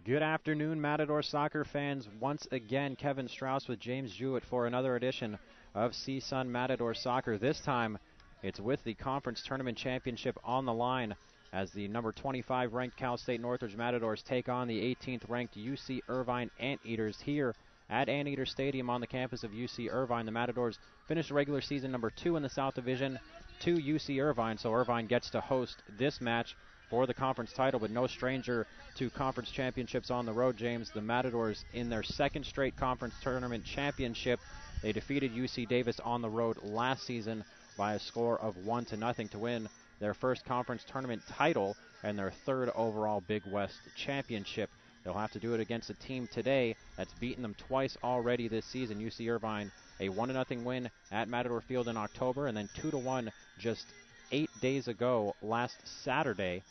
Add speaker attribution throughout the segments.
Speaker 1: Good afternoon, Matador soccer fans. Once again, Kevin Strauss with James Jewett for another edition of CSUN Matador Soccer. This time, it's with the Conference Tournament Championship on the line as the number 25 ranked Cal State Northridge Matadors take on the 18th ranked UC Irvine Anteaters here at Anteater Stadium on the campus of UC Irvine. The Matadors finished regular season number 2 in the South Division to UC Irvine, so Irvine gets to host this match for the conference title, but no stranger to conference championships on the road, James. The Matadors in their second straight conference tournament championship. They defeated UC Davis on the road last season by a score of 1-0 to win their first conference tournament title and their third overall Big West championship. They'll have to do it against a team today that's beaten them twice already this season. UC Irvine, a 1-0 win at Matador Field in October, and then 2-1 just 8 days ago last Saturday.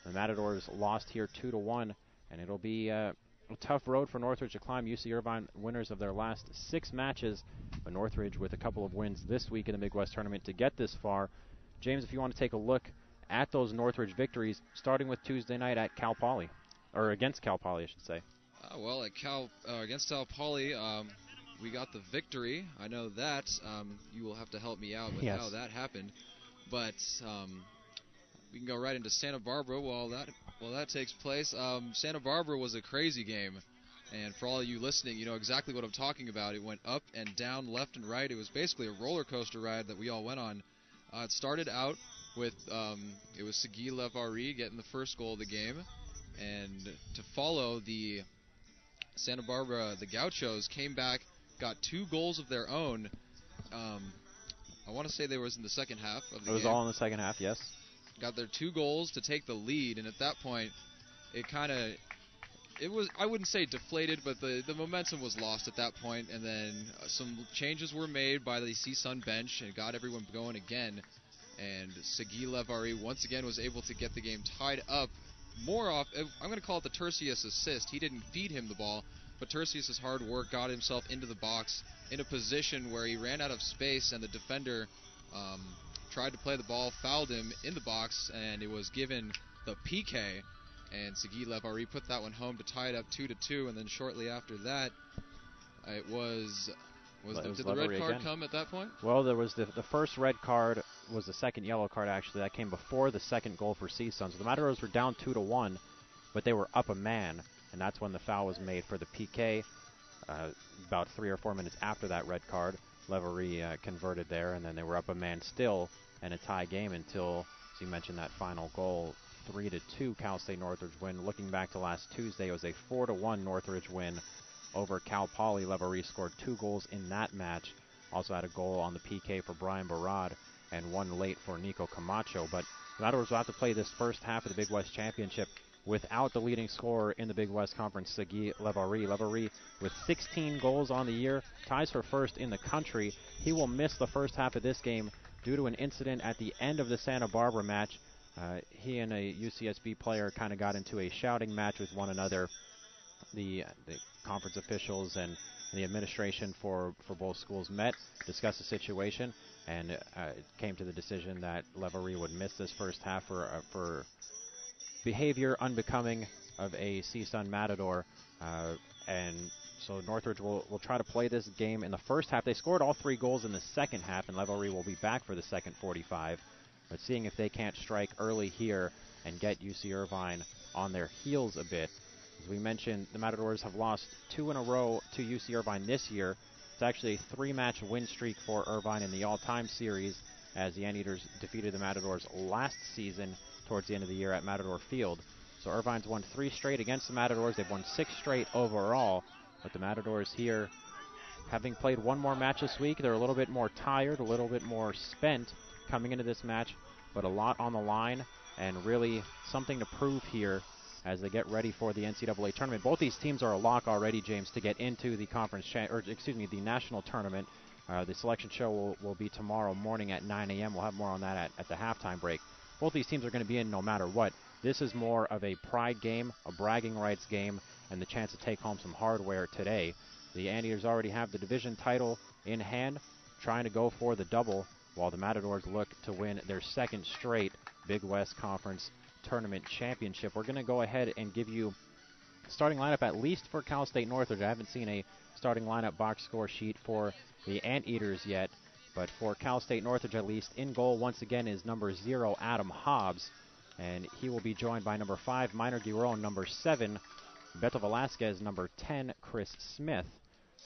Speaker 1: The Matadors lost here 2-1, and it'll be a tough road for Northridge to climb. UC Irvine winners of their last 6 matches, but Northridge with a couple of wins this week in the Big West tournament to get this far. James, if you want to take a look at those Northridge victories, starting with Tuesday night at Cal Poly, or against Cal Poly, I should say.
Speaker 2: Well, at against Cal Poly, we got the victory. I know that. You will have to help me out with how that happened, but we can go right into Santa Barbara while that takes place. Santa Barbara was a crazy game, and for all of you listening, you know exactly what I'm talking about. It went up and down, left and right. It was basically a roller coaster ride that we all went on. It started out with it was Segui Levari getting the first goal of the game, and to follow, the Santa Barbara, the Gauchos came back, got 2 goals of their own. I want to say they was in the second half of the game.
Speaker 1: It was all in the second half, yes.
Speaker 2: Got their 2 goals to take the lead, and at that point, it was, I wouldn't say deflated, but the momentum was lost at that point, and then some changes were made by the CSUN bench and got everyone going again, and Segui Levari once again was able to get the game tied up. I'm going to call it the Tercius assist. He didn't feed him the ball, but Tercius' hard work got himself into the box in a position where he ran out of space, and the defender tried to play the ball, fouled him in the box, and it was given the PK, and Segui Levari put that one home to tie it up 2-2, and then shortly after that, did the red card again come at that point?
Speaker 1: Well, there was the first red card was the second yellow card, actually. That came before the second goal for CSUN. So the Matadors were down 2-1, but they were up a man, and that's when the foul was made for the PK. About 3 or 4 minutes after that red card, Levari converted there, and then they were up a man still and a tie game until, as you mentioned, that final goal, 3-2 Cal State Northridge win. Looking back to last Tuesday, it was a 4-1 Northridge win over Cal Poly. Levari scored 2 goals in that match. Also had a goal on the PK for Brian Barad and one late for Nico Camacho. But the Matadors will have to play this first half of the Big West Championship without the leading scorer in the Big West Conference, Segui Levari. Levari, with 16 goals on the year, ties for first in the country. He will miss the first half of this game due to an incident at the end of the Santa Barbara match. He and a UCSB player kind of got into a shouting match with one another. The conference officials and the administration for both schools met, discussed the situation, and it came to the decision that Levari would miss this first half for behavior unbecoming of a CSUN Matador, and so Northridge will try to play this game in the first half. They scored all 3 goals in the second half, and Levari will be back for the second 45, but seeing if they can't strike early here and get UC Irvine on their heels a bit. As we mentioned, the Matadors have lost 2 in a row to UC Irvine this year. It's actually a 3-match win streak for Irvine in the all-time series, as the Anteaters defeated the Matadors last season towards the end of the year at Matador Field. So Irvine's won 3 straight against the Matadors. They've won 6 straight overall. But the Matadors here, having played 1 more match this week, they're a little bit more tired, a little bit more spent coming into this match, but a lot on the line and really something to prove here as they get ready for the NCAA tournament. Both these teams are a lock already, James, to get into the the national tournament. The selection show will be tomorrow morning at 9 a.m. We'll have more on that at the halftime break. Both these teams are going to be in no matter what. This is more of a pride game, a bragging rights game, and the chance to take home some hardware today. The Anteaters already have the division title in hand, trying to go for the double, while the Matadors look to win their second straight Big West Conference Tournament Championship. We're going to go ahead and give you starting lineup, at least for Cal State Northridge. I haven't seen a starting lineup box score sheet for the Anteaters yet, but for Cal State Northridge at least, in goal once again is number 0, Adam Hobbs, and he will be joined by number 5, Minor Giron, number 7, Beto Velasquez, number 10, Chris Smith,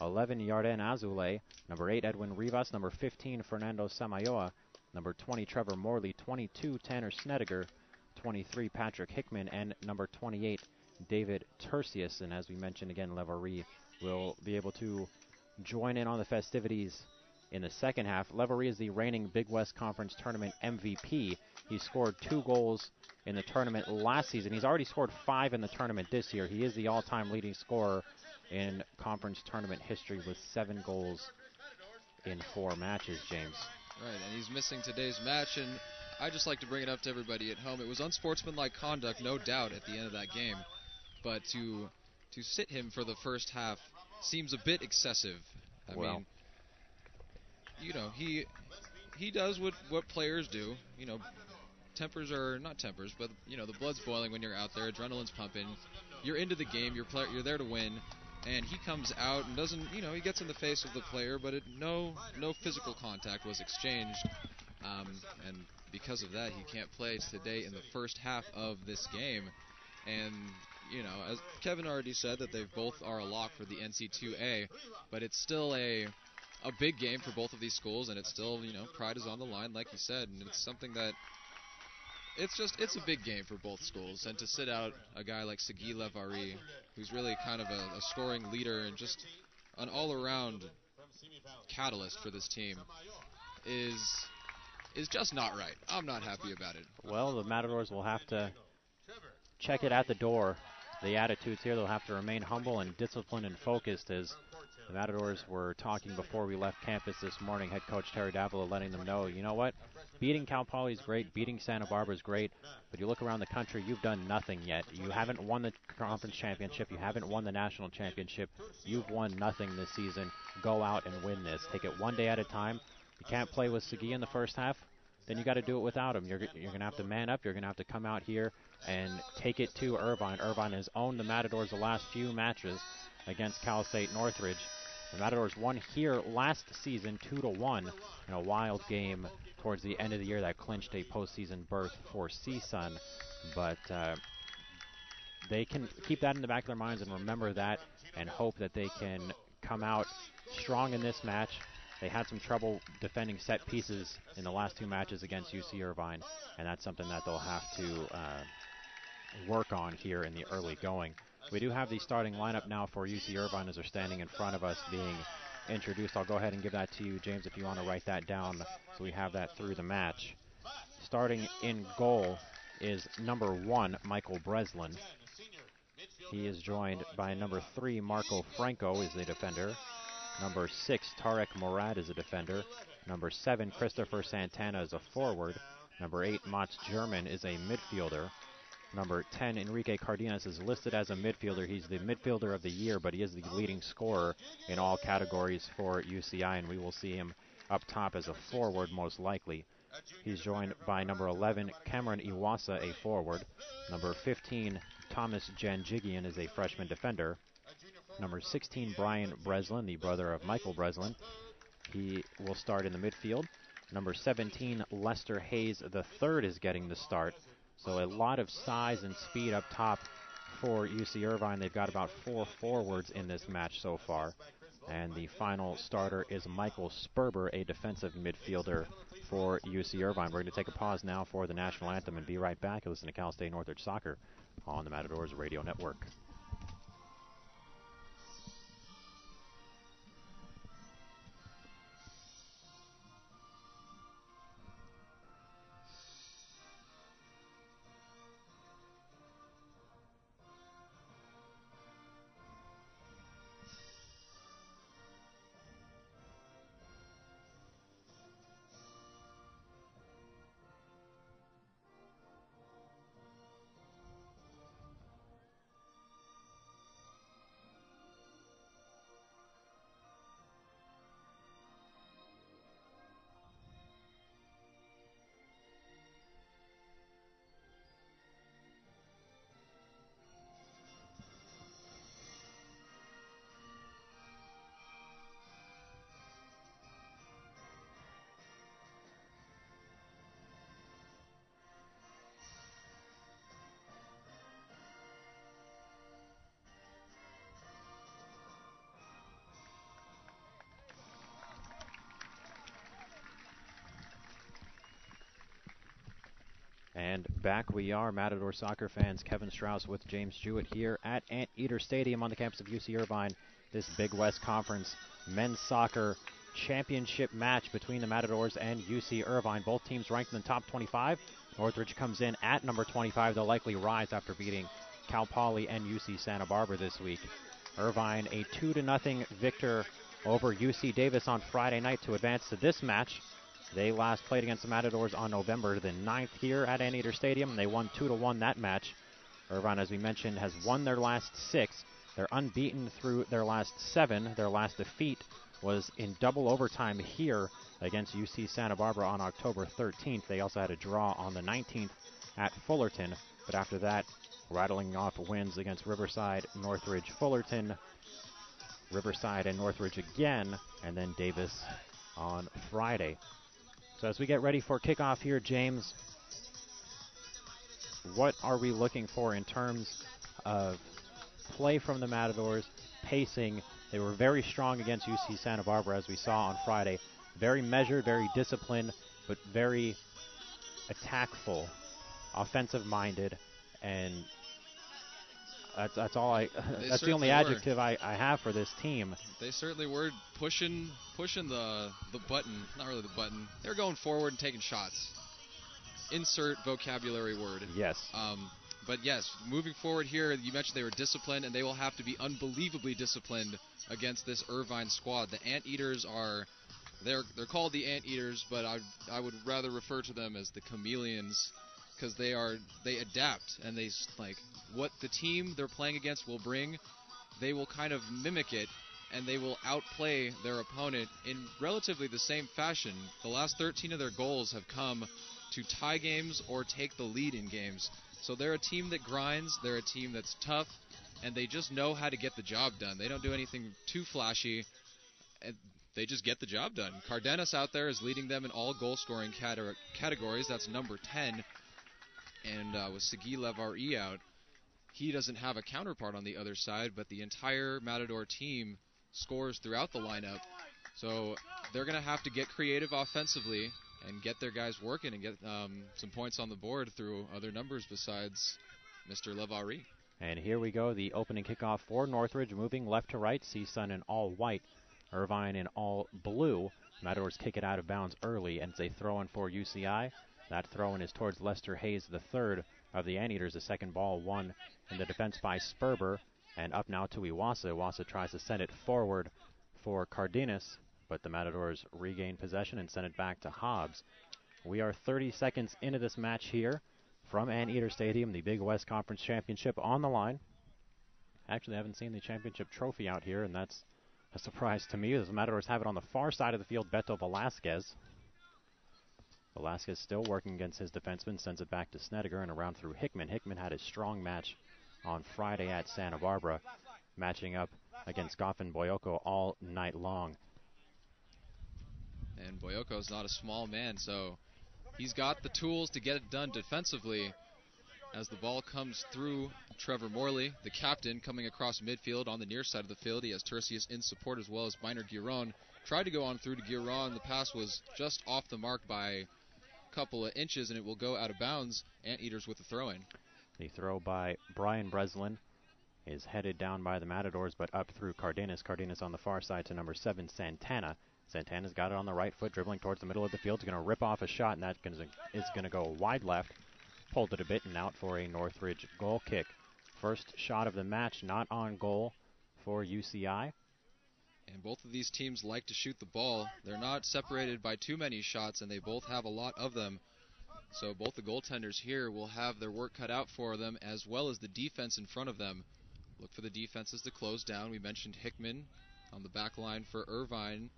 Speaker 1: 11, Yarden Azule, number 8, Edwin Rivas, number 15, Fernando Samayoa, number 20, Trevor Morley, 22, Tanner Snediger, 23, Patrick Hickman, and number 28, David Tercius. And as we mentioned again, Leverie will be able to join in on the festivities in the second half. Leverie is the reigning Big West Conference Tournament MVP. He scored 2 goals in the tournament last season. He's already scored 5 in the tournament this year. He is the all-time leading scorer in conference tournament history with 7 goals in 4 matches, James.
Speaker 2: Right, and he's missing today's match, and I just like to bring it up to everybody at home. It was unsportsmanlike conduct, no doubt, at the end of that game, but to sit him for the first half seems a bit excessive. I mean, you know, he does what players do. You know, tempers are not tempers, but you know, the blood's boiling when you're out there, adrenaline's pumping. You're into the game, you're there to win, and he comes out and doesn't, you know, he gets in the face of the player, but no physical contact was exchanged, and because of that, he can't play today in the first half of this game. And you know, as Kevin already said, that they both are a lock for the NC2A, but it's still a big game for both of these schools, and it's still, you know, pride is on the line, like you said, and it's something that it's a big game for both schools. And to sit out a guy like Segui Levari, who's really kind of a scoring leader and just an all-around catalyst for this team, is just not right. I'm not happy about it.
Speaker 1: Well, the Matadors will have to check it at the door. The attitudes here, they'll have to remain humble and disciplined and focused, as the Matadors were talking before we left campus this morning. Head coach Terry Davila letting them know, you know what, beating Cal Poly is great, beating Santa Barbara is great, but you look around the country, you've done nothing yet. You haven't won the conference championship, you haven't won the national championship, you've won nothing this season. Go out and win this. Take it one day at a time. You can't play with Segui in the first half, then you got to do it without him. You're going to have to man up. You're going to have to come out here and take it to Irvine. Irvine has owned the Matadors the last few matches against Cal State Northridge. The Matadors won here last season 2-1 in a wild game towards the end of the year that clinched a postseason berth for CSUN. But they can keep that in the back of their minds and remember that and hope that they can come out strong in this match. They had some trouble defending set pieces in the last 2 matches against UC Irvine, and that's something that they'll have to work on here in the early going. We do have the starting lineup now for UC Irvine as they're standing in front of us being introduced. I'll go ahead and give that to you, James, if you want to write that down so we have that through the match. Starting in goal is number 1, Michael Breslin. He is joined by number 3, Marco Franco is the defender. Number 6, Tarek Morad is a defender. Number 7, Christopher Santana is a forward. Number 8, Mats German is a midfielder. Number 10, Enrique Cardenas is listed as a midfielder. He's the midfielder of the year, but he is the leading scorer in all categories for UCI, and we will see him up top as a forward most likely. He's joined by number 11, Cameron Iwasa, a forward. Number 15, Thomas Janjigian is a freshman defender. Number 16, Brian Breslin, the brother of Michael Breslin. He will start in the midfield. Number 17, Lester Hayes III is getting the start. So a lot of size and speed up top for UC Irvine. They've got about 4 forwards in this match so far. And the final starter is Michael Sperber, a defensive midfielder for UC Irvine. We're going to take a pause now for the national anthem and be right back. Listen to Cal State Northridge Soccer on the Matadors Radio Network. And back we are, Matador soccer fans. Kevin Strauss with James Jewett here at Anteater Stadium on the campus of UC Irvine. This Big West Conference men's soccer championship match between the Matadors and UC Irvine. Both teams ranked in the top 25. Northridge comes in at number 25. They'll likely rise after beating Cal Poly and UC Santa Barbara this week. Irvine a 2-0 victor over UC Davis on Friday night to advance to this match. They last played against the Matadors on November the 9th here at Anteater Stadium. They won 2-1 that match. Irvine, as we mentioned, has won their last 6. They're unbeaten through their last 7. Their last defeat was in double overtime here against UC Santa Barbara on October 13th. They also had a draw on the 19th at Fullerton. But after that, rattling off wins against Riverside, Northridge, Fullerton, Riverside and Northridge again, and then Davis on Friday. So as we get ready for kickoff here, James, what are we looking for in terms of play from the Matadors, pacing? They were very strong against UC Santa Barbara, as we saw on Friday. Very measured, very disciplined, but very attackful, offensive-minded, and that's all that's the only adjective I have for this team.
Speaker 2: They certainly were pushing the button, not really the button. They were going forward and taking shots. Insert vocabulary word.
Speaker 1: Yes.
Speaker 2: But yes, moving forward here, you mentioned they were disciplined, and they will have to be unbelievably disciplined against this Irvine squad. The Anteaters they're called the Anteaters, but I would rather refer to them as the chameleons, because they adapt, and they like what the team they're playing against will bring. They will kind of mimic it, and they will outplay their opponent in relatively the same fashion. The last 13 of their goals have come to tie games or take the lead in games. So they're a team that grinds, they're a team that's tough, and they just know how to get the job done. They don't do anything too flashy, and they just get the job done. Cardenas out there is leading them in all goal-scoring categories. That's number 10. And with Segui Levari out, he doesn't have a counterpart on the other side, but the entire Matador team scores throughout the lineup. So they're going to have to get creative offensively and get their guys working and get some points on the board through other numbers besides Mr. Levari.
Speaker 1: And here we go, the opening kickoff for Northridge, moving left to right. CSUN in all white, Irvine in all blue. Matadors kick it out of bounds early, and it's a throw-in for UCI. That throw-in is towards Lester Hayes, the third of the Anteaters. The second ball won in the defense by Sperber. And up now to Iwasa. Iwasa tries to send it forward for Cardenas, but the Matadors regain possession and send it back to Hobbs. We are 30 seconds into this match here from Anteater Stadium, the Big West Conference Championship on the line. Actually, I haven't seen the championship trophy out here, and that's a surprise to me, as the Matadors have it on the far side of the field. Beto Velasquez. Velasquez still working against his defenseman, sends it back to Snedeker and around through Hickman. Hickman had a strong match on Friday at Santa Barbara, matching up against Goffin Boyoko all night long.
Speaker 2: And Boyoko's not a small man, so he's got the tools to get it done defensively. As the ball comes through Trevor Morley, the captain, coming across midfield on the near side of the field. He has Tercius in support as well as Minor Giron. Tried to go on through to Giron. The pass was just off the mark by a couple of inches, and it will go out of bounds. Anteaters with the throw-in.
Speaker 1: The throw by Brian Breslin is headed down by the Matadors, but up through Cardenas. Cardenas on the far side to number 7, Santana. Santana's got it on the right foot, dribbling towards the middle of the field. He's going to rip off a shot, and that is going to go wide left. Pulled it a bit and out for a Northridge goal kick. First shot of the match, not on goal for UCI.
Speaker 2: And both of these teams like to shoot the ball. They're not separated by too many shots, and they both have a lot of them. So both the goaltenders here will have their work cut out for them, as well as the defense in front of them. Look for the defenses to close down. We mentioned Hickman on the back line for Irvine.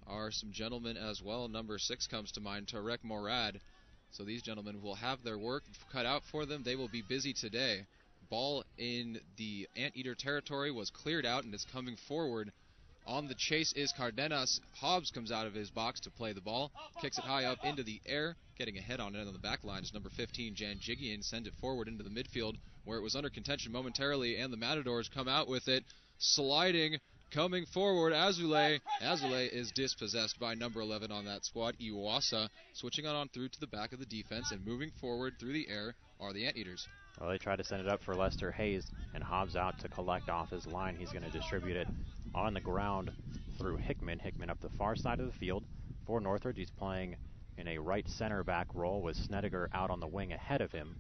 Speaker 2: Are some gentlemen as well. Number 6 comes to mind, Tarek Morad. So these gentlemen will have their work cut out for them. They will be busy today. Ball in the Anteater territory was cleared out and is coming forward. On the chase is Cardenas. Hobbs comes out of his box to play the ball. Kicks it high up into the air. Getting a head on it on the back line is number 15, Jan Jigian. Send it forward into the midfield where it was under contention momentarily, and the Matadors come out with it. Sliding Coming forward, Azule. Azule is dispossessed by number 11 on that squad, Iwasa. Switching on through to the back of the defense and moving forward through the air are the Anteaters.
Speaker 1: Well, they try to send it up for Lester Hayes, and Hobbs out to collect off his line. He's going to distribute it on the ground through Hickman. Hickman up the far side of the field for Northridge. He's playing in a right center back role with Snedeker out on the wing ahead of him.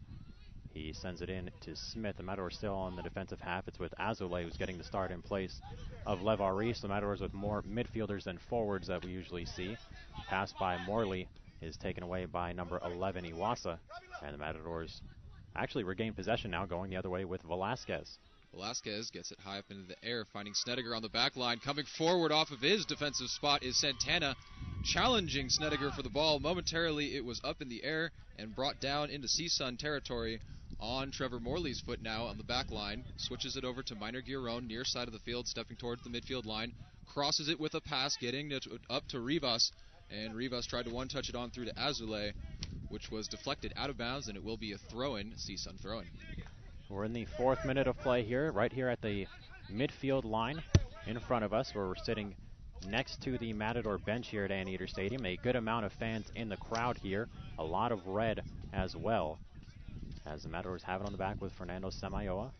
Speaker 1: He sends it in to Smith. The Matadors still on the defensive half. It's with Azule who's getting the start in place of Levaris. The Matadors with more midfielders than forwards that we usually see. Pass by Morley is taken away by number 11, Iwasa. And the Matadors actually regain possession now, going the other way with Velasquez.
Speaker 2: Velasquez gets it high up into the air, finding Snedeker on the back line. Coming forward off of his defensive spot is Santana, challenging Snedeker for the ball. Momentarily, it was up in the air and brought down into CSUN territory on Trevor Morley's foot now on the back line. Switches it over to Minor Giron, near side of the field, stepping towards the midfield line. Crosses it with a pass, getting it up to Rivas. And Rivas tried to one-touch it on through to Azule, which was deflected out of bounds, and it will be a throw-in, CSUN throw-in.
Speaker 1: We're in the 4th minute of play here, right here at the midfield line in front of us, where we're sitting next to the Matador bench here at Anteater Stadium. A good amount of fans in the crowd here, a lot of red as well, as the Matadors have it on the back with Fernando Samayoa.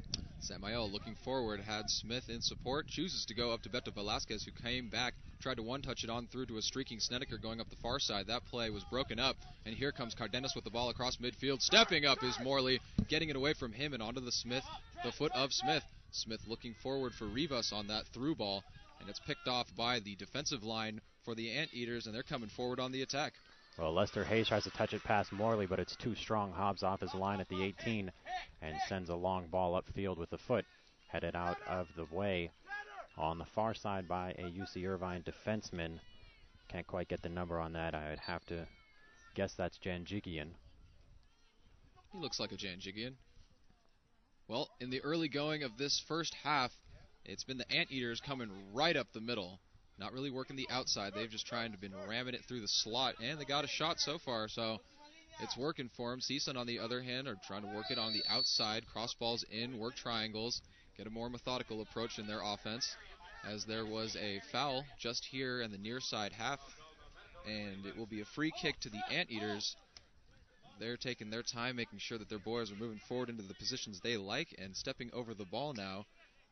Speaker 2: Samayoa looking forward, had Smith in support, chooses to go up to Beto Velasquez, who came back, tried to one-touch it on through to a streaking Snedeker going up the far side. That play was broken up, and here comes Cardenas with the ball across midfield. Stepping up is Morley, getting it away from him and onto the foot of Smith. Smith looking forward for Rivas on that through ball, and it's picked off by the defensive line for the Anteaters, and they're coming forward on the attack.
Speaker 1: Well, Lester Hayes tries to touch it past Morley, but it's too strong. Hobbs off his line at the 18 and sends a long ball upfield with the foot, headed out of the way on the far side by a UC Irvine defenseman. Can't quite get the number on that. I would have to guess that's Janjigian.
Speaker 2: He looks like a Janjigian. Well, in the early going of this first half, it's been the Anteaters coming right up the middle. Not really working the outside. They've just trying to been ramming it through the slot, and they got a shot so far, so it's working for them. CSUN, on the other hand, are trying to work it on the outside, cross balls in, work triangles, get a more methodical approach in their offense, as there was a foul just here in the near side half, and it will be a free kick to the Anteaters. They're taking their time, making sure that their boys are moving forward into the positions they like, and stepping over the ball now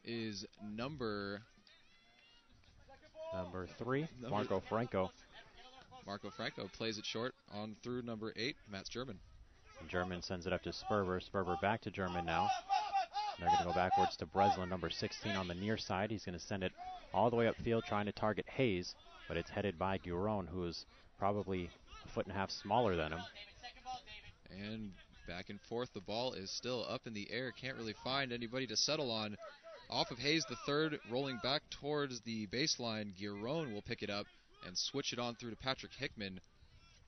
Speaker 2: is number
Speaker 1: 3, Marco Franco.
Speaker 2: Marco Franco plays it short on through number 8, Matt German.
Speaker 1: German sends it up to Sperber. Sperber back to German now. They're going to go backwards to Breslin, number 16 on the near side. He's going to send it all the way upfield, trying to target Hayes, but it's headed by Giron, who is probably a foot and a half smaller than him.
Speaker 2: And back and forth, the ball is still up in the air. Can't really find anybody to settle on. Off of Hayes the third, rolling back towards the baseline. Giron will pick it up and switch it on through to Patrick Hickman.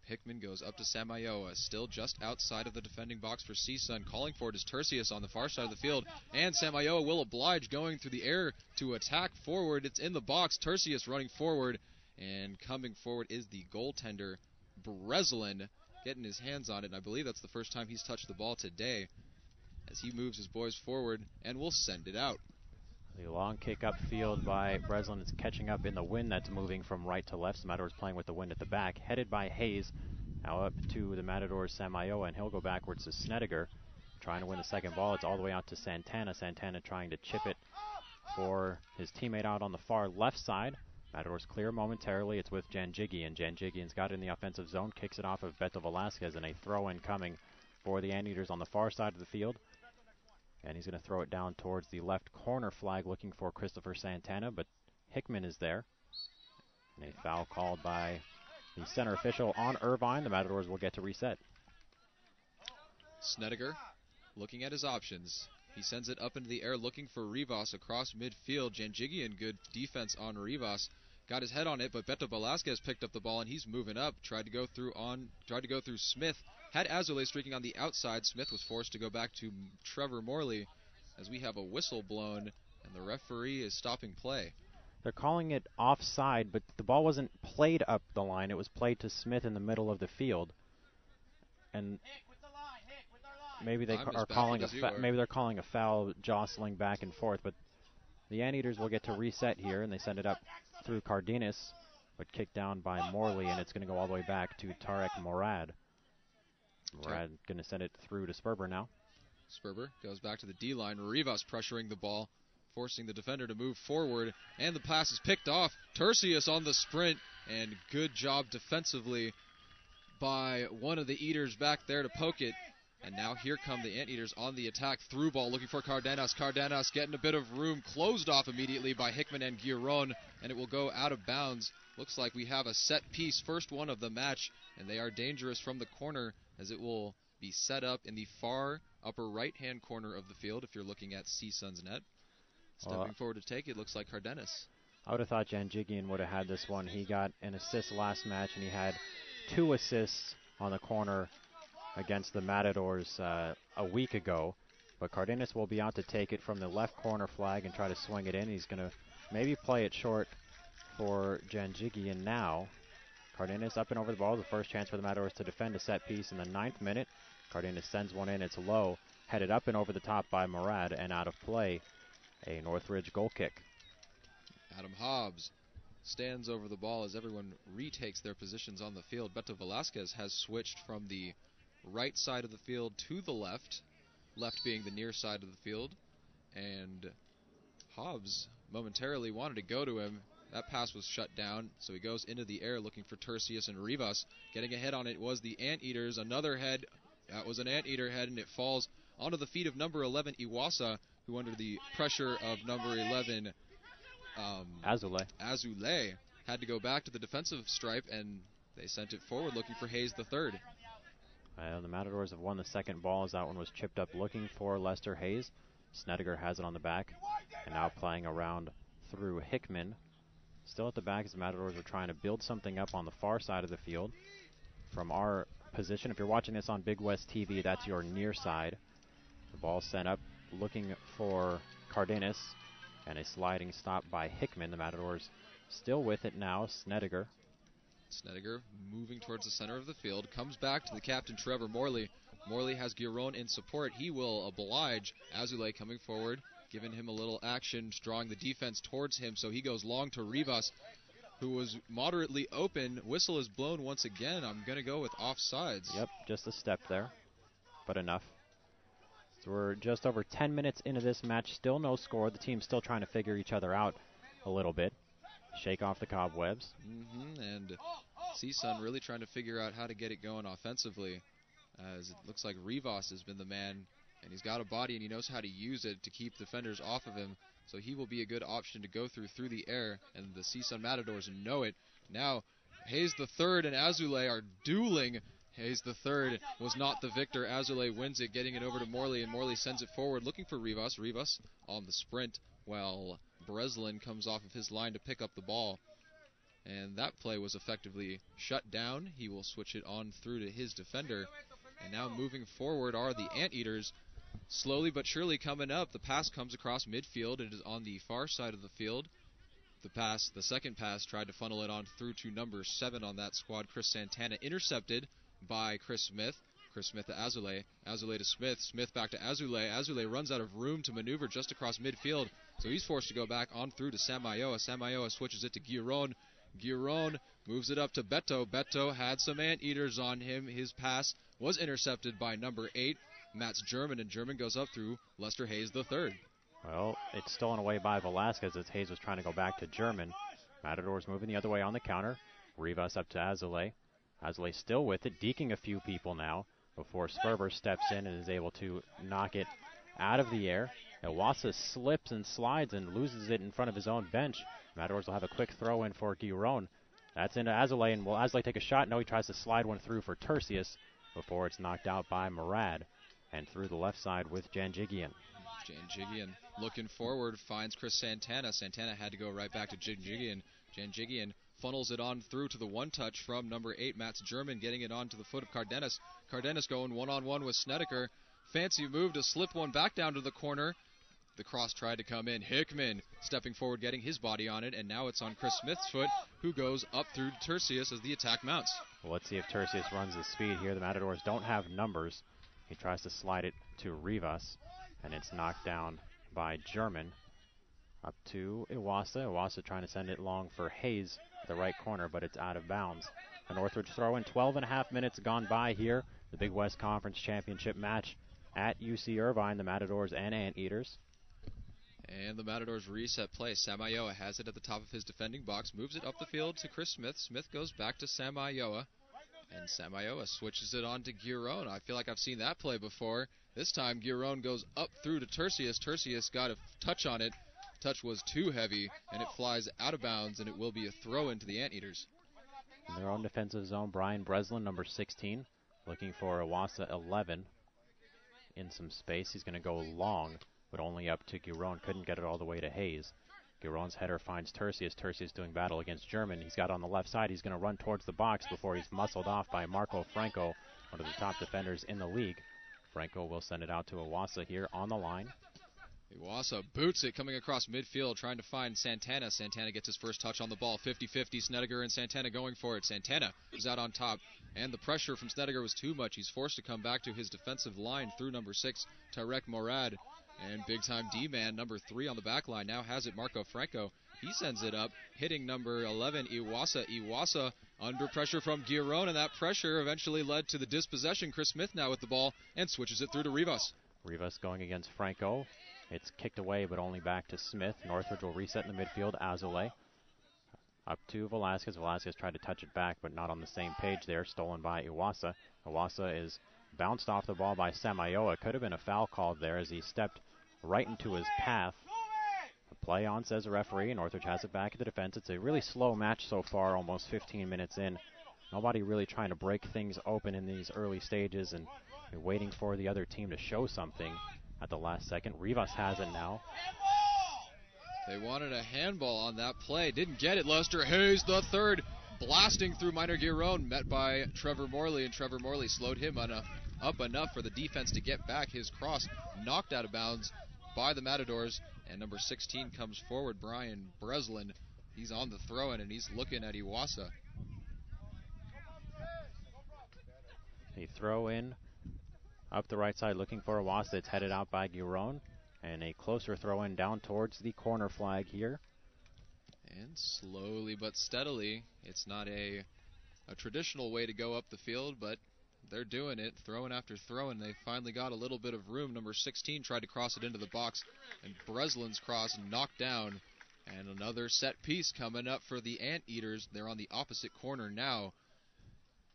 Speaker 2: Hickman goes up to Samayoa, still just outside of the defending box for CSUN. Calling for it is Tercius on the far side of the field, and Samayoa will oblige, going through the air to attack forward. It's in the box. Tercius running forward, and coming forward is the goaltender, Breslin, getting his hands on it, and I believe that's the first time he's touched the ball today, as he moves his boys forward and will send it out.
Speaker 1: The long kick upfield by Breslin is catching up in the wind that's moving from right to left. The Matadors playing with the wind at the back. Headed by Hayes. Now up to the Matadors' Samayoa, and he'll go backwards to Snedeker. Trying to win the second ball. It's all the way out to Santana. Santana trying to chip it for his teammate out on the far left side. Matadors clear momentarily. It's with Janjigian. Janjigian's got it in the offensive zone. Kicks it off of Beto Velasquez, and a throw-in coming for the Anteaters on the far side of the field. And he's going to throw it down towards the left corner flag, looking for Christopher Santana, but Hickman is there. And a foul called by the center official on Irvine. The Matadors will get to reset.
Speaker 2: Snedeker looking at his options. He sends it up into the air, looking for Rivas across midfield. Janjigian, good defense on Rivas. Got his head on it, but Beto Velasquez picked up the ball, and he's moving up. Tried to go through Smith. Had Azule streaking on the outside. Smith was forced to go back to Trevor Morley, as we have a whistle blown, and the referee is stopping play.
Speaker 1: They're calling it offside, but the ball wasn't played up the line. It was played to Smith in the middle of the field. And maybe they are calling maybe they're calling a foul, jostling back and forth, but The Anteaters will get to reset here, and they send it up through Cardenas, but kicked down by Morley, and it's going to go all the way back to Tarek Morad. Morad going to send it through to Sperber now.
Speaker 2: Sperber goes back to the D-line. Rivas pressuring the ball, forcing the defender to move forward, and the pass is picked off. Tercius on the sprint, and good job defensively by one of the Eaters back there to poke it. And now here come the Anteaters on the attack. Through ball looking for Cardenas. Cardenas getting a bit of room. Closed off immediately by Hickman and Giron. And it will go out of bounds. Looks like we have a set piece. First one of the match. And they are dangerous from the corner as it will be set up in the far upper right-hand corner of the field if you're looking at CSUN's net. Stepping forward to take it looks like Cardenas.
Speaker 1: I would have thought Janjigian would have had this one. He got an assist last match, and he had 2 assists on the corner against the Matadors a week ago. But Cardenas will be out to take it from the left corner flag and try to swing it in. He's going to maybe play it short for Janjigian now. Cardenas up and over the ball. The first chance for the Matadors to defend a set piece in the 9th minute. Cardenas sends one in. It's low. Headed up and over the top by Murad and out of play. A Northridge goal kick.
Speaker 2: Adam Hobbs stands over the ball as everyone retakes their positions on the field. Beto Velasquez has switched from the right side of the field to the left being the near side of the field, and Hobbs momentarily wanted to go to him. That pass was shut down, so he goes into the air looking for Tercius and Rivas. Getting a head on it was the Anteaters. Another head. That was an Anteater head, and it falls onto the feet of number 11, Iwasa, who under the pressure of number 11, Azule, had to go back to the defensive stripe, and they sent it forward looking for Hayes III.
Speaker 1: The Matadors have won the second ball as that one was chipped up looking for Lester Hayes. Snedeker has it on the back, and now playing around through Hickman. Still at the back as the Matadors are trying to build something up on the far side of the field. From our position, if you're watching this on Big West TV, that's your near side. The ball sent up looking for Cardenas, and a sliding stop by Hickman. The Matadors still with it now. Snedeker
Speaker 2: moving towards the center of the field, comes back to the captain, Trevor Morley. Morley has Giron in support. He will oblige. Azule coming forward, giving him a little action, drawing the defense towards him, so he goes long to Rivas, who was moderately open. Whistle is blown once again. I'm going to go with offsides.
Speaker 1: Yep, just a step there, but enough. So we're just over 10 minutes into this match. Still no score. The team's still trying to figure each other out a little bit. Shake off the cobwebs.
Speaker 2: And CSUN really trying to figure out how to get it going offensively, as it looks like Rivas has been the man, and he's got a body and he knows how to use it to keep defenders off of him, so he will be a good option to go through the air, and the CSUN Matadors know it. Now Hayes III and Azule are dueling. Hayes III was not the victor. Azule wins it, getting it over to Morley, and Morley sends it forward looking for Rivas. Rivas on the sprint while Breslin comes off of his line to pick up the ball. And that play was effectively shut down. He will switch it on through to his defender. And now moving forward are the Anteaters. Slowly but surely coming up. The pass comes across midfield. It is on the far side of the field. The second pass tried to funnel it on through to number 7 on that squad, Chris Santana. Intercepted by Chris Smith. Chris Smith to Azule. Azule to Smith. Smith back to Azule. Azule runs out of room to maneuver just across midfield, so he's forced to go back on through to Samayoa. Samayoa switches it to Giron. Giron moves it up to Beto. Beto had some Anteaters on him. His pass was intercepted by number 8, Matt's German, and German goes up through Lester Hayes III.
Speaker 1: Well, it's stolen away by Velasquez as Hayes was trying to go back to German. Matadors moving the other way on the counter. Rivas up to Azule. Azule still with it, deking a few people now before Sperber steps in and is able to knock it out of the air. Iwasa slips and slides and loses it in front of his own bench. Matadors will have a quick throw in for Giron. That's into Azule, and will Azule take a shot? No, he tries to slide one through for Tercius before it's knocked out by Murad. And through the left side with Janjigian.
Speaker 2: Janjigian looking forward, finds Chris Santana. Santana had to go right back to Janjigian. Janjigian funnels it on through to the one-touch from number 8, Matt's German, getting it on to the foot of Cardenas. Cardenas going one-on-one with Snedeker. Fancy move to slip one back down to the corner. The cross tried to come in. Hickman stepping forward, getting his body on it, and now it's on Chris Smith's foot, who goes up through Tercius as the attack mounts.
Speaker 1: Well, let's see if Tercius runs the speed here. The Matadors don't have numbers. He tries to slide it to Rivas, and it's knocked down by German. Up to Iwasa. Iwasa trying to send it long for Hayes at the right corner, but it's out of bounds. A Northridge throw in. 12.5 minutes gone by here. The Big West Conference Championship match at UC Irvine, the Matadors and Anteaters.
Speaker 2: And the Matadors reset play. Samayoa has it at the top of his defending box, moves it up the field to Chris Smith. Smith goes back to Samayoa, and Samayoa switches it on to Giron. I feel like I've seen that play before. This time Giron goes up through to Tercius. Tercius got a touch on it. Touch was too heavy, and it flies out of bounds, and it will be a throw into the Anteaters.
Speaker 1: In their own defensive zone, Brian Breslin, number 16, looking for Iwasa 11 in some space. He's going to go long, but only up to Giron. Couldn't get it all the way to Hayes. Giron's header finds Tercius. Tercius doing battle against German. He's got on the left side. He's going to run towards the box before he's muscled off by Marco Franco, one of the top defenders in the league. Franco will send it out to Iwasa here on the line.
Speaker 2: Iwasa boots it coming across midfield, trying to find Santana. Santana gets his first touch on the ball. 50-50, Snedeker and Santana going for it. Santana is out on top, and the pressure from Snedeker was too much. He's forced to come back to his defensive line through number 6, Tarek Morad. And big-time D-man, number 3 on the back line, now has it Marco Franco. He sends it up, hitting number 11, Iwasa. Iwasa under pressure from Giron, and that pressure eventually led to the dispossession. Chris Smith now with the ball and switches it through to Rivas.
Speaker 1: Rivas going against Franco. It's kicked away, but only back to Smith. Northridge will reset in the midfield. Azule up to Velasquez. Velasquez tried to touch it back, but not on the same page there. Stolen by Iwasa. Iwasa is bounced off the ball by Samayoa. Could have been a foul called there as he stepped right into his path. A play on, says the referee. Northridge has it back at the defense. It's a really slow match so far, almost 15 minutes in. Nobody really trying to break things open in these early stages and waiting for the other team to show something at the last second. Rivas has it now.
Speaker 2: They wanted a handball on that play. Didn't get it. Lester Hayes, the third, blasting through Minor Giron, met by Trevor Morley, and Trevor Morley slowed him up enough for the defense to get back. His cross knocked out of bounds by the Matadors, and number 16 comes forward, Brian Breslin. He's on the throw-in, and he's looking at Iwasa.
Speaker 1: A throw-in up the right side looking for Iwasa. It's headed out by Giron, and a closer throw-in down towards the corner flag here.
Speaker 2: And slowly but steadily, it's not a traditional way to go up the field, but they're doing it, throw-in after throw-in. They finally got a little bit of room. Number 16 tried to cross it into the box, and Breslin's cross knocked down. And another set piece coming up for the Anteaters. They're on the opposite corner now.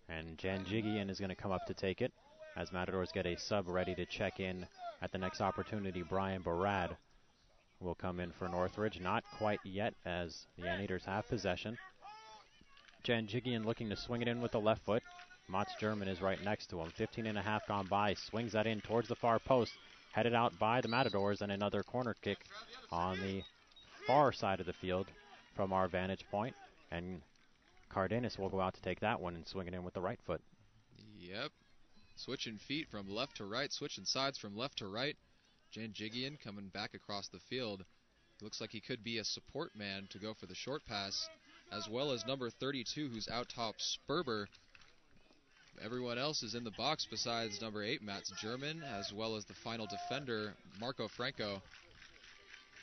Speaker 1: And Janjigian is going to come up to take it as Matadors get a sub ready to check in at the next opportunity. Brian Barad will come in for Northridge. Not quite yet, as the Anteaters have possession. Janjigian looking to swing it in with the left foot. Mats German is right next to him. 15.5 gone by. Swings that in towards the far post. Headed out by the Matadors, and another corner kick on the far side of the field from our vantage point. And Cardenas will go out to take that one and swing it in with the right foot.
Speaker 2: Yep. Switching feet from left to right, switching sides from left to right. Janjigian coming back across the field. Looks like he could be a support man to go for the short pass, as well as number 32, who's out top, Sperber. Everyone else is in the box besides number 8, Mats German, as well as the final defender, Marco Franco.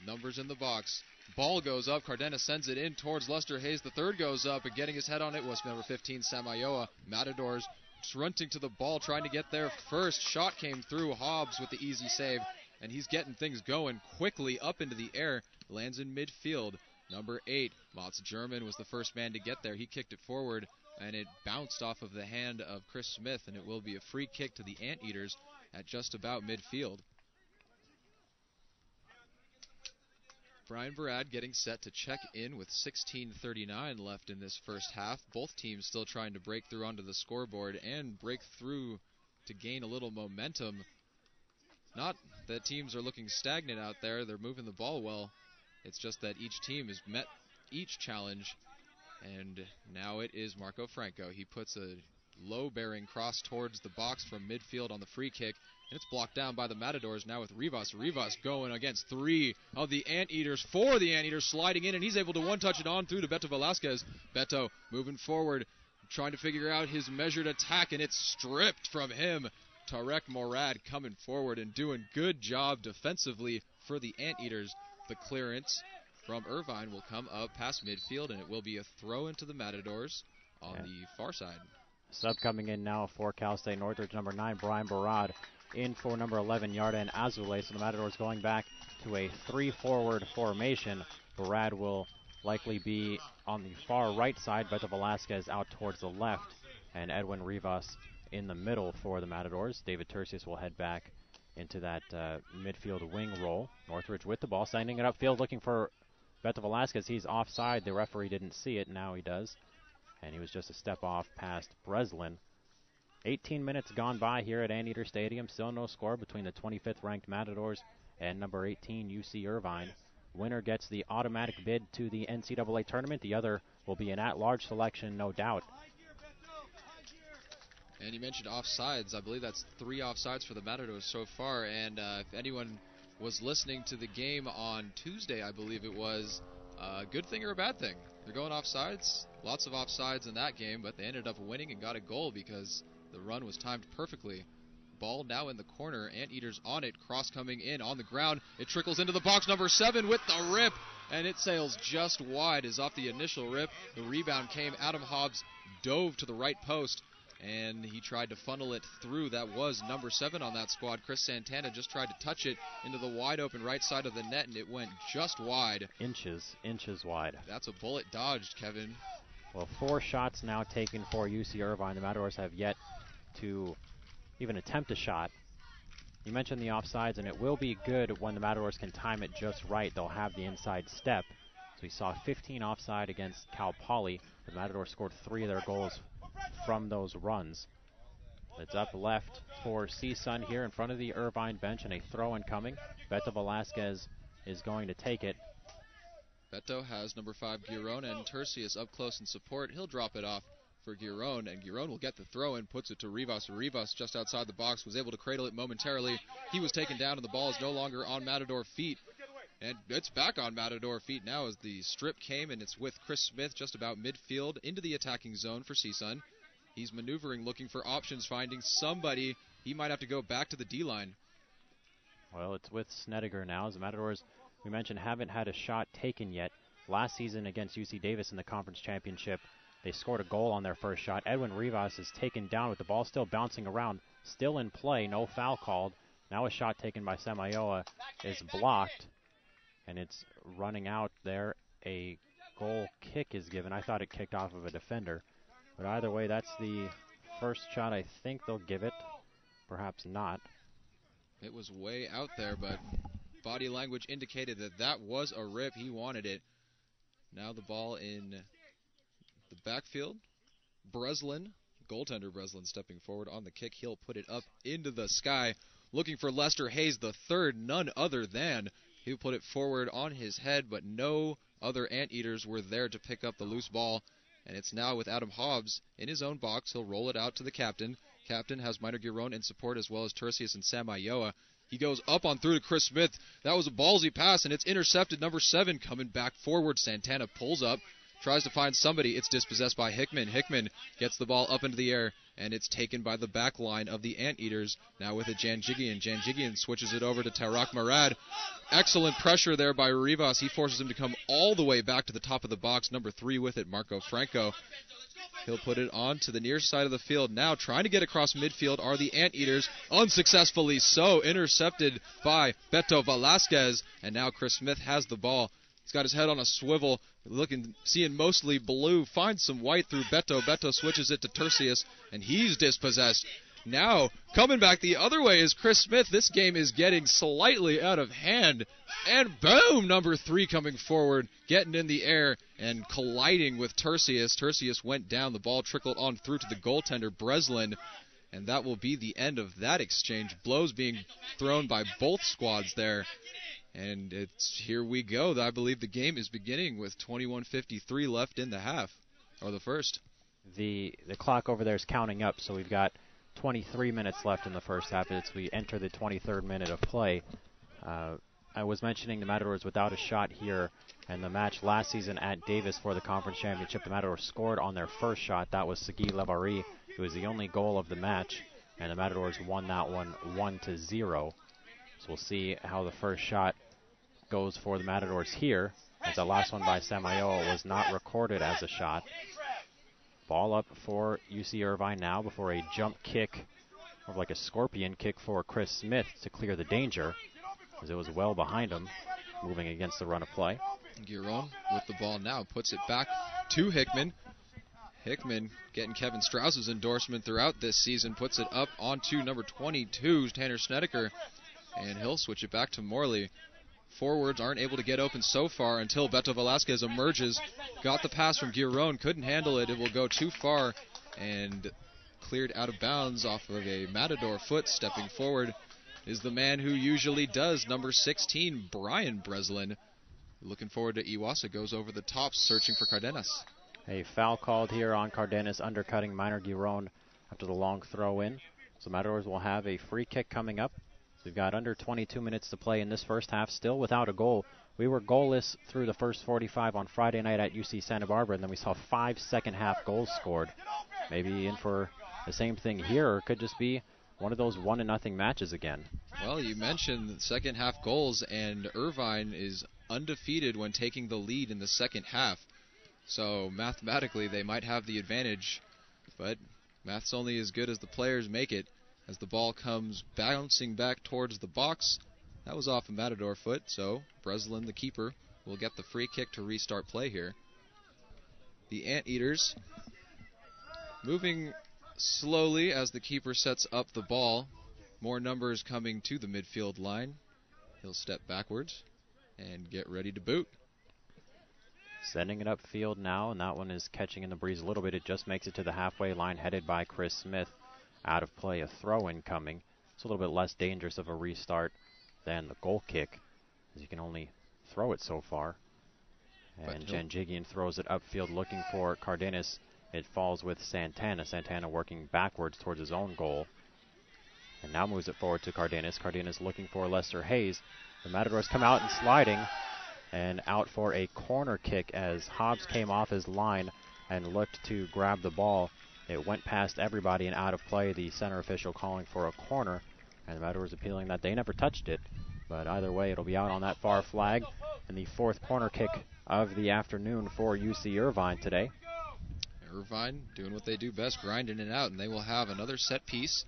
Speaker 2: Numbers in the box. Ball goes up. Cardenas sends it in towards Lester Hayes. The third goes up, and getting his head on it was number 15, Samayoa. Matadors sprinting to the ball, trying to get there first. Shot came through. Hobbs with the easy save, and he's getting things going quickly up into the air. Lands in midfield. Number 8, Mats German, was the first man to get there. He kicked it forward, and it bounced off of the hand of Chris Smith, and it will be a free kick to the Anteaters at just about midfield. Brian Barad getting set to check in with 16:39 left in this first half. Both teams still trying to break through onto the scoreboard and break through to gain a little momentum. Not that teams are looking stagnant out there. They're moving the ball well. It's just that each team has met each challenge. And now it is Marco Franco. He puts a low-bearing cross towards the box from midfield on the free kick. And it's blocked down by the Matadors now with Rivas. Rivas going against 3 of the Anteaters. 4 of the Anteaters sliding in, and he's able to one-touch it on through to Beto Velasquez. Beto moving forward, trying to figure out his measured attack, and it's stripped from him. Tarek Morad coming forward and doing good job defensively for the Anteaters. The clearance from Irvine will come up past midfield, and it will be a throw into the Matadors on the far side.
Speaker 1: Sub coming in now for Cal State Northridge, number 9, Brian Barad, in for number 11, Yarden Azule. So the Matadors going back to a 3-forward formation. Barad will likely be on the far right side, Beto Velasquez out towards the left, and Edwin Rivas in the middle for the Matadors. David Tercius will head back into that midfield wing role. Northridge with the ball, sending it upfield, looking for Beto Velasquez. He's offside. The referee didn't see it. Now he does. And he was just a step off past Breslin. 18 minutes gone by here at Anteater Stadium. Still no score between the 25th ranked Matadors and number 18 UC Irvine. Winner gets the automatic bid to the NCAA tournament. The other will be an at-large selection, no doubt.
Speaker 2: And you mentioned offsides. I believe that's 3 offsides for the Matadors so far. And if anyone was listening to the game on Tuesday, I believe it was, a good thing or a bad thing. They're going offsides. Lots of offsides in that game, but they ended up winning and got a goal because the run was timed perfectly. Ball now in the corner. Anteaters on it. Cross coming in on the ground. It trickles into the box. Number 7 with the rip, and it sails just wide as off the initial rip. The rebound came. Adam Hobbs dove to the right post, and he tried to funnel it through. That was number 7 on that squad. Chris Santana just tried to touch it into the wide open right side of the net, and it went just wide.
Speaker 1: Inches wide.
Speaker 2: That's a bullet dodged, Kevin.
Speaker 1: Well, 4 shots now taken for UC Irvine. The Matadors have yet to even attempt a shot. You mentioned the offsides, and it will be good when the Matadors can time it just right. They'll have the inside step. So we saw 15 offside against Cal Poly. The Matadors scored 3 of their goals from those runs. It's up left for CSUN here in front of the Irvine bench, and a throw-in coming. Beto Velasquez is going to take it.
Speaker 2: Beto has number 5 Giron and Tercius up close in support. He'll drop it off for Giron, and Giron will get the throw-in, puts it to Rivas. Rivas just outside the box was able to cradle it momentarily. He was taken down, and the ball is no longer on Matador feet. And it's back on Matador feet now as the strip came, and it's with Chris Smith just about midfield into the attacking zone for CSUN. He's maneuvering, looking for options, finding somebody. He might have to go back to the D-line.
Speaker 1: Well, it's with Snedeker now. As the Matadors, we mentioned, haven't had a shot taken yet. Last season against UC Davis in the conference championship, they scored a goal on their first shot. Edwin Rivas is taken down with the ball still bouncing around, still in play, no foul called. Now a shot taken by Samayoa is blocked, and it's running out there. A goal kick is given. I thought it kicked off of a defender. But either way, that's the first shot I think they'll give it. Perhaps not.
Speaker 2: It was way out there, but body language indicated that that was a rip. He wanted it. Now the ball in the backfield. Breslin, goaltender Breslin, stepping forward on the kick. He'll put it up into the sky. Looking for Lester Hayes, the third, none other than. He'll put it forward on his head, but no other Anteaters were there to pick up the loose ball. And it's now with Adam Hobbs in his own box. He'll roll it out to the captain. Captain has Minor Giron in support as well as Tercius and Samayoa. He goes up on through to Chris Smith. That was a ballsy pass, and it's intercepted. Number 7 coming back forward. Santana pulls up, tries to find somebody. It's dispossessed by Hickman. Hickman gets the ball up into the air, and it's taken by the back line of the Anteaters. Now with a Janjigian. Janjigian switches it over to Tarak Marad. Excellent pressure there by Rivas. He forces him to come all the way back to the top of the box. Number 3 with it, Marco Franco. He'll put it on to the near side of the field. Now trying to get across midfield are the Anteaters. Unsuccessfully so. Intercepted by Beto Velasquez. And now Chris Smith has the ball. He's got his head on a swivel, seeing mostly blue. Finds some white through Beto. Beto switches it to Tercius, and he's dispossessed. Now, coming back the other way is Chris Smith. This game is getting slightly out of hand. And boom, number 3 coming forward, getting in the air and colliding with Tercius. Tercius went down. The ball trickled on through to the goaltender, Breslin. And that will be the end of that exchange. Blows being thrown by both squads there. And it's here we go. I believe the game is beginning with 21:53 left in the half, or the first.
Speaker 1: The clock over there is counting up, so we've got 23 minutes left in the first half as we enter the 23rd minute of play. I was mentioning the Matadors without a shot here, and the match last season at Davis for the conference championship, the Matadors scored on their first shot. That was Segui Levari. It was the only goal of the match, and the Matadors won that one 1-0. So we'll see how the first shot goes for the Matadors here. as the last one by Samayoa was not recorded as a shot. Ball up for UC Irvine now before a jump kick, or like a scorpion kick for Chris Smith to clear the danger, as it was well behind him, moving against the run of play.
Speaker 2: Giron with the ball now puts it back to Hickman. Hickman getting Kevin Strauss's endorsement throughout this season, puts it up onto number 22, Tanner Snedeker, and he'll switch it back to Morley. Forwards aren't able to get open so far until Beto Velasquez emerges. Got the pass from Giron, couldn't handle it. It will go too far and cleared out of bounds off of a Matador foot. Stepping forward is the man who usually does, number 16, Brian Breslin. Looking forward to Iwasa, goes over the top, searching for Cardenas.
Speaker 1: A foul called here on Cardenas, undercutting Minor Giron after the long throw in. So Matadors will have a free kick coming up. We've got under 22 minutes to play in this first half, still without a goal. We were goalless through the first 45 on Friday night at UC Santa Barbara, and then we saw 5 second-half goals scored. Maybe in for the same thing here, or it could just be one of those 1-0 matches again.
Speaker 2: Well, you mentioned second-half goals, and Irvine is undefeated when taking the lead in the second half. So mathematically, they might have the advantage, but math's only as good as the players make it. As the ball comes bouncing back towards the box, that was off a Matador foot, so Breslin, the keeper, will get the free kick to restart play here. The Anteaters moving slowly as the keeper sets up the ball. More numbers coming to the midfield line. He'll step backwards and get ready to boot.
Speaker 1: Sending it upfield now, and that one is catching in the breeze a little bit. It just makes it to the halfway line, headed by Chris Smith. Out of play, a throw-in coming. It's a little bit less dangerous of a restart than the goal kick, as you can only throw it so far. And Janjigian throws it upfield looking for Cardenas. It falls with Santana. Santana working backwards towards his own goal. And now moves it forward to Cardenas. Cardenas looking for Lester Hayes. The Matadors come out and sliding, and out for a corner kick as Hobbs came off his line and looked to grab the ball. It went past everybody and out of play. The center official calling for a corner, and the Matadors appealing that they never touched it. But either way, it'll be out on that far flag. And the fourth corner kick of the afternoon for UC Irvine today.
Speaker 2: Irvine doing what they do best, grinding it out, and they will have another set piece.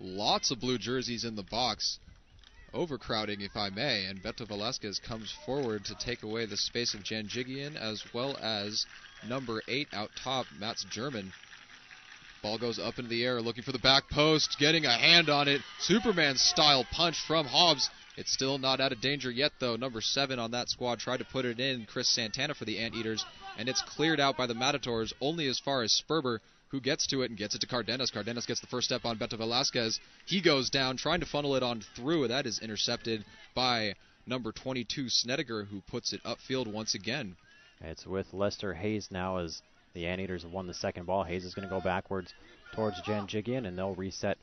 Speaker 2: Lots of blue jerseys in the box. Overcrowding, if I may, and Beto Velasquez comes forward to take away the space of Janjigian, as well as number 8 out top, Mats German. Ball goes up into the air, looking for the back post, getting a hand on it. Superman-style punch from Hobbs. It's still not out of danger yet, though. Number 7 on that squad tried to put it in, Chris Santana for the Anteaters, and it's cleared out by the Matadors only as far as Sperber, who gets to it and gets it to Cardenas. Cardenas gets the first step on Beto Velasquez. He goes down, trying to funnel it on through. That is intercepted by number 22, Snedeker, who puts it upfield once again.
Speaker 1: It's with Lester Hayes now as the Anteaters have won the second ball. Hayes is going to go backwards towards Janjigian, and they'll reset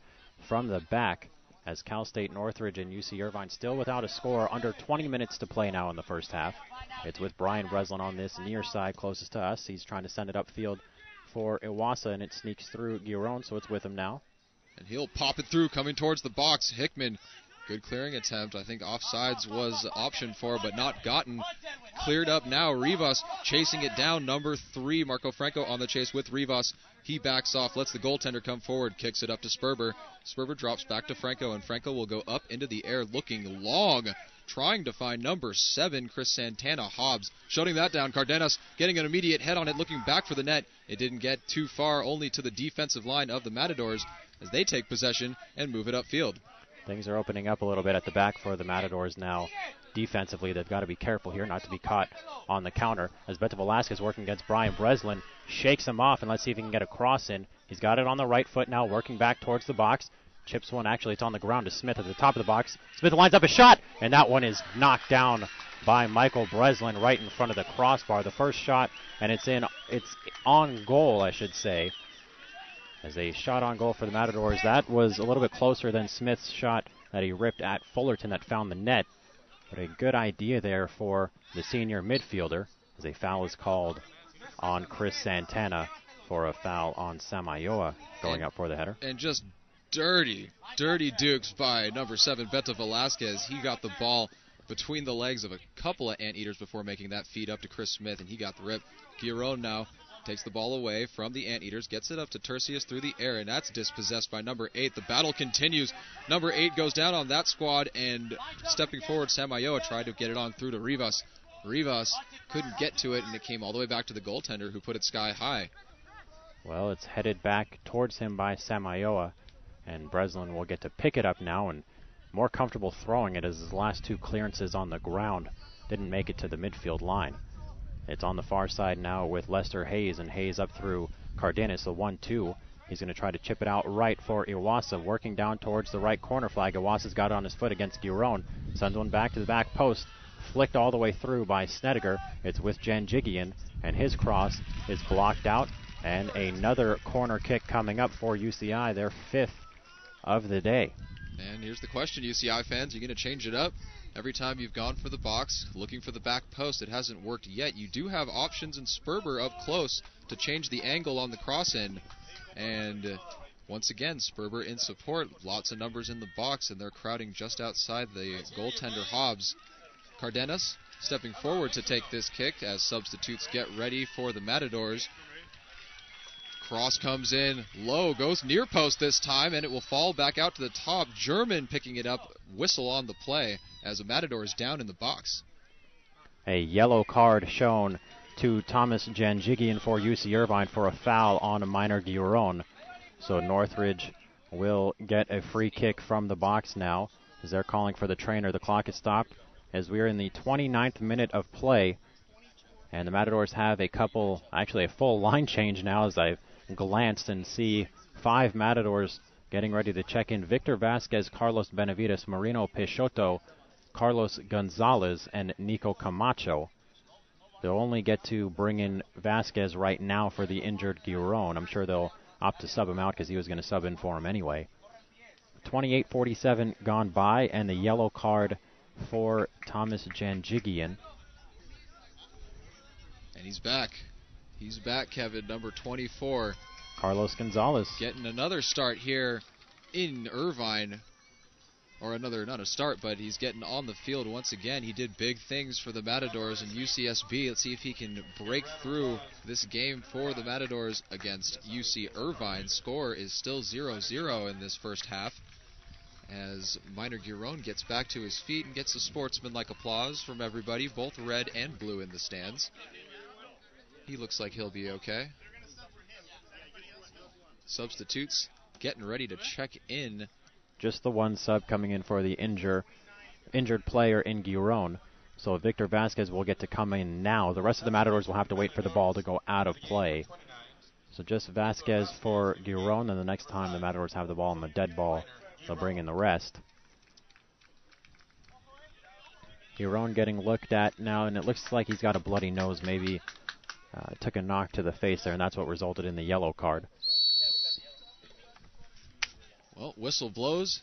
Speaker 1: from the back as Cal State Northridge and UC Irvine still without a score. Under 20 minutes to play now in the first half. It's with Brian Breslin on this near side closest to us. He's trying to send it upfield for Iwasa, and it sneaks through Giron, so it's with him now.
Speaker 2: And he'll pop it through, coming towards the box. Hickman, good clearing attempt. I think offsides was option for, but not gotten. Cleared up now. Rivas chasing it down. Number 3, Marco Franco on the chase with Rivas. He backs off, lets the goaltender come forward, kicks it up to Sperber. Sperber drops back to Franco, and Franco will go up into the air looking long, trying to find number 7, Chris Santana. Hobbs shutting that down. Cardenas getting an immediate head on it, looking back for the net. It didn't get too far, only to the defensive line of the Matadors as they take possession and move it upfield.
Speaker 1: Things are opening up a little bit at the back for the Matadors now. Defensively, they've got to be careful here not to be caught on the counter. As Beto Velasquez working against Brian Breslin, shakes him off, and let's see if he can get a cross in. He's got it on the right foot now, working back towards the box. Chips one, actually, it's on the ground to Smith at the top of the box. Smith lines up a shot, and that one is knocked down by Michael Breslin right in front of the crossbar. The first shot, and it's on goal, I should say. As a shot on goal for the Matadors. That was a little bit closer than Smith's shot that he ripped at Fullerton that found the net. But a good idea there for the senior midfielder, as a foul is called on Chris Santana for a foul on Samayoa going up for the header.
Speaker 2: And just dirty dukes by number 7, Beto Velasquez. He got the ball between the legs of a couple of Anteaters before making that feed up to Chris Smith, and he got the rip. Guiron now takes the ball away from the Anteaters, gets it up to Tercius through the air, and that's dispossessed by number 8. The battle continues. Number 8 goes down on that squad, and stepping forward, Samayoa tried to get it on through to Rivas. Rivas couldn't get to it, and it came all the way back to the goaltender, who put it sky high.
Speaker 1: Well, it's headed back towards him by Samayoa, and Breslin will get to pick it up now, and more comfortable throwing it as his last 2 clearances on the ground didn't make it to the midfield line. It's on the far side now with Lester Hayes, and Hayes up through Cardenas, the 1-2. He's going to try to chip it out right for Iwasa, working down towards the right corner flag. Iwasa's got it on his foot against Guiron. Sends one back to the back post, flicked all the way through by Snedeker. It's with Janjigian, and his cross is blocked out. And another corner kick coming up for UCI, their 5th of the day.
Speaker 2: And here's the question, UCI fans. Are you going to change it up? Every time you've gone for the box, looking for the back post, it hasn't worked yet. You do have options in Sperber up close to change the angle on the cross end. And once again, Sperber in support. Lots of numbers in the box, and they're crowding just outside the goaltender Hobbs. Cardenas stepping forward to take this kick as substitutes get ready for the Matadors. Cross comes in low, goes near post this time, and it will fall back out to the top. German picking it up, whistle on the play as the Matador is down in the box.
Speaker 1: A yellow card shown to Thomas Janjigian for UC Irvine for a foul on Minor Guiron. So Northridge will get a free kick from the box now as they're calling for the trainer. The clock is stopped as we're in the 29th minute of play, and the Matadors have a full line change now as I've glanced and see 5 Matadors getting ready to check in. Victor Vasquez, Carlos Benavides, Marino Peixoto, Carlos Gonzalez, and Nico Camacho. They'll only get to bring in Vasquez right now for the injured Guiron. I'm sure they'll opt to sub him out because he was going to sub in for him anyway. 28:47 gone by, and the yellow card for Thomas Janjigian.
Speaker 2: And he's back. He's back, Kevin, number 24.
Speaker 1: Carlos Gonzalez.
Speaker 2: Getting another start here in Irvine. Or not a start, but he's getting on the field once again. He did big things for the Matadors and UCSB. Let's see if he can break through this game for the Matadors against UC Irvine. Score is still 0-0 in this first half, as Minor Guiron gets back to his feet and gets a sportsmanlike applause from everybody, both red and blue in the stands. He looks like he'll be okay. Substitutes getting ready to check in.
Speaker 1: Just the one sub coming in for the injured player in Guiron. So Victor Vasquez will get to come in now. The rest of the Matadors will have to wait for the ball to go out of play. So just Vasquez for Guiron, and the next time the Matadors have the ball on the dead ball, they'll bring in the rest. Guiron getting looked at now, and it looks like he's got a bloody nose. Maybe took a knock to the face there, and that's what resulted in the yellow card.
Speaker 2: Well, whistle blows,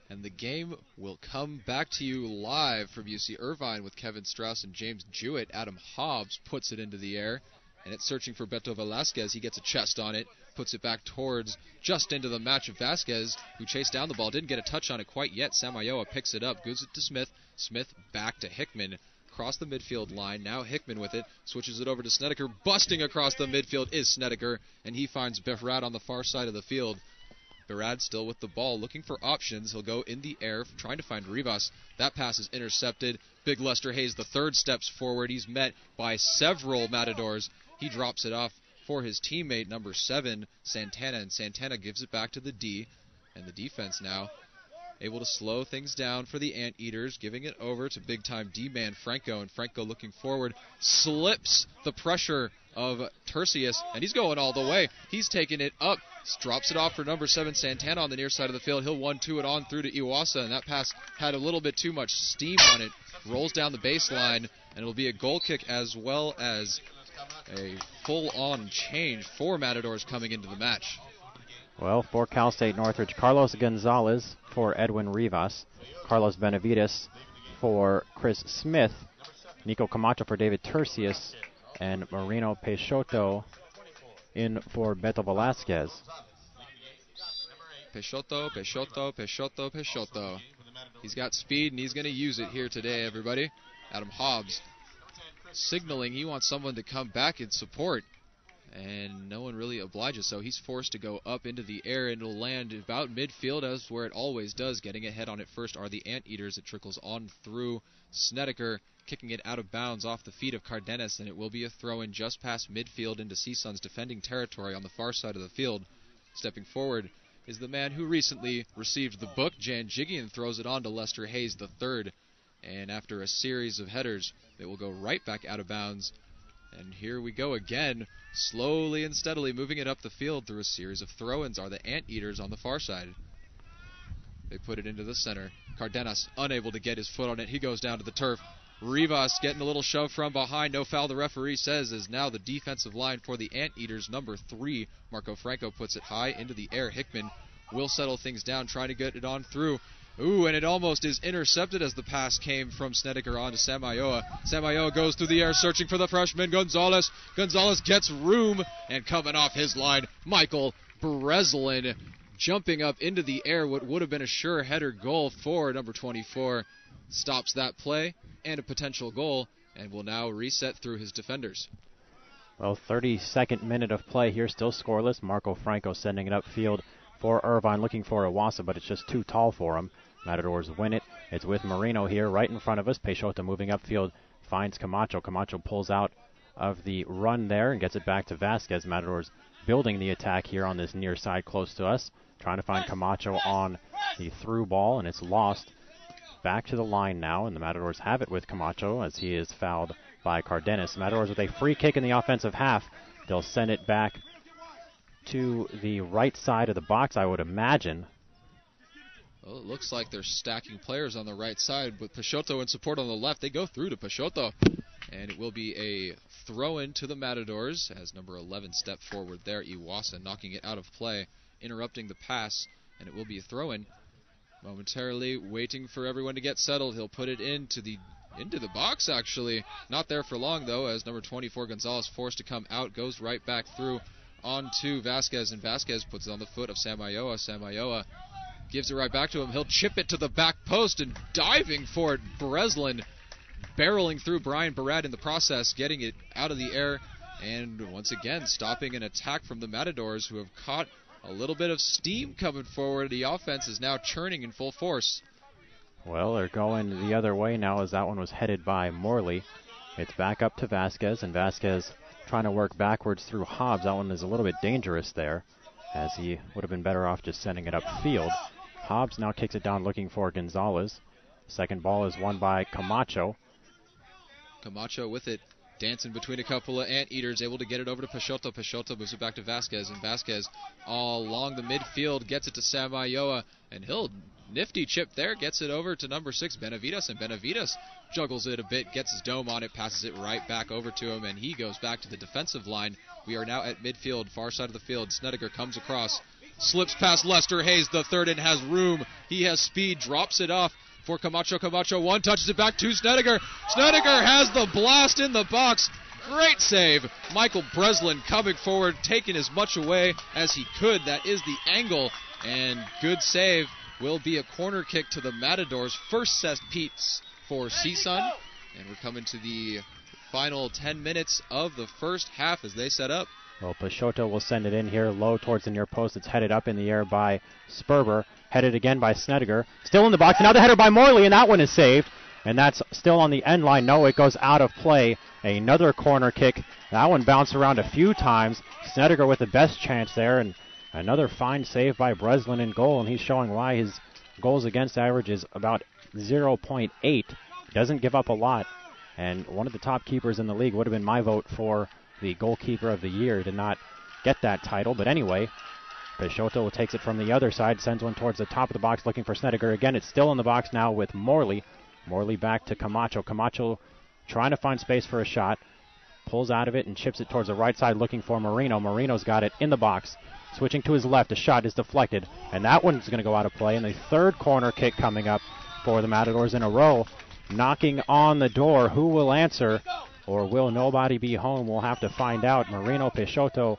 Speaker 2: and the game will come back to you live from UC Irvine with Kevin Strauss and James Jewett. Adam Hobbs puts it into the air, and it's searching for Beto Velasquez. He gets a chest on it, puts it back towards just into the match of Vasquez, who chased down the ball. Didn't get a touch on it quite yet. Samayoa picks it up, gives it to Smith. Smith back to Hickman. Across the midfield line. Now Hickman with it. Switches it over to Snedeker. Busting across the midfield is Snedeker, and he finds Berad on the far side of the field. Berad still with the ball, looking for options. He'll go in the air, trying to find Rivas. That pass is intercepted. Big Lester Hayes, the third, steps forward. He's met by several Matadors. He drops it off for his teammate, number 7, Santana, and Santana gives it back to the D. And the defense now able to slow things down for the Anteaters, giving it over to big-time D-man Franco, and Franco looking forward, slips the pressure of Tercius, and he's going all the way. He's taking it up, drops it off for number 7, Santana, on the near side of the field. He'll 1-2 it on through to Iwasa, and that pass had a little bit too much steam on it. Rolls down the baseline, and it'll be a goal kick as well as a full-on change for Matadors coming into the match.
Speaker 1: Well, for Cal State Northridge, Carlos Gonzalez for Edwin Rivas, Carlos Benavides for Chris Smith, Nico Camacho for David Tercius, and Marino Peixoto in for Beto Velasquez.
Speaker 2: Peixoto. He's got speed, and he's going to use it here today, everybody. Adam Hobbs signaling he wants someone to come back and support, and no one really obliges, so he's forced to go up into the air, and it'll land about midfield, as where it always does. Getting ahead on it first are the Anteaters. It trickles on through Snedeker, kicking it out of bounds off the feet of Cardenas, and it will be a throw-in just past midfield into CSUN's defending territory on the far side of the field. Stepping forward is the man who recently received the book, Jan Jiggian, throws it on to Lester Hayes III, and after a series of headers, it will go right back out of bounds. And here we go again, slowly and steadily moving it up the field through a series of throw-ins are the Anteaters on the far side. They put it into the center. Cardenas unable to get his foot on it. He goes down to the turf. Rivas getting a little shove from behind. No foul, the referee says, is now the defensive line for the Anteaters. Number 3, Marco Franco, puts it high into the air. Hickman will settle things down, trying to get it on through. Ooh, and it almost is intercepted as the pass came from Snedeker on to Samayoa. Samayoa goes through the air searching for the freshman Gonzalez. Gonzalez gets room, and coming off his line, Michael Breslin jumping up into the air. What would have been a sure header goal for number 24 stops that play and a potential goal, and will now reset through his defenders.
Speaker 1: Well, 32nd minute of play here, still scoreless. Marco Franco sending it upfield for Irvine, looking for Iwasa, but it's just too tall for him. Matadors win it. It's with Marino here right in front of us. Peixoto moving upfield, finds Camacho. Camacho pulls out of the run there and gets it back to Vasquez. Matadors building the attack here on this near side close to us, trying to find Camacho on the through ball, and it's lost. Back to the line now, and the Matadors have it with Camacho as he is fouled by Cardenas. Matadors with a free kick in the offensive half. They'll send it back to the right side of the box, I would imagine.
Speaker 2: Well, it looks like they're stacking players on the right side with Peixoto in support on the left. They go through to Peixoto, and it will be a throw-in to the Matadors as number 11 stepped forward there. Iwasa knocking it out of play, interrupting the pass, and it will be a throw-in. Momentarily waiting for everyone to get settled. He'll put it into the box, actually. Not there for long, though, as number 24 Gonzalez forced to come out, goes right back through onto Vasquez, and Vasquez puts it on the foot of Samayoa. Samayoa gives it right back to him. He'll chip it to the back post, and diving for it, Breslin barreling through Brian Barad in the process, getting it out of the air, and once again stopping an attack from the Matadors, who have caught a little bit of steam coming forward. The offense is now churning in full force.
Speaker 1: Well, they're going the other way now as that one was headed by Morley. It's back up to Vasquez, and Vasquez trying to work backwards through Hobbs. That one is a little bit dangerous there, as he would have been better off just sending it upfield. Hobbs now kicks it down looking for Gonzalez. Second ball is won by Camacho.
Speaker 2: Camacho with it, dancing between a couple of Anteaters, able to get it over to Peixoto. Peixoto moves it back to Vasquez, and Vasquez all along the midfield gets it to Samayoa, and he'll nifty chip there, gets it over to number 6 Benavides, and Benavides juggles it a bit, gets his dome on it, passes it right back over to him, and he goes back to the defensive line. We are now at midfield, far side of the field. Snedeker comes across, slips past Lester Hayes III, and has room. He has speed, drops it off for Camacho. Camacho one, touches it back to Snedeker. Snedeker has the blast in the box. Great save. Michael Breslin coming forward, taking as much away as he could. That is the angle, and good save. Will be a corner kick to the Matadors. First set piece for CSUN, and we're coming to the final 10 minutes of the first half as they set up.
Speaker 1: Well, Peixoto will send it in here low towards the near post. It's headed up in the air by Sperber. Headed again by Snedeker. Still in the box. Now the header by Morley, and that one is saved. And that's still on the end line. No, it goes out of play. Another corner kick. That one bounced around a few times. Snedeker with the best chance there, and another fine save by Breslin in goal, and he's showing why his goals against average is about 0.8. Doesn't give up a lot, and one of the top keepers in the league. Would have been my vote for the goalkeeper of the year. Did not get that title, but anyway, Peixoto takes it from the other side, sends one towards the top of the box looking for Snedeker. Again, it's still in the box now with Morley. Morley back to Camacho. Camacho trying to find space for a shot. Pulls out of it and chips it towards the right side looking for Marino. Marino's got it in the box. Switching to his left, a shot is deflected, and that one's going to go out of play. And the third corner kick coming up for the Matadors in a row. Knocking on the door. Who will answer, or will nobody be home? We'll have to find out. Marino Peixoto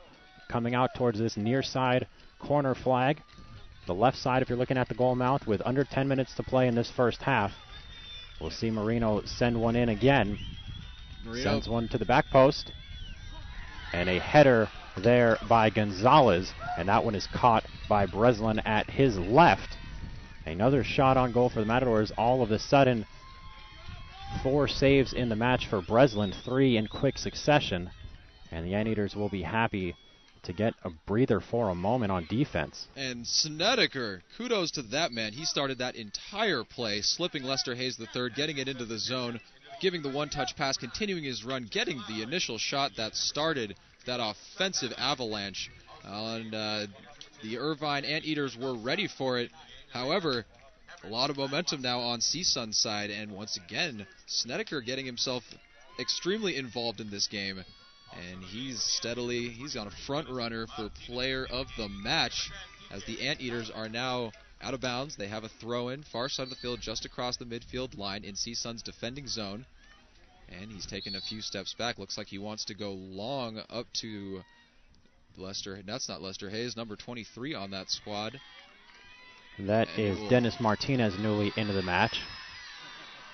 Speaker 1: coming out towards this near side corner flag. the left side if you're looking at the goal mouth with under 10 minutes to play in this first half. We'll see Marino send one in again. Sends one to the back post. And a header there by Gonzalez. And that one is caught by Breslin at his left. Another shot on goal for the Matadors. All of a sudden, 4 saves in the match for Breslin, 3 in quick succession. And the Anteaters will be happy to get a breather for a moment on defense.
Speaker 2: And Snedeker, kudos to that man. He started that entire play, slipping Lester Hayes III, getting it into the zone, giving the one-touch pass, continuing his run, getting the initial shot that started that offensive avalanche. And the Irvine Anteaters were ready for it. However, a lot of momentum now on CSUN's side, and once again, Snedeker getting himself extremely involved in this game. And he's on a front runner for player of the match as the Anteaters are now out of bounds. They have a throw-in far side of the field just across the midfield line in CSUN's defending zone. And he's taken a few steps back. Looks like he wants to go long up to Lester. That's not Lester Hayes, number 23 on that squad.
Speaker 1: That is Dennis Martinez, newly into the match.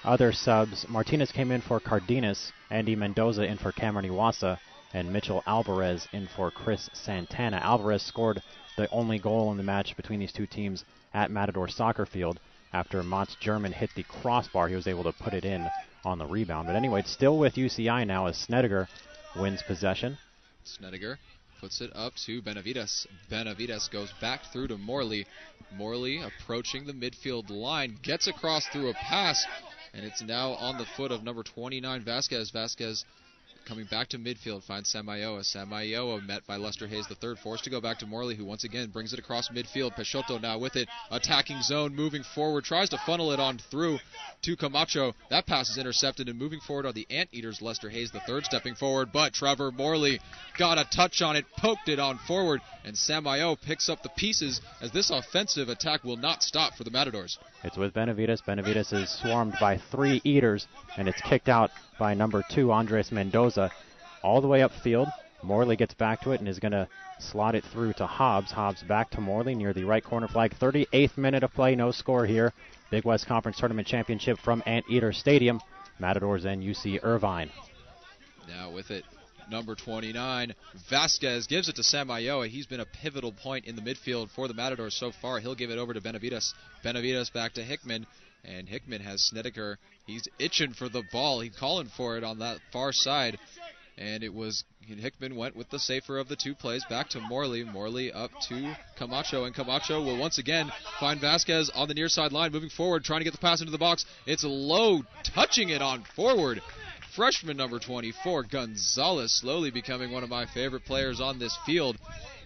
Speaker 1: Other subs, Martinez came in for Cardenas, Andy Mendoza in for Cameron Iwasa, and Mitchell Alvarez in for Chris Santana. Alvarez scored the only goal in the match between these two teams at Matador Soccer Field. After Mats German hit the crossbar, he was able to put it in on the rebound. But anyway, it's still with UCI now as Snedeker wins possession.
Speaker 2: Snedeker puts it up to Benavides. Benavides goes back through to Morley. Morley approaching the midfield line, gets across through a pass, and it's now on the foot of number 29, Vasquez. Vasquez coming back to midfield, finds Samayoa. Samayoa met by Lester Hayes III, forced to go back to Morley, who once again brings it across midfield. Peixoto now with it, attacking zone, moving forward, tries to funnel it on through to Camacho. That pass is intercepted, and moving forward are the Anteaters. Lester Hayes III stepping forward, but Trevor Morley got a touch on it, poked it on forward, and Samayoa picks up the pieces as this offensive attack will not stop for the Matadors.
Speaker 1: It's with Benavides. Benavides is swarmed by 3 Eaters, and it's kicked out by number 2, Andres Mendoza. All the way upfield, Morley gets back to it and is going to slot it through to Hobbs. Hobbs back to Morley near the right corner flag. 38th minute of play, no score here. Big West Conference Tournament Championship from Anteater Stadium. Matadors and UC Irvine.
Speaker 2: Now with it, number 29, Vasquez gives it to Samayoa. He's been a pivotal point in the midfield for the Matadors so far. He'll give it over to Benavides. Benavides back to Hickman, and Hickman has Snedeker. He's itching for the ball. He's calling for it on that far side, and Hickman went with the safer of the 2 plays back to Morley. Morley up to Camacho, and Camacho will once again find Vasquez on the near side line, moving forward, trying to get the pass into the box. It's low, touching it on forward. Freshman number 24, Gonzalez, slowly becoming one of my favorite players on this field.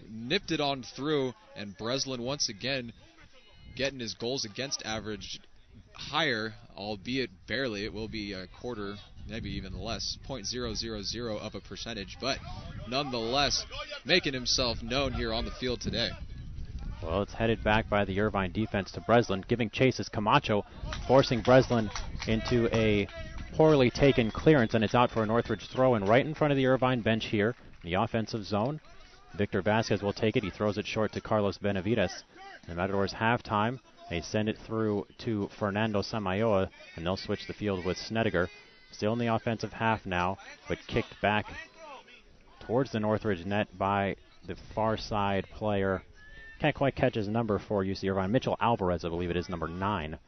Speaker 2: Nipped it on through, and Breslin once again getting his goals against average higher, albeit barely. It will be a quarter, maybe even less, .000 of a percentage, but nonetheless making himself known here on the field today.
Speaker 1: Well, it's headed back by the Irvine defense to Breslin. Giving chase is Camacho, forcing Breslin into a poorly taken clearance, and it's out for a Northridge throw-in right in front of the Irvine bench here in the offensive zone. Victor Vasquez will take it. He throws it short to Carlos Benavides. The Matadors have time. They send it through to Fernando Samayoa, and they'll switch the field with Snedeker. Still in the offensive half now, but kicked back towards the Northridge net by the far side player. Can't quite catch his number for UC Irvine. Mitchell Alvarez, I believe it is, number 9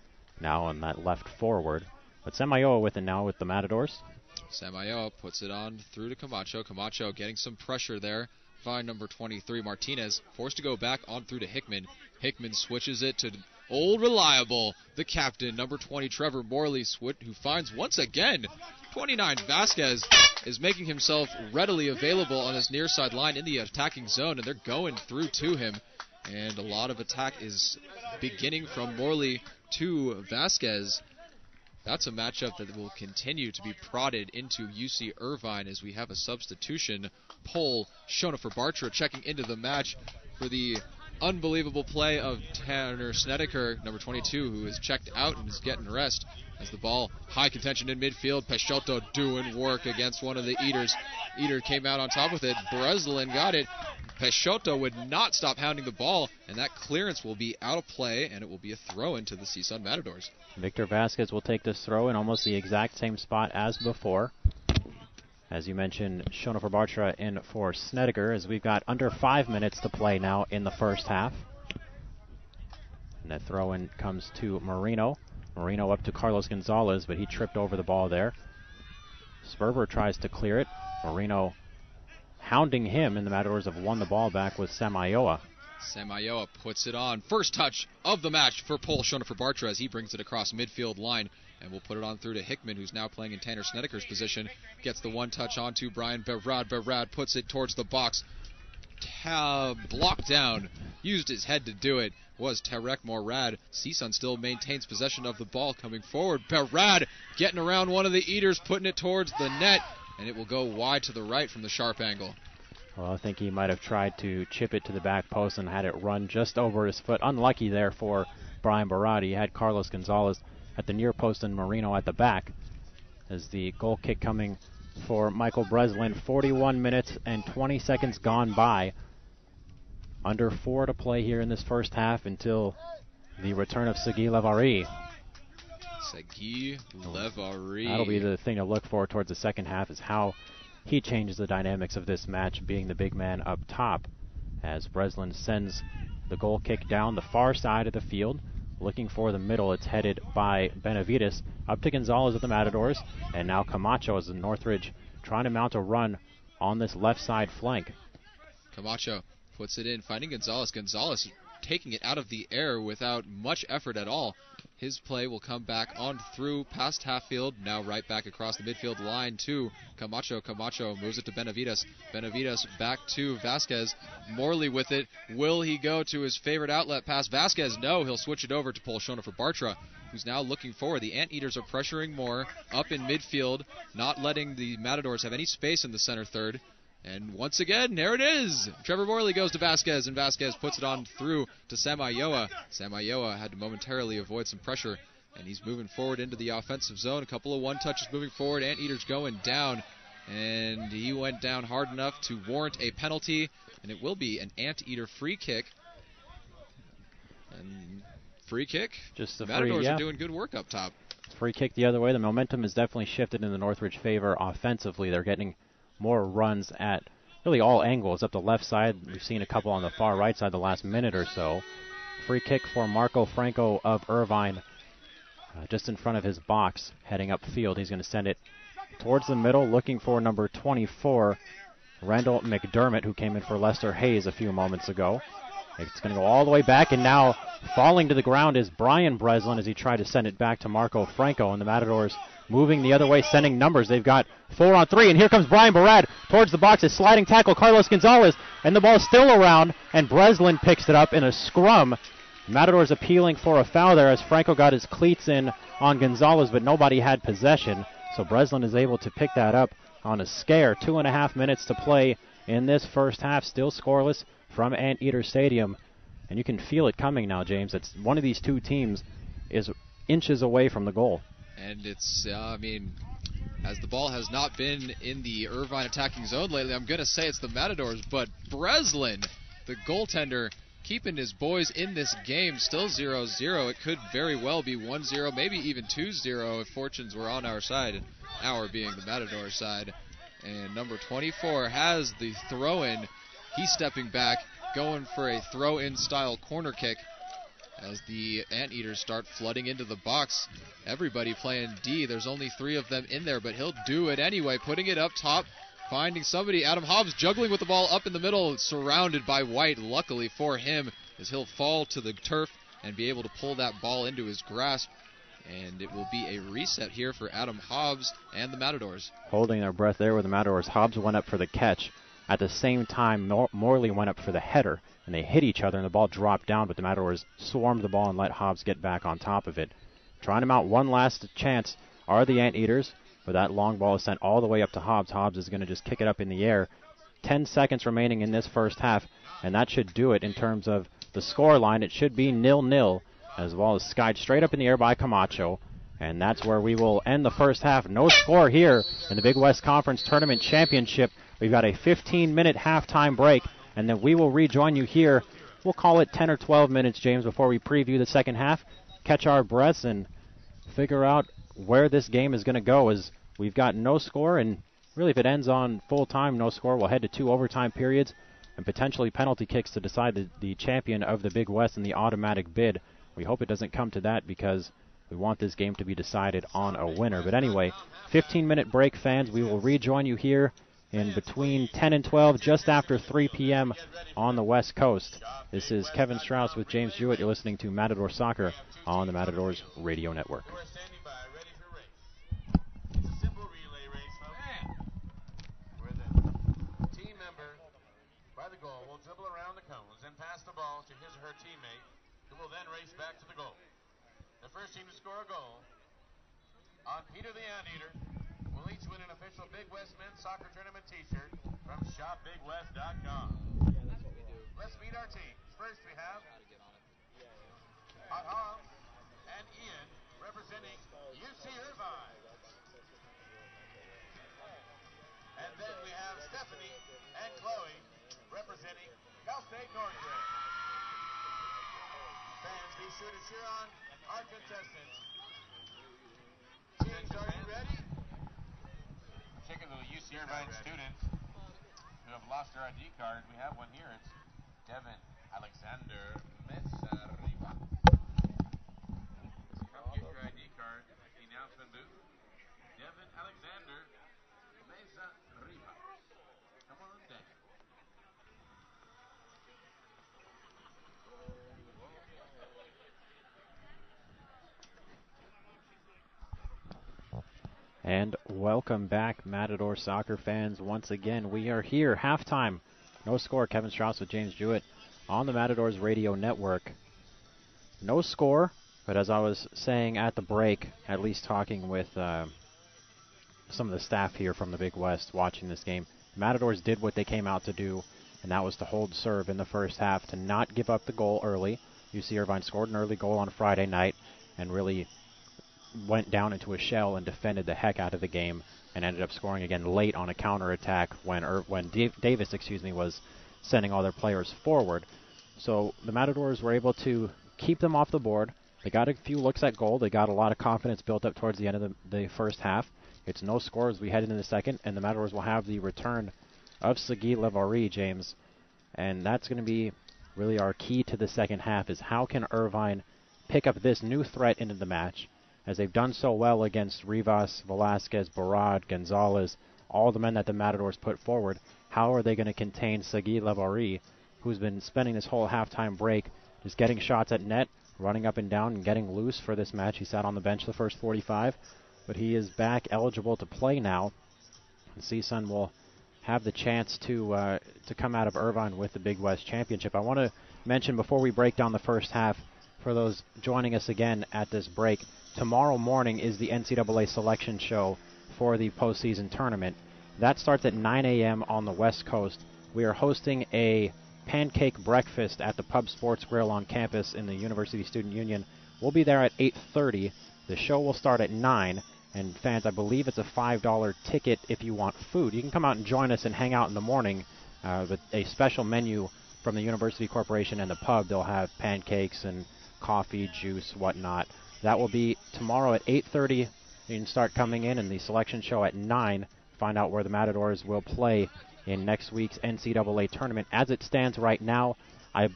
Speaker 1: now on that left forward. But Samayoa with it now with the Matadors.
Speaker 2: Samayoa puts it on through to Camacho. Camacho getting some pressure there. Find number 23, Martinez, forced to go back on through to Hickman. Hickman switches it to old reliable, the captain, number 20, Trevor Morley, who finds once again 29, Vasquez is making himself readily available on his near side line in the attacking zone, and they're going through to him. And a lot of attack is beginning from Morley to Vasquez. That's a matchup that will continue to be prodded into UC Irvine as we have a substitution. Pole, Shona for Bartra checking into the match for the unbelievable play of Tanner Snedeker, number 22, who is checked out and is getting rest. As the ball, high contention in midfield, Peixoto doing work against one of the Eaters. Eater came out on top with it. Breslin got it. Peixoto would not stop hounding the ball, and that clearance will be out of play, and it will be a throw-in to the CSUN Matadors.
Speaker 1: Victor Vasquez will take this throw in almost the exact same spot as before. As you mentioned, Shona Bartra in for Snedeker, as we've got under 5 minutes to play now in the first half. And that throw-in comes to Marino. Marino up to Carlos Gonzalez, but he tripped over the ball there. Sperber tries to clear it. Marino hounding him, and the Matadors have won the ball back with Samayoa.
Speaker 2: Samayoa puts it on. First touch of the match for Paul Shona Bartra as he brings it across midfield line. And we'll put it on through to Hickman, who's now playing in Tanner Snedeker's position. Gets the one touch onto Brian Berrad. Berrad puts it towards the box. Blocked down. Used his head to do it. Was Tarek Morad. CSUN still maintains possession of the ball coming forward. Berrad getting around one of the Eaters, putting it towards the net. And it will go wide to the right from the sharp angle.
Speaker 1: Well, I think he might have tried to chip it to the back post and had it run just over his foot. Unlucky there for Brian Berrad. He had Carlos Gonzalez at the near post and Marino at the back. As the goal kick coming for Michael Breslin. 41 minutes and 20 seconds gone by. Under 4 to play here in this first half until the return of Segui Levari.
Speaker 2: Segui Levari.
Speaker 1: That'll be the thing to look for towards the second half, is how he changes the dynamics of this match, being the big man up top. As Breslin sends the goal kick down the far side of the field. Looking for the middle, it's headed by Benavides up to Gonzalez of the Matadors, and now Camacho as the Northridge trying to mount a run on this left side flank.
Speaker 2: Camacho puts it in, finding Gonzalez. Gonzalez taking it out of the air without much effort at all. His play will come back on through past half field, now right back across the midfield line to Camacho. Camacho moves it to Benavides. Benavides back to Vasquez. Morley with it. Will he go to his favorite outlet pass? Vasquez, no. He'll switch it over to Paul Shona Bartra, who's now looking forward. The Anteaters are pressuring more up in midfield, not letting the Matadors have any space in the center third. And once again, there it is. Trevor Morley goes to Vasquez, and Vasquez puts it on through to Samayoa. Samayoa had to momentarily avoid some pressure, and he's moving forward into the offensive zone. A couple of one-touches moving forward. Anteaters going down, and he went down hard enough to warrant a penalty, and it will be an Anteater free kick. And free kick?
Speaker 1: Just the
Speaker 2: Matadors are doing good work up top.
Speaker 1: Free kick the other way. The momentum has definitely shifted in the Northridge favor offensively. They're getting more runs at really all angles. Up the left side, we've seen a couple on the far right side the last minute or so. Free kick for Marco Franco of Irvine, just in front of his box, heading upfield. He's going to send it towards the middle, looking for number 24, Randall McDermott, who came in for Lester Hayes a few moments ago. It's going to go all the way back, and now falling to the ground is Brian Breslin as he tried to send it back to Marco Franco, and the Matadors moving the other way, sending numbers. They've got 4 on 3, and here comes Brian Berrad towards the box. A sliding tackle, Carlos Gonzalez, and the ball's still around, and Breslin picks it up in a scrum. Matadors appealing for a foul there as Franco got his cleats in on Gonzalez, but nobody had possession. So Breslin is able to pick that up on a scare. 2.5 minutes to play in this first half, still scoreless from Anteater Stadium. And you can feel it coming now, James. It's one of these two teams is inches away from the goal.
Speaker 2: And it's, as the ball has not been in the Irvine attacking zone lately, I'm going to say it's the Matadors, but Breslin, the goaltender, keeping his boys in this game, still 0-0. It could very well be 1-0, maybe even 2-0 if fortunes were on our side, our being the Matador side. And number 24 has the throw-in. He's stepping back, going for a throw-in style corner kick as the Anteaters start flooding into the box. Everybody playing D. There's only 3 of them in there, but he'll do it anyway, putting it up top, finding somebody. Adam Hobbs juggling with the ball up in the middle, surrounded by White. Luckily for him, as he'll fall to the turf and be able to pull that ball into his grasp. And it will be a reset here for Adam Hobbs and the Matadors.
Speaker 1: Holding their breath there with the Matadors. Hobbs went up for the catch. At the same time, Morley went up for the header, and they hit each other, and the ball dropped down, but the Matadors swarmed the ball and let Hobbs get back on top of it. Trying to mount one last chance are the Anteaters, but that long ball is sent all the way up to Hobbs. Hobbs is going to just kick it up in the air. 10 seconds remaining in this first half, and that should do it in terms of the score line. It should be 0-0, as well as skied straight up in the air by Camacho. And that's where we will end the first half. No score here in the Big West Conference Tournament Championship. We've got a 15-minute halftime break, and then we will rejoin you here. We'll call it 10 or 12 minutes, James, before we preview the second half, catch our breaths, and figure out where this game is going to go, as we've got no score, and really if it ends on full time, no score, we'll head to 2 overtime periods and potentially penalty kicks to decide the champion of the Big West in the automatic bid. We hope it doesn't come to that, because we want this game to be decided on a winner. But anyway, 15-minute break, fans. We will rejoin you here in between 10 and 12, just after 3 p.m. on the West Coast. This is Kevin Strauss with James Jewett. You're listening to Matador Soccer on the Matadors Radio Network.
Speaker 3: Team member by the goal will dribble around the cones and pass the ball to his or her teammate, who will then race back to the goal. The first team to score a goal on Peter the Anteater will each win an official Big West Men's Soccer Tournament t-shirt from shopbigwest.com. Let's meet our teams. First we have Hot and Ian representing UC Irvine. And then we have Stephanie and Chloe representing Cal State Northridge. Fans, be sure to cheer on our contestants. Teams, are you ready? Checking the UC Irvine students who have lost their ID card. We have one here. It's Devin Alexander Mesa Riva. Come get your ID card at the announcement booth. Devin Alexander Mesa Riva. Come on down.
Speaker 1: And welcome back, Matador soccer fans. Once again, we are here, halftime. No score, Kevin Strauss with James Jewett on the Matadors Radio Network. No score, but as I was saying at the break, at least talking with some of the staff here from the Big West watching this game, the Matadors did what they came out to do, and that was to hold serve in the first half, to not give up the goal early. UC Irvine scored an early goal on Friday night and really went down into a shell and defended the heck out of the game, and ended up scoring again late on a counterattack when Davis was sending all their players forward. So the Matadors were able to keep them off the board. They got a few looks at goal. They got a lot of confidence built up towards the end of the first half. It's no score as we head into the second, and the Matadors will have the return of Segui Levari, James. And that's going to be really our key to the second half, is how can Irvine pick up this new threat into the match, as they've done so well against Rivas, Velasquez, Barad, Gonzalez, all the men that the Matadors put forward. How are they going to contain Segui Levari, who's been spending this whole halftime break just getting shots at net, running up and down and getting loose for this match? He sat on the bench the first 45, but he is back eligible to play now. And CSUN will have the chance to come out of Irvine with the Big West Championship. I want to mention before we break down the first half, for those joining us again at this break, tomorrow morning is the NCAA selection show for the postseason tournament. That starts at 9 a.m. on the West Coast. We are hosting a pancake breakfast at the Pub Sports Grill on campus in the University Student Union. We'll be there at 8:30. The show will start at 9. And fans, I believe it's a $5 ticket if you want food. You can come out and join us and hang out in the morning with a special menu from the University Corporation and the pub. They'll have pancakes and coffee, juice, whatnot. That will be tomorrow at 8:30. You can start coming in, and the selection show at 9. Find out where the Matadors will play in next week's NCAA tournament. As it stands right now, I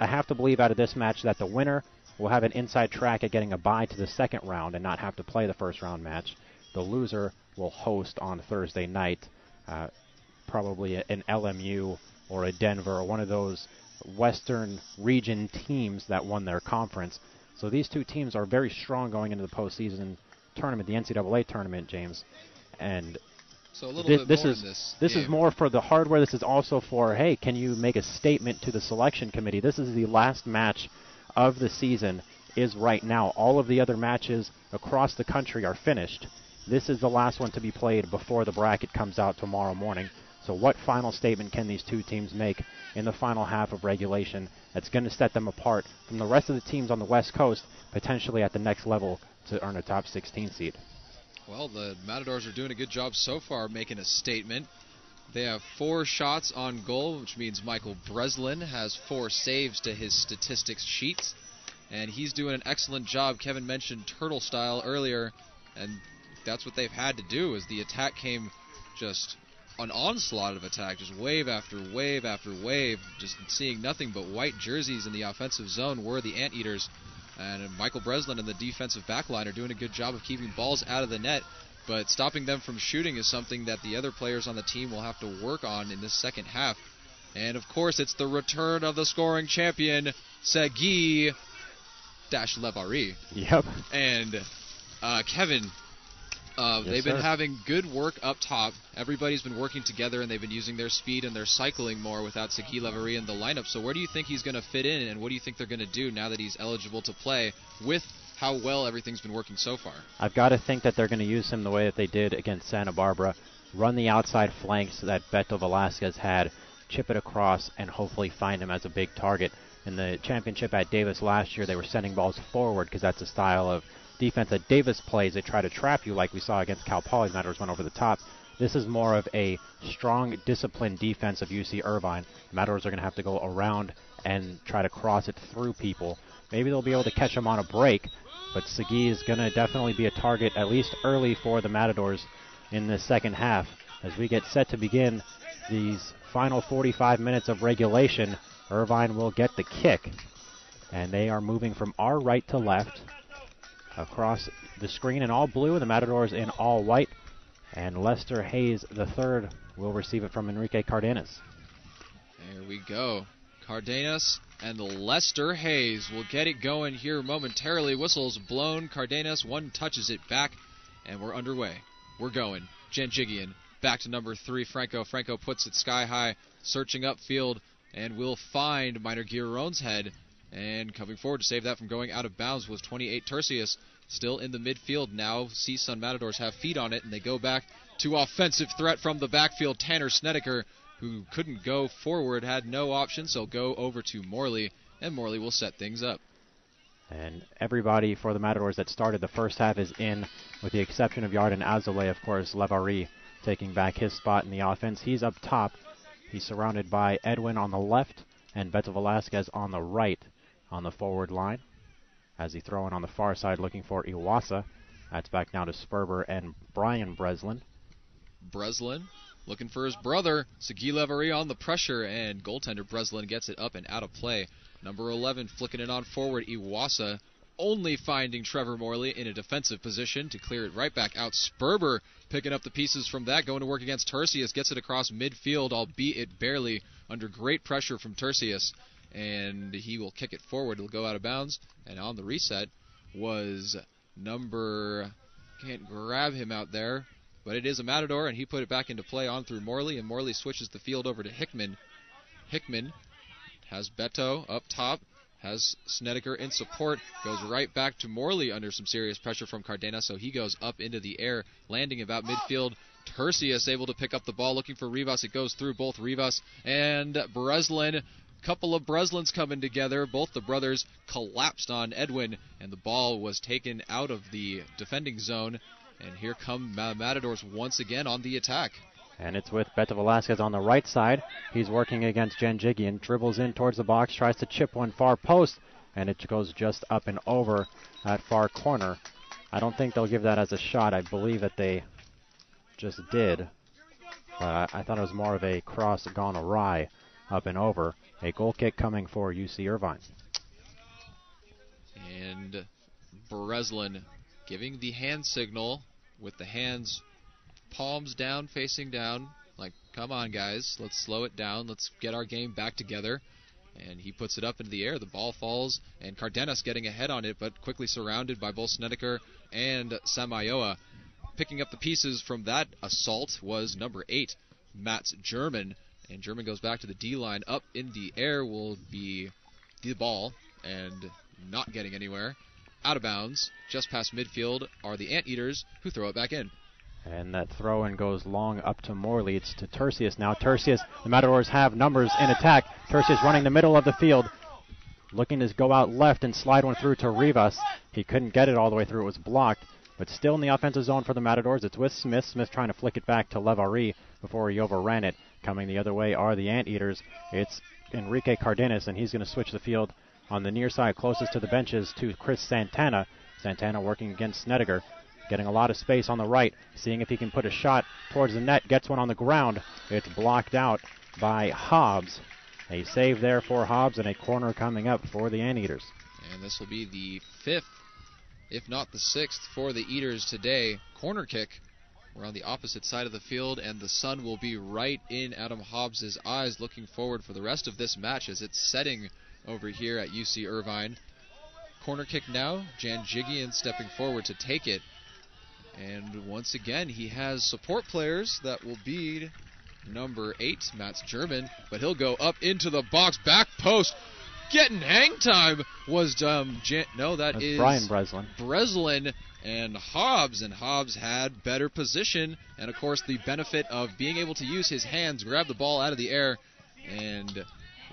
Speaker 1: have to believe out of this match that the winner will have an inside track at getting a bye to the second round and not have to play the first round match. The loser will host on Thursday night, probably an LMU or a Denver or one of those Western region teams that won their conference. So these two teams are very strong going into the postseason tournament, the NCAA tournament, James. And
Speaker 2: so a little bit
Speaker 1: this
Speaker 2: more
Speaker 1: is
Speaker 2: in this
Speaker 1: this
Speaker 2: game.
Speaker 1: is more for the hardware. This is also for, hey, can you make a statement to the selection committee? This is the last match of the season is right now. All of the other matches across the country are finished. This is the last one to be played before the bracket comes out tomorrow morning. So what final statement can these two teams make in the final half of regulation that's going to set them apart from the rest of the teams on the West Coast, potentially at the next level to earn a top 16 seed?
Speaker 2: Well, the Matadors are doing a good job so far making a statement. They have 4 shots on goal, which means Michael Breslin has 4 saves to his statistics sheet. And he's doing an excellent job. Kevin mentioned turtle style earlier, and that's what they've had to do, as the attack came just an onslaught of attack, just wave after wave after wave, just seeing nothing but white jerseys in the offensive zone were the Anteaters. And Michael Breslin and the defensive backline are doing a good job of keeping balls out of the net, but stopping them from shooting is something that the other players on the team will have to work on in this second half. And, of course, it's the return of the scoring champion, Sagi Levari.
Speaker 1: Yep.
Speaker 2: And, Kevin, they've been having good work up top. Everybody's been working together, and they've been using their speed and their cycling more without Sagi Levari in the lineup. So where do you think he's going to fit in, and what do you think they're going to do now that he's eligible to play with how well everything's been working so far?
Speaker 1: I've got to think that they're going to use him the way that they did against Santa Barbara, run the outside flanks that Beto Velasquez had, chip it across, and hopefully find him as a big target. In the championship at Davis last year, they were sending balls forward because that's the style of defense that Davis plays. They try to trap you like we saw against Cal Poly. Matadors went over the top. This is more of a strong, disciplined defense of UC Irvine. The Matadors are going to have to go around and try to cross it through people. Maybe they'll be able to catch them on a break, but Sagi is going to definitely be a target, at least early, for the Matadors in the second half. As we get set to begin these final 45 minutes of regulation, Irvine will get the kick. And they are moving from our right to left across the screen in all blue, and the Matadors in all white. And Lester Hayes III will receive it from Enrique Cardenas.
Speaker 2: There we go. Cardenas and Lester Hayes will get it going here momentarily. Whistles blown. Cardenas, one touches it back, and we're underway. We're going. Janjigian back to number 3, Franco. Franco puts it sky high, searching upfield, and will find Minor Giron's head. And coming forward to save that from going out of bounds was 28 Tercius, still in the midfield. Now CSUN Matadors have feet on it, and they go back to offensive threat from the backfield. Tanner Snedeker, who couldn't go forward, had no option, so go over to Morley, and Morley will set things up.
Speaker 1: And everybody for the Matadors that started the first half is in, with the exception of Yarden Azale, of course. Levari taking back his spot in the offense. He's up top. He's surrounded by Edwin on the left and Beto Velasquez on the right on the forward line. As he throw in on the far side looking for Iwasa. That's back down to Sperber and Brian Breslin.
Speaker 2: Breslin looking for his brother. Sagi Levari on the pressure, and goaltender Breslin gets it up and out of play. Number 11 flicking it on forward. Iwasa only finding Trevor Morley in a defensive position to clear it right back out. Sperber picking up the pieces from that, going to work against Tercius, gets it across midfield, albeit barely, under great pressure from Tercius, and he will kick it forward. It'll go out of bounds, and on the reset was number, can't grab him out there, but it is a Matador, and he put it back into play on through Morley, and Morley switches the field over to Hickman. Hickman has Beto up top, has Snedeker in support, goes right back to Morley under some serious pressure from Cardenas, so he goes up into the air, landing about midfield. Tercius able to pick up the ball, looking for Rivas. It goes through both Rivas and Breslin. Couple of Breslins coming together. Both the brothers collapsed on Edwin, and the ball was taken out of the defending zone. And here come Matadors once again on the attack.
Speaker 1: And it's with Beto Velasquez on the right side. He's working against Janjigian. Dribbles in towards the box, tries to chip one far post, and it goes just up and over that far corner. I don't think they'll give that as a shot. I believe that they just did. But I thought it was more of a cross gone awry up and over. A goal kick coming for UC Irvine.
Speaker 2: And Breslin giving the hand signal with the hands palms down, facing down, like, come on, guys, let's slow it down, let's get our game back together. And he puts it up into the air, the ball falls, and Cardenas getting ahead on it, but quickly surrounded by both Snedeker and Samayoa. Picking up the pieces from that assault was number 8, Mats German, and German goes back to the D-line. Up in the air will be the ball, and not getting anywhere. Out of bounds, just past midfield, are the Anteaters, who throw it back in.
Speaker 1: And that throw-in goes long up to Morley. It's to Tercius now. Tercius, the Matadors have numbers in attack. Tercius running the middle of the field, looking to go out left and slide one through to Rivas. He couldn't get it all the way through. It was blocked, but still in the offensive zone for the Matadors. It's with Smith. Smith trying to flick it back to Levari before he overran it. Coming the other way are the Anteaters. It's Enrique Cardenas, and he's going to switch the field on the near side closest to the benches to Chris Santana. Santana working against Snedeker. Getting a lot of space on the right, seeing if he can put a shot towards the net, gets one on the ground. It's blocked out by Hobbs. A save there for Hobbs and a corner coming up for the Anteaters.
Speaker 2: And this will be the 5th, if not the 6th, for the Eaters today. Corner kick. We're on the opposite side of the field, and the sun will be right in Adam Hobbs' eyes, looking forward for the rest of this match as it's setting over here at UC Irvine. Corner kick now, Janjigian stepping forward to take it. And once again, he has support players. That will be number 8, Matt's German. But he'll go up into the box, back post. Getting hang time was That's
Speaker 1: Brian Breslin.
Speaker 2: Breslin and Hobbs. And Hobbs had better position. And, of course, the benefit of being able to use his hands, grab the ball out of the air, and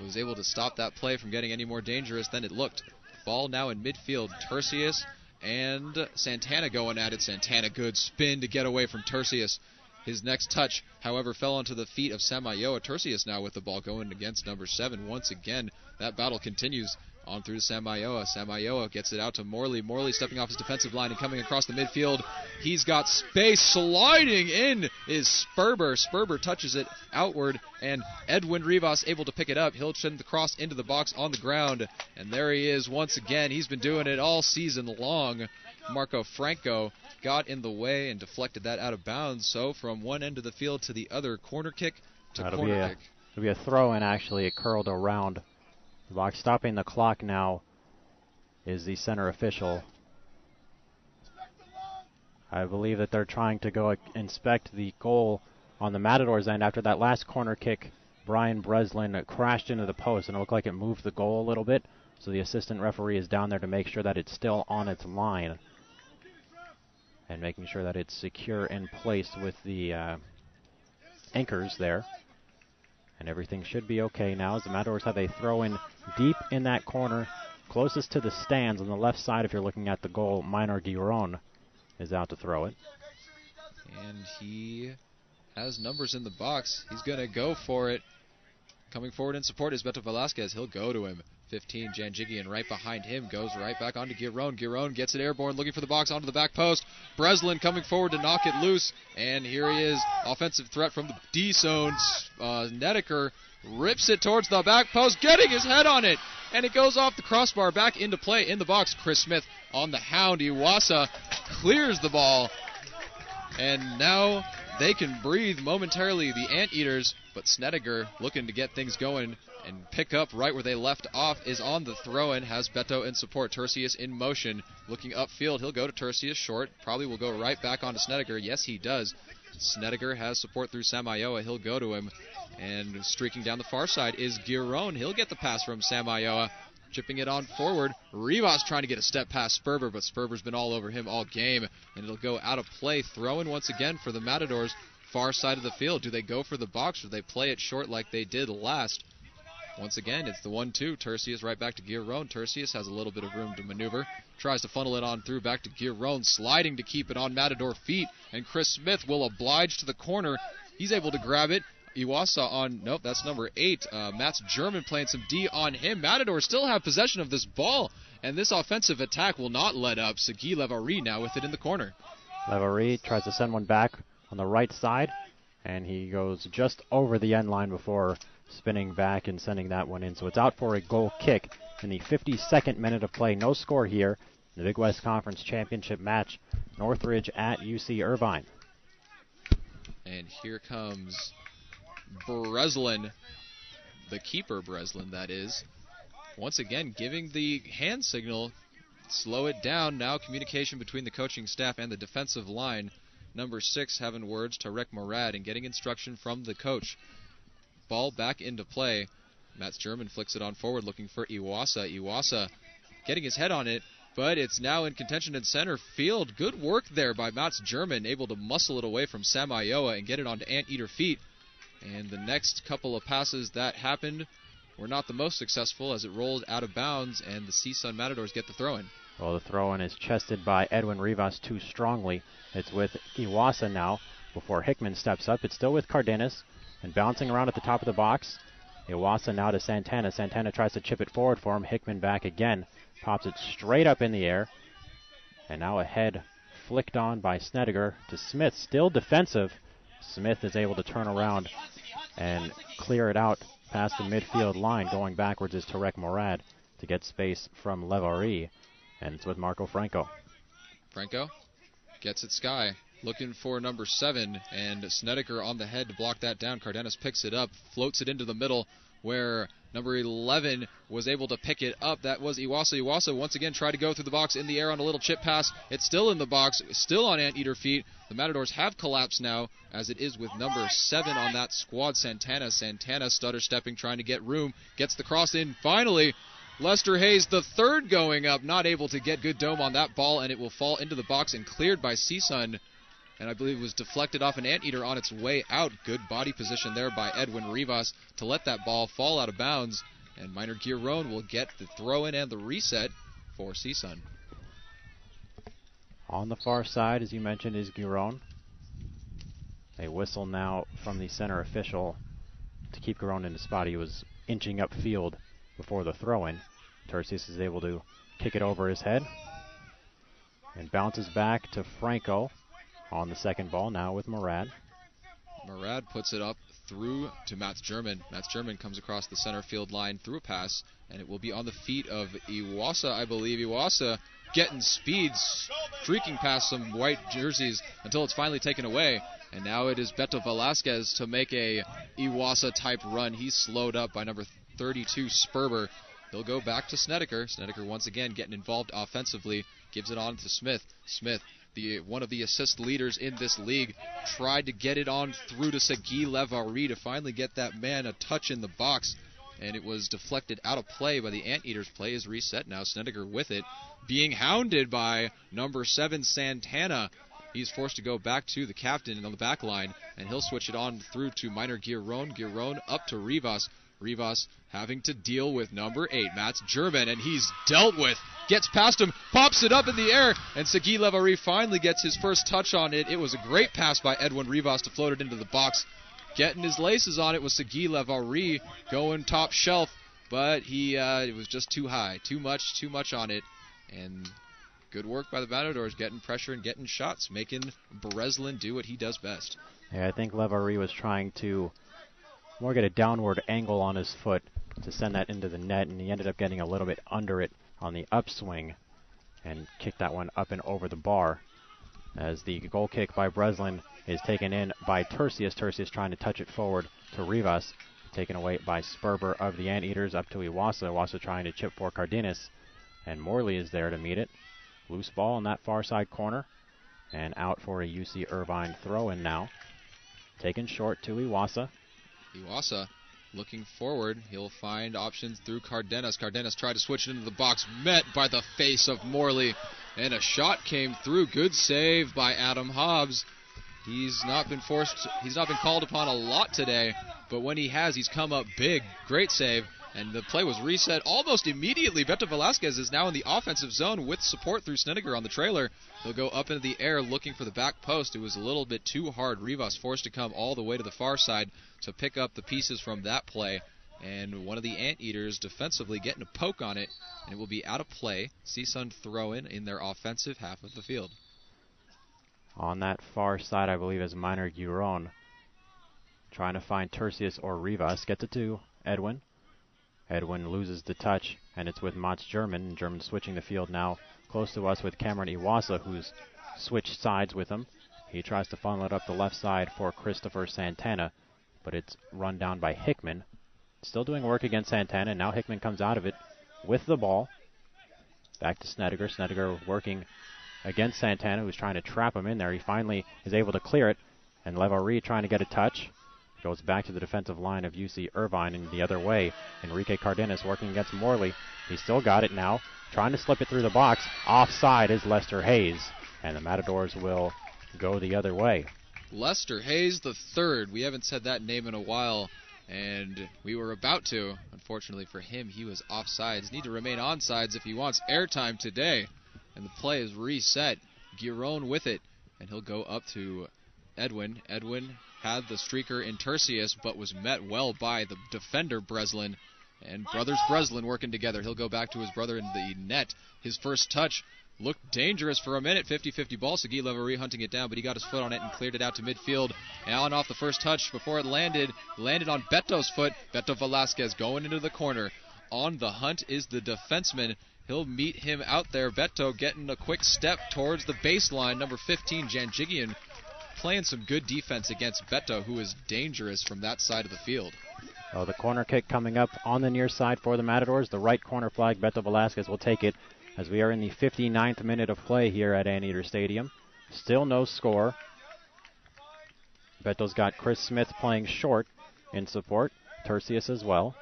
Speaker 2: was able to stop that play from getting any more dangerous than it looked. Ball now in midfield. Tercius and Santana going at it. Santana, good spin to get away from Tercius. His next touch, however, fell onto the feet of Samayoa. Tercius now with the ball going against number 7. Once again, that battle continues on through to Samayoa. Samayoa gets it out to Morley. Morley stepping off his defensive line and coming across the midfield. He's got space. Sliding in is Sperber. Sperber touches it outward, and Edwin Rivas able to pick it up. He'll send the cross into the box on the ground, and there he is once again. He's been doing it all season long. Marco Franco got in the way and deflected that out of bounds. So from one end of the field to the other, corner kick to corner kick.
Speaker 1: It'll be a throw-in, actually. It curled around the box. Stopping the clock now is the center official. I believe that they're trying to go inspect the goal on the Matadors' end. After that last corner kick, Brian Breslin crashed into the post, and it looked like it moved the goal a little bit. So the assistant referee is down there to make sure that it's still on its line and making sure that it's secure in place with the anchors there. And everything should be okay now as the Matadors have a throw-in deep in that corner, closest to the stands on the left side if you're looking at the goal. Minor Giron is out to throw it.
Speaker 2: And he has numbers in the box. He's going to go for it. Coming forward in support is Beto Velasquez. He'll go to him. 15, Janjigian right behind him, goes right back onto Giron. Giron gets it airborne, looking for the box onto the back post. Breslin coming forward to knock it loose, and here he is. Offensive threat from the D zone. Snedeker rips it towards the back post, getting his head on it, and it goes off the crossbar back into play in the box. Chris Smith on the hound. Iwasa clears the ball, and now they can breathe momentarily, the Anteaters, but Snedeker looking to get things going and pick up right where they left off is on the throw-in, has Beto in support. Tercius in motion, looking upfield. He'll go to Tercius short, probably will go right back onto Snedeker. Yes, he does. Snedeker has support through Samayoa. He'll go to him, and streaking down the far side is Giron. He'll get the pass from Samayoa, chipping it on forward. Rivas trying to get a step past Sperber, but Sperber's been all over him all game, and it'll go out of play. Throw-in once again for the Matadors, far side of the field. Do they go for the box, or do they play it short like they did last? Once again, it's the 1-2. Tercius right back to Giron. Tercius has a little bit of room to maneuver. Tries to funnel it on through back to Giron, sliding to keep it on Matador feet. And Chris Smith will oblige to the corner. He's able to grab it. Iwasa on, nope, that's number 8. Matt's German playing some D on him. Matador still have possession of this ball, and this offensive attack will not let up. Segui Levari now with it in the corner.
Speaker 1: Levari tries to send one back on the right side, and he goes just over the end line before spinning back and sending that one in. So it's out for a goal kick in the 52nd minute of play. No score here in the Big West Conference Championship match. Northridge at UC Irvine.
Speaker 2: And here comes Breslin, the keeper Breslin, that is. Once again, giving the hand signal, slow it down. Now communication between the coaching staff and the defensive line. Number 6 having words to Rick Murad and getting instruction from the coach. Ball back into play. Matt's German flicks it on forward, looking for Iwasa. Iwasa getting his head on it, but it's now in contention in center field. Good work there by Mats German, able to muscle it away from Sam Iowa and get it onto Anteater feet. And the next couple of passes that happened were not the most successful as it rolled out of bounds, and the CSUN Matadors get the throw-in.
Speaker 1: Well, the throw-in is chested by Edwin Rivas too strongly. It's with Iwasa now before Hickman steps up. It's still with Cardenas and bouncing around at the top of the box. Iwasa now to Santana. Santana tries to chip it forward for him. Hickman back again. Pops it straight up in the air. And now a head flicked on by Snedeker to Smith. Still defensive. Smith is able to turn around and clear it out past the midfield line. Going backwards is Tarek Morad to get space from Levari. And it's with Marco Franco.
Speaker 2: Franco gets it sky, looking for number 7, and Snedeker on the head to block that down. Cardenas picks it up, floats it into the middle, where number 11 was able to pick it up. That was Iwasa. Iwasa once again tried to go through the box in the air on a little chip pass. It's still in the box, still on Anteater feet. The Matadors have collapsed now, as it is with number 7 on that squad, Santana. Santana stutter stepping, trying to get room, gets the cross in. Finally, Lester Hayes, the third going up, not able to get good dome on that ball, and it will fall into the box and cleared by CSUN. And I believe it was deflected off an Anteater on its way out. Good body position there by Edwin Rivas to let that ball fall out of bounds. And Minor Giron will get the throw-in and the reset for CSUN.
Speaker 1: On the far side, as you mentioned, is Giron. A whistle now from the center official to keep Giron in the spot. He was inching up field before the throw-in. Tercius is able to kick it over his head and bounces back to Franco on the second ball, now with Murad.
Speaker 2: Murad puts it up through to Mats German. Mats German comes across the center field line through a pass, and it will be on the feet of Iwasa, I believe. Iwasa getting speed, streaking past some white jerseys until it's finally taken away. And now it is Beto Velasquez to make a Iwasa-type run. He's slowed up by number 32, Sperber. He'll go back to Snedeker. Snedeker once again getting involved offensively. Gives it on to Smith. Smith, one of the assist leaders in this league, tried to get it on through to Segui Levari to finally get that man a touch in the box. And it was deflected out of play by the Anteaters. Play is reset now. Snedeker with it, being hounded by number 7, Santana. He's forced to go back to the captain on the back line, and he'll switch it on through to Minor Giron. Giron up to Rivas. Rivas having to deal with number 8, Mats German, and he's dealt with. Gets past him, pops it up in the air, and Segui Levari finally gets his first touch on it. It was a great pass by Edwin Rivas to float it into the box. Getting his laces on it was Segui Levari, going top shelf, but it was just too high. Too much on it. And good work by the Matadors, getting pressure and getting shots, making Breslin do what he does best.
Speaker 1: Yeah, I think Levari was trying to more get a downward angle on his foot to send that into the net, and he ended up getting a little bit under it on the upswing and kicked that one up and over the bar. As the goal kick by Breslin is taken in by Tercius. Tercius trying to touch it forward to Rivas, taken away by Sperber of the Anteaters up to Iwasa. Iwasa trying to chip for Cardenas, and Morley is there to meet it. Loose ball in that far side corner, and out for a UC Irvine throw-in now. Taken short to Iwasa.
Speaker 2: Iwasa looking forward. He'll find options through Cardenas. Cardenas tried to switch it into the box, met by the face of Morley, and a shot came through. Good save by Adam Hobbs. He's not been called upon a lot today, but when he has, he's come up big. Great save, and the play was reset almost immediately. Beto Velasquez is now in the offensive zone with support through Snedeker on the trailer. He'll go up into the air looking for the back post. It was a little bit too hard. Rivas forced to come all the way to the far side to pick up the pieces from that play. And one of the Anteaters defensively getting a poke on it, and it will be out of play. CSUN throw-in in their offensive half of the field.
Speaker 1: On that far side, I believe, is Minor Giron. Trying to find Tercius or Rivas. Gets it to Edwin. Edwin loses the touch, and it's with Mats German. German switching the field now close to us with Cameron Iwasa, who's switched sides with him. He tries to funnel it up the left side for Christopher Santana, but it's run down by Hickman. Still doing work against Santana, and now Hickman comes out of it with the ball. Back to Snedeker. Snedeker working against Santana, who's trying to trap him in there. He finally is able to clear it, and Levari trying to get a touch. Goes back to the defensive line of UC Irvine, and the other way, Enrique Cardenas working against Morley. He's still got it now. trying to slip it through the box. Offside is Lester Hayes, and the Matadors will go the other way.
Speaker 2: Lester Hayes the third. We haven't said that name in a while, and we were about to. Unfortunately for him, he was offsides. Need to remain onsides if he wants airtime today. And the play is reset. Giron with it, and he'll go up to Edwin. Edwin had the streaker in Tercius, but was met well by the defender Breslin. And brothers Breslin working together. He'll go back to his brother in the net. His first touch looked dangerous for a minute. 50-50 ball. Sagi Leverie hunting it down, but he got his foot on it and cleared it out to midfield. Allen off the first touch before it landed on Beto's foot. Beto Velasquez going into the corner. On the hunt is the defenseman. He'll meet him out there. Beto getting a quick step towards the baseline. Number 15, Janjigian, playing some good defense against Beto, who is dangerous from that side of the field.
Speaker 1: Oh, the corner kick coming up on the near side for the Matadors. The right corner flag, Beto Velasquez will take it as we are in the 59th minute of play here at Anteater Stadium. Still no score. Beto's got Chris Smith playing short in support. Tercius as well.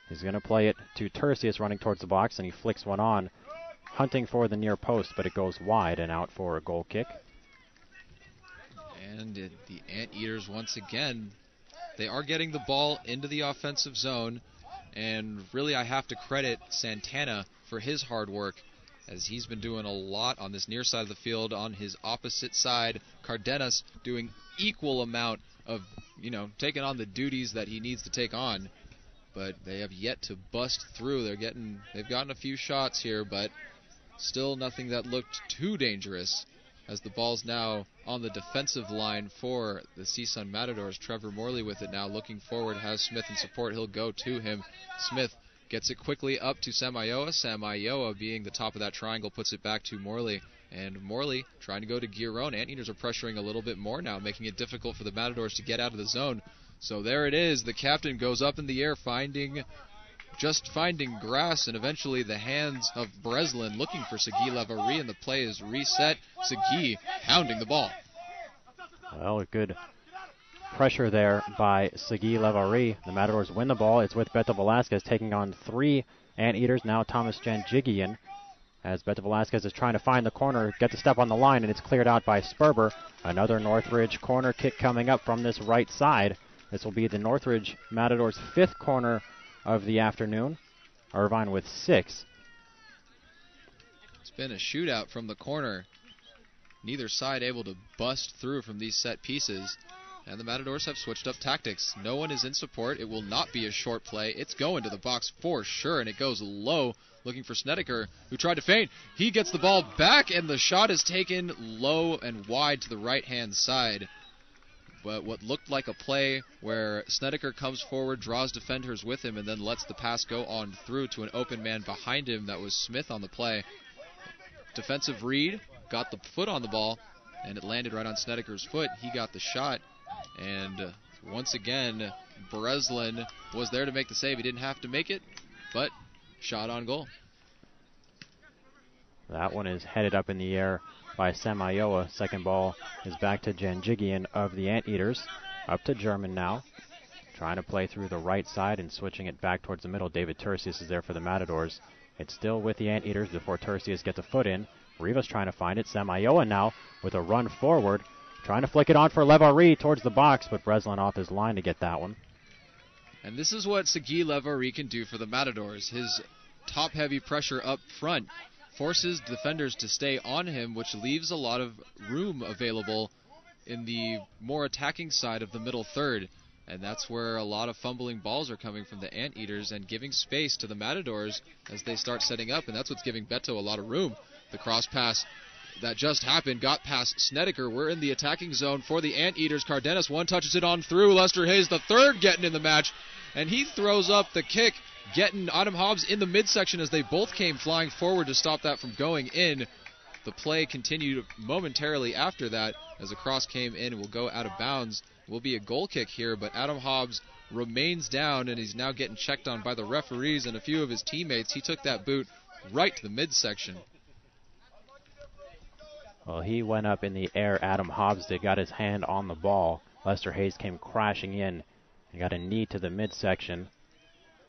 Speaker 1: He's going to play it to Tercius running towards the box, and he flicks one on, hunting for the near post, but it goes wide and out for a goal kick.
Speaker 2: And the Anteaters once again, they are getting the ball into the offensive zone, and really I have to credit Santana for his hard work, as he's been doing a lot on this near side of the field. On his opposite side, Cardenas doing equal amount of, taking on the duties that he needs to take on. But they have yet to bust through. They've gotten a few shots here, but still nothing that looked too dangerous, as the ball's now on the defensive line for the CSUN Matadors. Trevor Morley with it now, looking forward, has Smith in support. He'll go to him. Smith gets it quickly up to Samayoa. Samayoa, being the top of that triangle, puts it back to Morley. And Morley trying to go to Giron. Anteaters are pressuring a little bit more now, making it difficult for the Matadors to get out of the zone. So there it is. The captain goes up in the air, finding grass, and eventually the hands of Breslin looking for Sagi Leverie, and the play is reset. Sagi hounding the ball.
Speaker 1: Well, a good pressure there by Sagi Leverie. The Matadors win the ball. It's with Beto Velasquez taking on three Anteaters. Now Thomas Janjigian, as Beto Velasquez is trying to find the corner, gets a step on the line, and it's cleared out by Sperber. Another Northridge corner kick coming up from this right side. This will be the Northridge Matadors' fifth corner of the afternoon. Irvine with 6.
Speaker 2: It's been a shootout from the corner. Neither side able to bust through from these set pieces. And the Matadors have switched up tactics. No one is in support. It will not be a short play. It's going to the box for sure, and it goes low, looking for Snedeker, who tried to feint. He gets the ball back, and the shot is taken low and wide to the right-hand side. But what looked like a play where Snedeker comes forward, draws defenders with him, and then lets the pass go on through to an open man behind him. That was Smith on the play. Defensive read, got the foot on the ball, and it landed right on Snedeker's foot. He got the shot, and once again, Breslin was there to make the save. He didn't have to make it, but shot on goal.
Speaker 1: That one is headed up in the air by Samayoa. Second ball is back to Janjigian of the Anteaters. Up to German now. Trying to play through the right side and switching it back towards the middle. David Tercius is there for the Matadors. It's still with the Anteaters before Tercius gets a foot in. Rivas trying to find it. Samayoa now with a run forward. Trying to flick it on for Leverie towards the box, but Breslin off his line to get that one.
Speaker 2: And this is what Sagi Leverie can do for the Matadors. His top-heavy pressure up front forces defenders to stay on him, which leaves a lot of room available in the more attacking side of the middle third. And that's where a lot of fumbling balls are coming from the Anteaters and giving space to the Matadors as they start setting up, and that's what's giving Beto a lot of room. The cross pass that just happened got past Snedeker. We're in the attacking zone for the Anteaters. Cardenas one touches it on through. Lester Hayes the third getting in the match, and he throws up the kick, getting Adam Hobbs in the midsection as they both came flying forward to stop that from going in. The play continued momentarily after that as a cross came in and will go out of bounds. It will be a goal kick here, but Adam Hobbs remains down, and he's now getting checked on by the referees and a few of his teammates. He took that boot right to the midsection.
Speaker 1: Well, he went up in the air. Adam Hobbs did, got his hand on the ball. Lester Hayes came crashing in and got a knee to the midsection.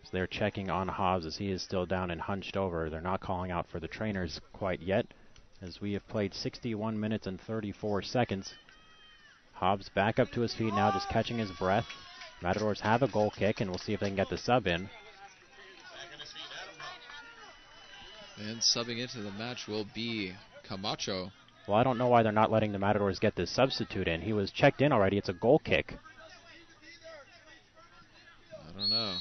Speaker 1: So they're checking on Hobbs as he is still down and hunched over. They're not calling out for the trainers quite yet, as we have played 61 minutes and 34 seconds. Hobbs back up to his feet now, just catching his breath. Matadors have a goal kick, and we'll see if they can get the sub in.
Speaker 2: And subbing into the match will be Camacho.
Speaker 1: Well, I don't know why they're not letting the Matadors get this substitute in. He was checked in already. It's a goal kick.
Speaker 2: I don't know.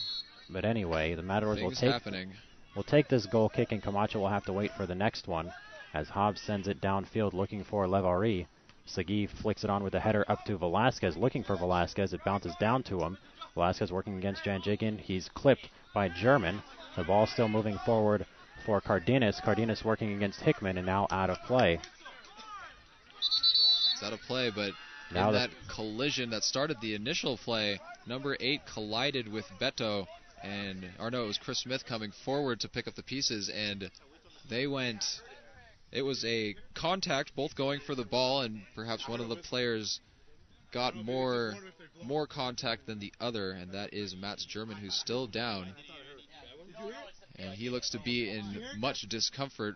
Speaker 1: But anyway, the Matadors will take this goal kick, and Camacho will have to wait for the next one, as Hobbs sends it downfield looking for Levari. Segui flicks it on with a header up to Velasquez, looking for Velasquez. It bounces down to him. Velasquez working against Janjigian. He's clipped by German. The ball still moving forward for Cardenas. Cardenas working against Hickman, and now out of play.
Speaker 2: It's out of play, but
Speaker 1: now
Speaker 2: in that collision that started the initial play, number 8 collided with Beto, and, or no, it was Chris Smith coming forward to pick up the pieces, and they went, it was a contact, both going for the ball, and perhaps one of the players got more contact than the other, and that is Mats German, who's still down, and he looks to be in much discomfort,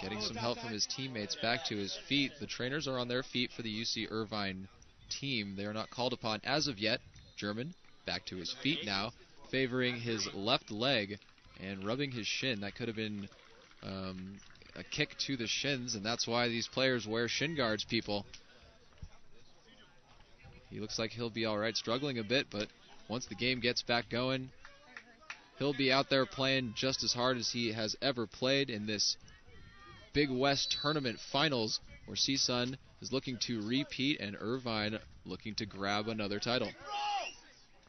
Speaker 2: getting some help from his teammates back to his feet. The trainers are on their feet for the UC Irvine team. They are not called upon as of yet. German back to his feet now, favoring his left leg and rubbing his shin. That could have been a kick to the shins, and that's why these players wear shin guards, people. He looks like he'll be all right, struggling a bit, but once the game gets back going, he'll be out there playing just as hard as he has ever played in this Big West Tournament Finals, where CSUN is looking to repeat and Irvine looking to grab another title.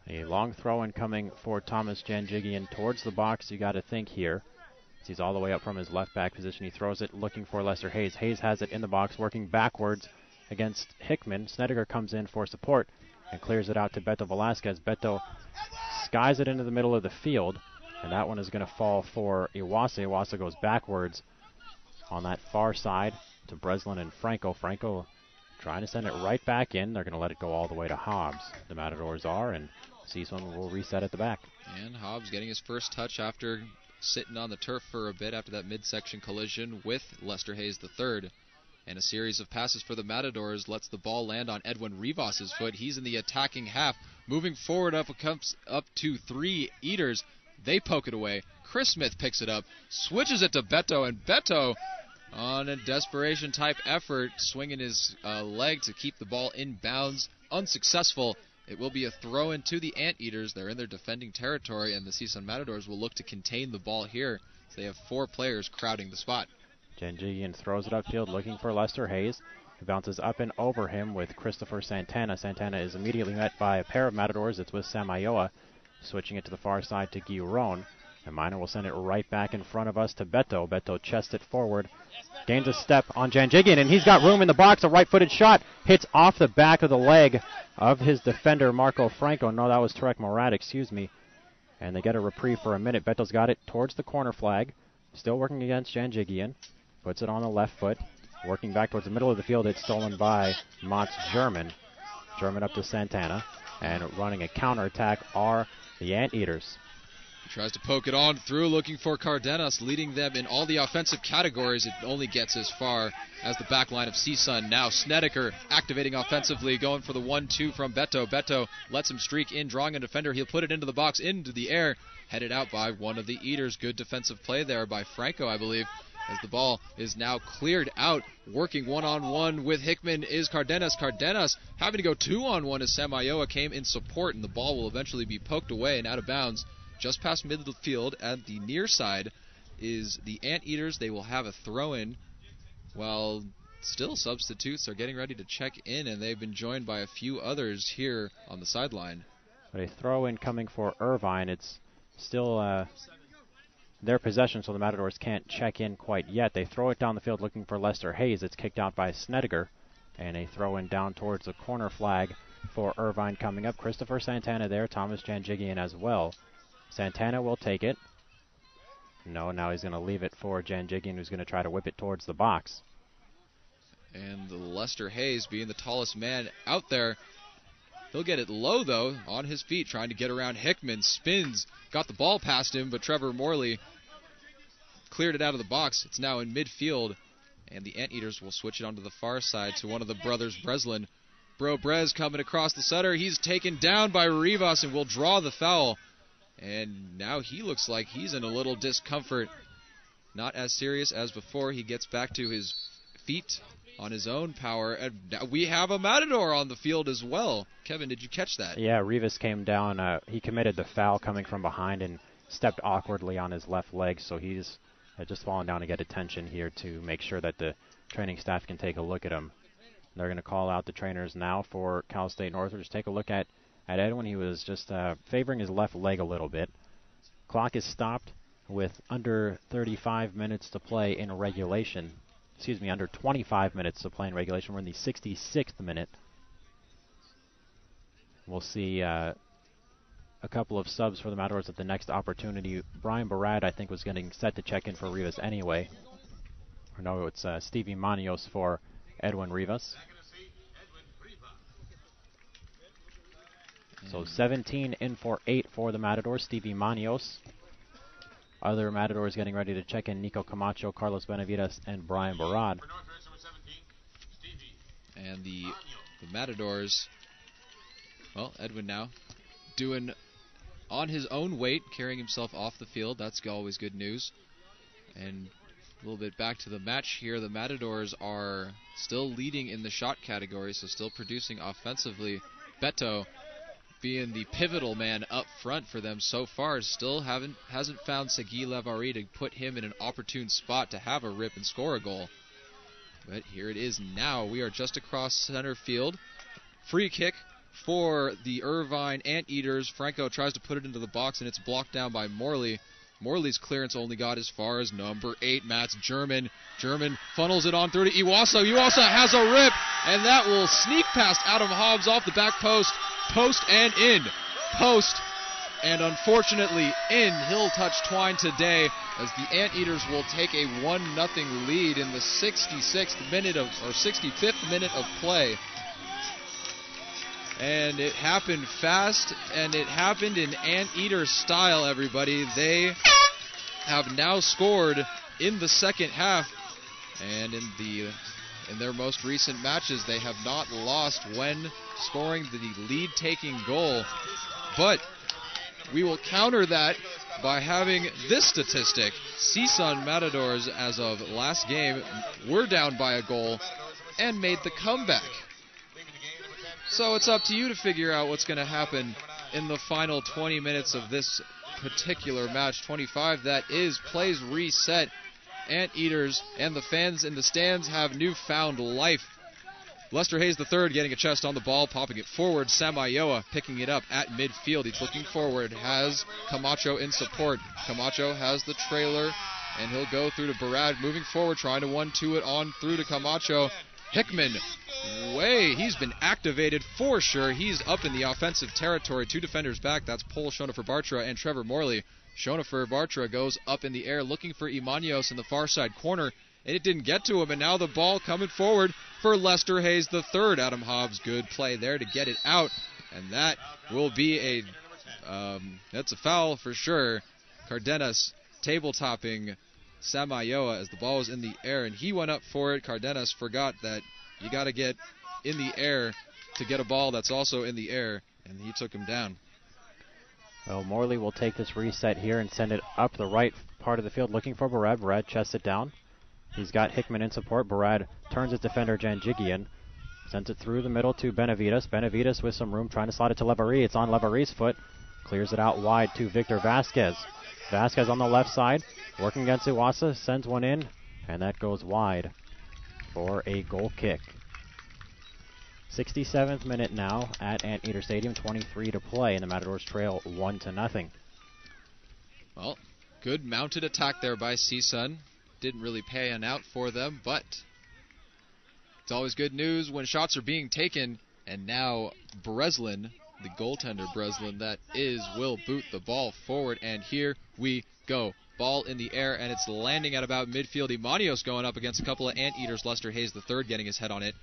Speaker 1: A long throw in coming for Thomas Janjigian towards the box, you got to think here. He's all the way up from his left back position. He throws it looking for Lester Hayes. Hayes has it in the box, working backwards against Hickman. Snedeker comes in for support and clears it out to Beto Velasquez. Beto skies it into the middle of the field, and that one is going to fall for Iwasa. Iwasa goes backwards on that far side to Breslin and Franco. Franco trying to send it right back in. They're going to let it go all the way to Hobbs. The Matadors are, and CSUN will reset at the back.
Speaker 2: And Hobbs getting his first touch after sitting on the turf for a bit after that midsection collision with Lester Hayes III. And a series of passes for the Matadors lets the ball land on Edwin Rivas' foot. He's in the attacking half. Moving forward comes up to 3 Eaters. They poke it away. Chris Smith picks it up, switches it to Beto, and Beto, on a desperation-type effort, swinging his leg to keep the ball in bounds. Unsuccessful. It will be a throw-in to the Anteaters. They're in their defending territory, and the CSUN Matadors will look to contain the ball here. So they have 4 players crowding the spot.
Speaker 1: Janjigian throws it upfield looking for Lester Hayes. He bounces up and over him with Christopher Santana. Santana is immediately met by a pair of Matadors. It's with Samayoa, switching it to the far side to Guiron. And Minor will send it right back in front of us to Beto. Beto chests it forward, gains a step on Janjigian, and he's got room in the box. A right-footed shot hits off the back of the leg of his defender, Marco Franco. No, that was Tarek Morad, excuse me. And they get a reprieve for a minute. Beto's got it towards the corner flag. Still working against Janjigian. Puts it on the left foot. Working back towards the middle of the field. It's stolen by Mats German. German up to Santana. And running a counterattack are the Anteaters.
Speaker 2: Tries to poke it on through, looking for Cardenas, leading them in all the offensive categories. It only gets as far as the back line of CSUN. Now Snedeker activating offensively, going for the 1-2 from Beto. Beto lets him streak in, drawing a defender. He'll put it into the box, into the air, headed out by one of the Eaters. Good defensive play there by Franco, I believe, as the ball is now cleared out. Working one-on-one with Hickman is Cardenas. Cardenas having to go 2-on-1 as Samayoa came in support, and the ball will eventually be poked away and out of bounds. Just past midfield at the near side is the Anteaters. They will have a throw-in while still substitutes are getting ready to check in, and they've been joined by a few others here on the sideline.
Speaker 1: But a throw-in coming for Irvine. It's still their possession, so the Matadors can't check in quite yet. They throw it down the field looking for Lester Hayes. It's kicked out by Snedeker, and a throw-in down towards the corner flag for Irvine coming up. Christopher Santana there, Thomas Janjigian as well. Santana will take it. No, now he's going to leave it for Janjigian, who's going to try to whip it towards the box.
Speaker 2: And Lester Hayes, being the tallest man out there, He'll get it low, though, on his feet, trying to get around Hickman. Spins, got the ball past him, but Trevor Morley cleared it out of the box. It's now in midfield, and the Anteaters will switch it onto the far side to one of the brothers, Breslin. Bro Brez coming across the center. He's taken down by Rivas and will draw the foul. And now he looks like he's in a little discomfort. Not as serious as before. He gets back to his feet on his own power. And now we have a Matador on the field as well. Kevin, did you catch that?
Speaker 1: Yeah, Rivas came down. He committed the foul coming from behind and stepped awkwardly on his left leg. So he's just fallen down to get attention here to make sure that the training staff can take a look at him. They're going to call out the trainers now for Cal State Northridge. Take a look at Edwin. He was just favoring his left leg a little bit. Clock is stopped with under 35 minutes to play in regulation. Excuse me, under 25 minutes to play in regulation. We're in the 66th minute. We'll see a couple of subs for the Matadors at the next opportunity. Brian Barad, I think, was getting set to check in for Rivas anyway. Or no, it's Stevie Manios for Edwin Rivas. So 17 in for 8 for the Matadors. Stevie Manios. Other Matadors getting ready to check in: Nico Camacho, Carlos Benavides, and Brian Barad.
Speaker 2: And the Matadors, well, Edwin now doing on his own weight, carrying himself off the field. That's always good news. And a little bit back to the match here. The Matadors are still leading in the shot category, so still producing offensively. Beto, being the pivotal man up front for them so far, still hasn't found Segui Levari to put him in an opportune spot to have a rip and score a goal. But here it is now. We are just across center field. Free kick for the Irvine Anteaters. Franco tries to put it into the box, and it's blocked down by Morley. Morley's clearance only got as far as number 8, Mats German. German funnels it on through to Iwasa. Iwasa has a rip, and that will sneak past Adam Hobbs off the back post. Post and in. Post and unfortunately in. He'll touch twine today as the Anteaters will take a 1-0 lead in the 65th minute of play. And it happened fast, and it happened in Anteater style, everybody. They have now scored in the second half, and in their most recent matches, they have not lost when scoring the lead-taking goal. But we will counter that by having this statistic. CSUN Matadors, as of last game, were down by a goal and made the comeback. So it's up to you to figure out what's going to happen in the final 20 minutes of this particular match. 25, that is. Plays reset. Anteaters and the fans in the stands have newfound life. Lester Hayes III getting a chest on the ball, popping it forward. Samayoa picking it up at midfield. He's looking forward, has Camacho in support. Camacho has the trailer, and he'll go through to Barad, moving forward, trying to 1-2 it on through to Camacho. Hickman, he's been activated for sure. He's up in the offensive territory. 2 defenders back. That's Paul Schoenhofer Bartra and Trevor Morley. Schoenhofer Bartra goes up in the air looking for Imanios in the far side corner, and it didn't get to him. And now the ball coming forward for Lester Hayes III. Adam Hobbs, good play there to get it out, and that will be that's a foul for sure. Cardenas table-topping Samayoa as the ball was in the air, and he went up for it. Cardenas forgot that you got to get in the air to get a ball that's also in the air, and he took him down.
Speaker 1: Well, Morley will take this reset here and send it up the right part of the field looking for Barad. Barad chests it down. He's got Hickman in support. Barad turns his defender Janjigian. Sends it through the middle to Benavides. Benavides with some room trying to slide it to Levari. It's on Levari's foot. Clears it out wide to Victor Vasquez. Vasquez on the left side, working against Iwasa, sends one in, and that goes wide for a goal kick. 67th minute now at Anteater Stadium, 23 to play, and the Matadors trail 1-0.
Speaker 2: Well, good mounted attack there by CSUN. Didn't really pay an out for them, but it's always good news when shots are being taken, and now Breslin, the goaltender Breslin, that is, will boot the ball forward, and here we go. Ball in the air, and it's landing at about midfield. Imanios going up against a couple of Anteaters. Lester Hayes III getting his head on it.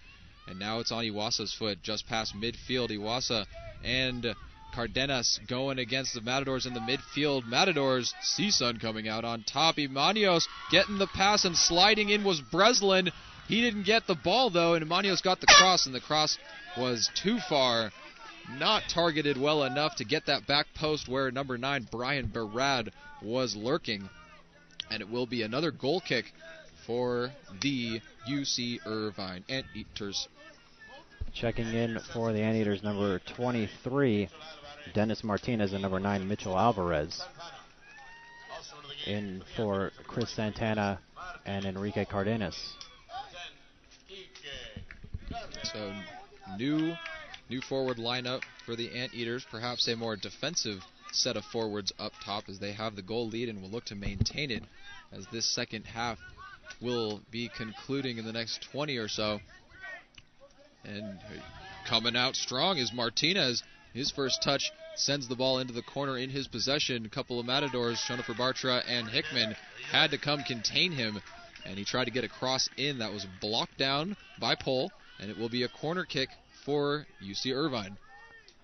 Speaker 2: And now it's on Iwasa's foot, just past midfield. Iwasa and Cardenas going against the Matadors in the midfield. Matadors, CSUN coming out on top. Imanios getting the pass, and sliding in was Breslin. He didn't get the ball, though, and Imanios got the cross, and the cross was too far. Not targeted well enough to get that back post where number 9, Brian Barad, was lurking. And it will be another goal kick for the UC Irvine Anteaters.
Speaker 1: Checking in for the Anteaters, number 23, Dennis Martinez, and number 9, Mitchell Alvarez. In for Chris Santana and Enrique Cardenas.
Speaker 2: So new forward lineup for the Anteaters, perhaps a more defensive set of forwards up top as they have the goal lead and will look to maintain it as this second half will be concluding in the next 20 or so. And coming out strong is Martinez. His first touch sends the ball into the corner in his possession. A couple of Matadors, Shonafer Bartra and Hickman, had to come contain him, and he tried to get a cross in that was blocked down by Pohl, and it will be a corner kick for UC Irvine.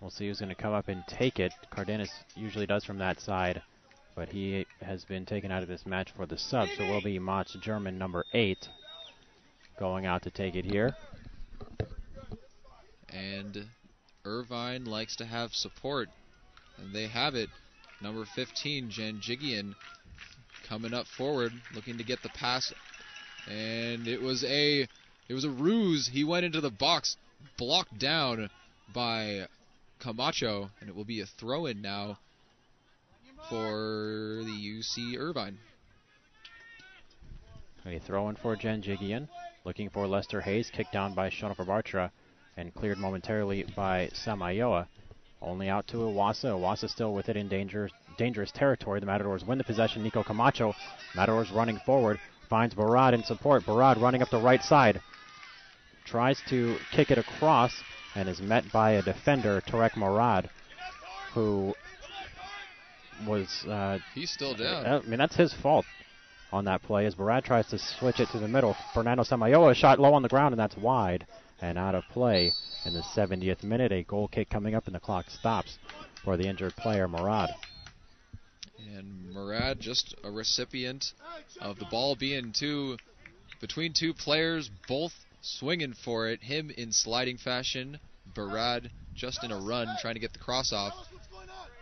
Speaker 1: We'll see who's going to come up and take it. Cardenas usually does from that side, but he has been taken out of this match for the sub, so it will be Mach German, number 8, going out to take it here.
Speaker 2: And Irvine likes to have support, and they have it. Number 15, Janjigian, coming up forward, looking to get the pass, and it was a ruse. He went into the box, blocked down by Camacho, and it will be a throw-in now for the UC Irvine.
Speaker 1: A throw-in for Janjigian, looking for Lester Hayes, kicked down by Shonafer Bartra, and cleared momentarily by Samayoa. Only out to Iwasa. Iwasa still with it in dangerous territory. The Matadors win the possession. Nico Camacho, Matadors running forward, finds Barad in support. Barad running up the right side. Tries to kick it across and is met by a defender, Tarek Morad, who was...
Speaker 2: he's still down.
Speaker 1: I mean, that's his fault on that play as Barad tries to switch it to the middle. Fernando Samayoa shot low on the ground, and that's wide and out of play in the 70th minute. A goal kick coming up, and the clock stops for the injured player, Murad.
Speaker 2: And Murad, just a recipient of the ball being between two players, both swinging for it. Him in sliding fashion, Barad just in a run, trying to get the cross off.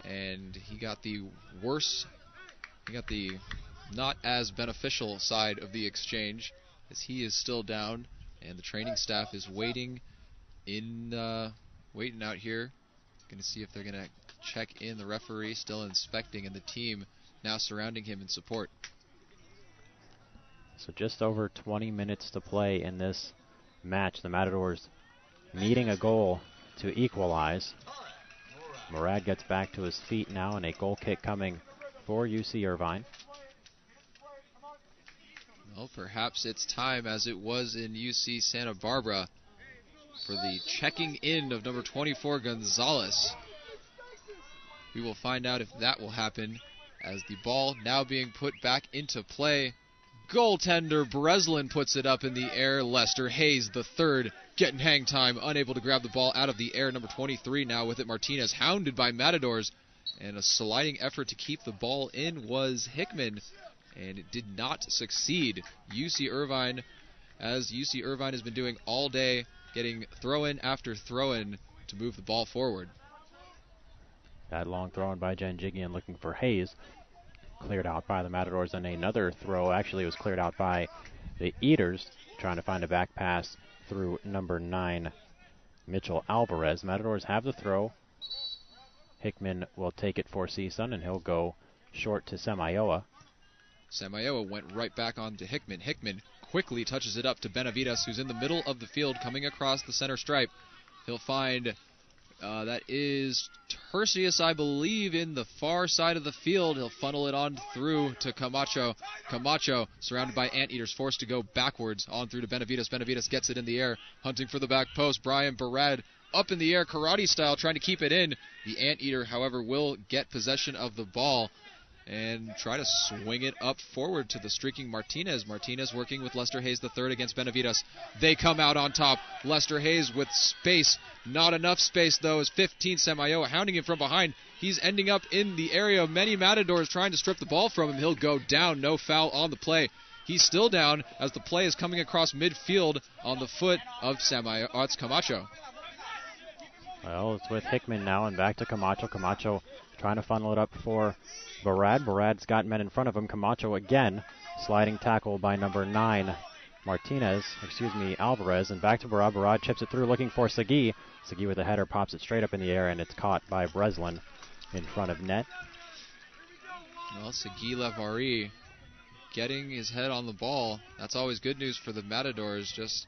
Speaker 2: And he got the not as beneficial side of the exchange, as he is still down. And the training staff is waiting out here. Going to see if they're going to check in. The referee still inspecting, and the team now surrounding him in support.
Speaker 1: So just over 20 minutes to play in this match. The Matadors needing a goal to equalize. Murad gets back to his feet now, and a goal kick coming for UC Irvine.
Speaker 2: Well, perhaps it's time, as it was in UC Santa Barbara, for the checking in of number 24, Gonzalez. We will find out if that will happen, as the ball now being put back into play. Goaltender Breslin puts it up in the air. Lester Hayes, the third, getting hang time, unable to grab the ball out of the air. Number 23 now with it. Martinez hounded by Matadors, and a sliding effort to keep the ball in was Hickman, and it did not succeed. UC Irvine, as UC Irvine has been doing all day, getting throw-in after throw-in to move the ball forward.
Speaker 1: That long throw-in by Janjigian looking for Hayes. Cleared out by the Matadors, and another throw actually was cleared out by the Eaters, trying to find a back pass through number 9, Mitchell Alvarez. Matadors have the throw. Hickman will take it for CSUN, and he'll go short to Samayoa.
Speaker 2: Samayoa went right back on to Hickman. Hickman quickly touches it up to Benavides, who's in the middle of the field coming across the center stripe. He'll find, that is Tercius, I believe, in the far side of the field. He'll funnel it on through to Camacho. Camacho, surrounded by Anteaters, forced to go backwards on through to Benavides. Benavides gets it in the air, hunting for the back post. Brian Barad up in the air, karate style, trying to keep it in. The Anteater, however, will get possession of the ball. and try to swing it up forward to the streaking Martinez. Martinez working with Lester Hayes III against Benavides. They come out on top. Lester Hayes with space. Not enough space, though, as 15 Samayoa hounding him from behind. He's ending up in the area of many Matadors trying to strip the ball from him. He'll go down. No foul on the play. He's still down as the play is coming across midfield on the foot of Camacho.
Speaker 1: Well, it's with Hickman now and back to Camacho. Camacho trying to funnel it up for Barad. Barad's got men in front of him. Camacho again. Sliding tackle by number 9, Alvarez. And back to Barad. Barad chips it through looking for Segui. Segui with a header pops it straight up in the air, and it's caught by Breslin in front of net.
Speaker 2: Well, Segui Lavari getting his head on the ball. That's always good news for the Matadors. Just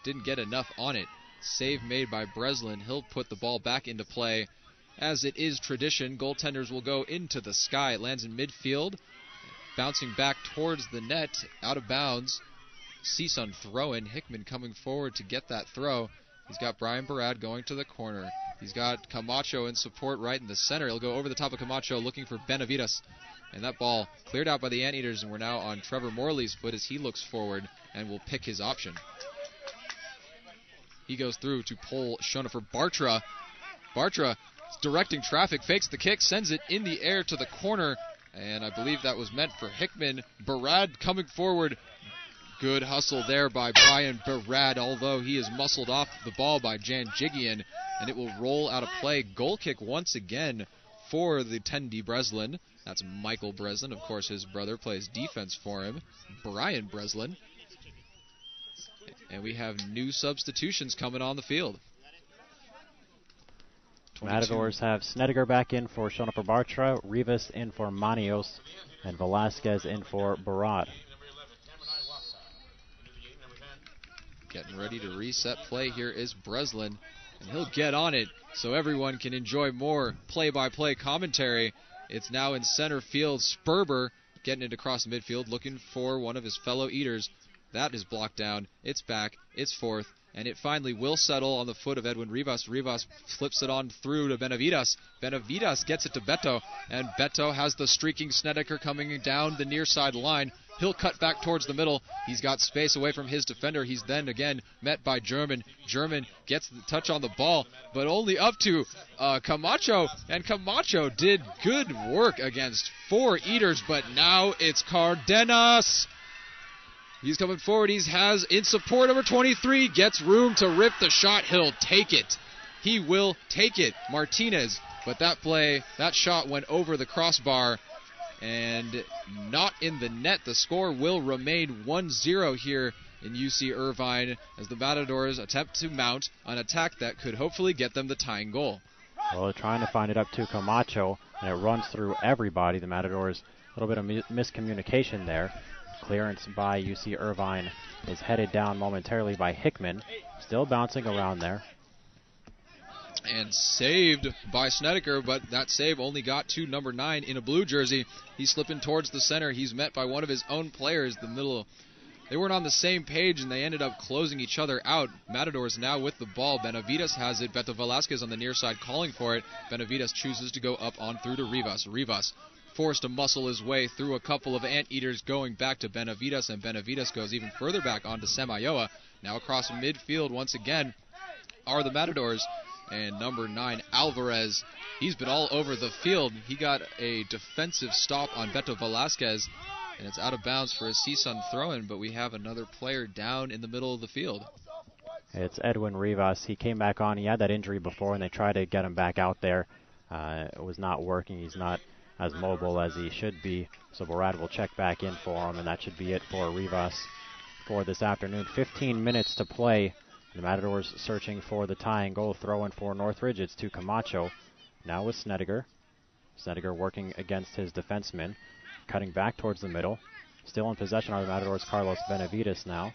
Speaker 2: didn't get enough on it. Save made by Breslin. He'll put the ball back into play. As it is tradition, goaltenders will go into the sky. It lands in midfield, bouncing back towards the net, out of bounds. CSUN throw-in. Hickman coming forward to get that throw. He's got Brian Barad going to the corner. He's got Camacho in support right in the center. He'll go over the top of Camacho looking for Benavides. And that ball cleared out by the Anteaters, and we're now on Trevor Morley's foot as he looks forward and will pick his option. He goes through to pull Shona for Bartra. Bartra directing traffic, fakes the kick, sends it in the air to the corner, and I believe that was meant for Hickman. Barad coming forward. Good hustle there by Brian Barad, although he is muscled off the ball by Jan Jigian, and it will roll out of play. Goal kick once again for the Tendi Breslin. That's Michael Breslin. Of course, his brother plays defense for him, Brian Breslin. And we have new substitutions coming on the field.
Speaker 1: Matadors have Snediger back in for Shonapur Bartra, Rivas in for Manios, and Velasquez in for Barad.
Speaker 2: Getting ready to reset play here is Breslin, and he'll get on it so everyone can enjoy more play-by-play commentary. It's now in center field. Sperber getting it across the midfield, looking for one of his fellow Eaters. That is blocked down. It's back. It's fourth. And it finally will settle on the foot of Edwin Rivas. Rivas flips it on through to Benavides. Benavides gets it to Beto. And Beto has the streaking Snedeker coming down the near side line. He'll cut back towards the middle. He's got space away from his defender. He's then again met by German. German gets the touch on the ball, but only up to Camacho. And Camacho did good work against 4 Eaters, but now it's Cardenas. He's coming forward. He has in support number 23. Gets room to rip the shot. He'll take it. He will take it. Martinez. But that shot went over the crossbar and not in the net. The score will remain 1-0 here in UC Irvine as the Matadors attempt to mount an attack that could hopefully get them the tying goal.
Speaker 1: Well, they're trying to find it up to Camacho, and it runs through everybody. The Matadors, a little bit of miscommunication there. Clearance by UC Irvine is headed down momentarily by Hickman. Still bouncing around there.
Speaker 2: And saved by Snedeker, but that save only got to number 9 in a blue jersey. He's slipping towards the center. He's met by one of his own players. The middle, they weren't on the same page, and they ended up closing each other out. Matadors now with the ball. Benavides has it. Beto Velasquez on the near side calling for it. Benavides chooses to go up on through to Rivas. Rivas forced to muscle his way through a couple of Anteaters going back to Benavides, and Benavides goes even further back onto Samayoa. Now across midfield once again are the Matadors, and number 9, Alvarez. He's been all over the field. He got a defensive stop on Beto Velasquez, and it's out of bounds for a CSUN throw-in, but we have another player down in the middle of the field.
Speaker 1: It's Edwin Rivas. He came back on. He had that injury before, and they tried to get him back out there. It was not working. He's not as mobile as he should be, so Barad will check back in for him, and that should be it for Rivas for this afternoon. 15 minutes to play. The Matadors searching for the tying goal. Throw in for Northridge. It's to Camacho. Now with Snediger. Snediger working against his defenseman. Cutting back towards the middle. Still in possession are the Matadors' Carlos Benavides now.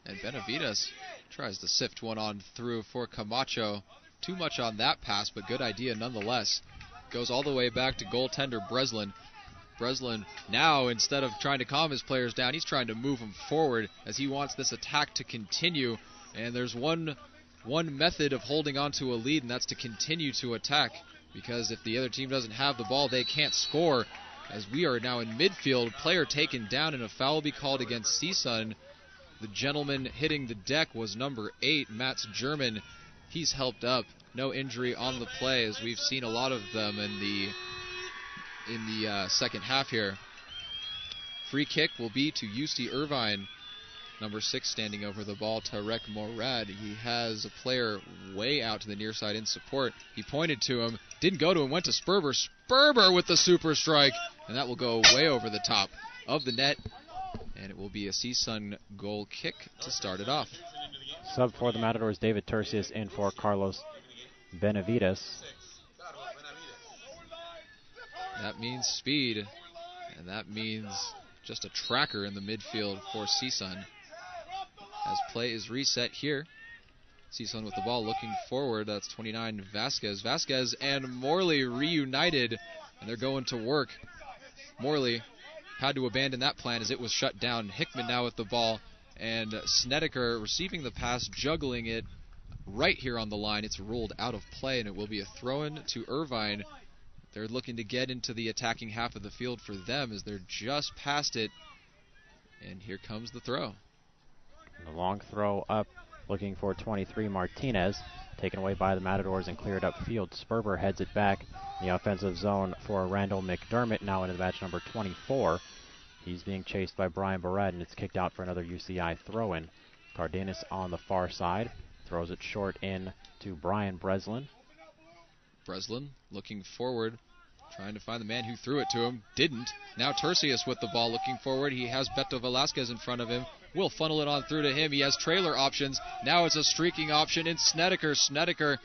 Speaker 2: And Benavides tries to sift one on through for Camacho. Too much on that pass, but good idea nonetheless. Goes all the way back to goaltender Breslin. Breslin now, instead of trying to calm his players down, he's trying to move them forward as he wants this attack to continue. And there's one method of holding on to a lead, and that's to continue to attack. Because if the other team doesn't have the ball, they can't score. as we are now in midfield. Player taken down and a foul will be called against CSUN. The gentleman hitting the deck was number 8, Mats German. He's helped up. No injury on the play, as we've seen a lot of them in the second half here. Free kick will be to UC Irvine. Number 6 standing over the ball, Tarek Morad. He has a player way out to the near side in support. He pointed to him, didn't go to him, went to Sperber. Sperber with the super strike, and that will go way over the top of the net, and it will be a CSUN goal kick to start it off.
Speaker 1: Sub for the Matadors, David Tercius in for Carlos Benavides.
Speaker 2: That means speed, and that means just a tracker in the midfield for CSUN. As play is reset here. CSUN with the ball looking forward. That's 29, Vasquez. Vasquez and Morley reunited, and they're going to work. Morley had to abandon that plan as it was shut down. Hickman now with the ball, and Snedeker receiving the pass, juggling it right here on the line. It's ruled out of play, and it will be a throw-in to Irvine. They're looking to get into the attacking half of the field for them as they're just past it. And here comes the throw.
Speaker 1: The long throw up, looking for 23, Martinez. Taken away by the Matadors and cleared up field. Sperber heads it back in the offensive zone for Randall McDermott, now into the match number 24. He's being chased by Brian Barrett, and it's kicked out for another UCI throw-in. Cardenas on the far side. Throws it short in to Brian Breslin.
Speaker 2: Breslin looking forward, trying to find the man who threw it to him. Didn't. Now Tercius with the ball looking forward. He has Beto Velasquez in front of him. Will funnel it on through to him. He has trailer options. Now it's a streaking option in Snedeker. Snedeker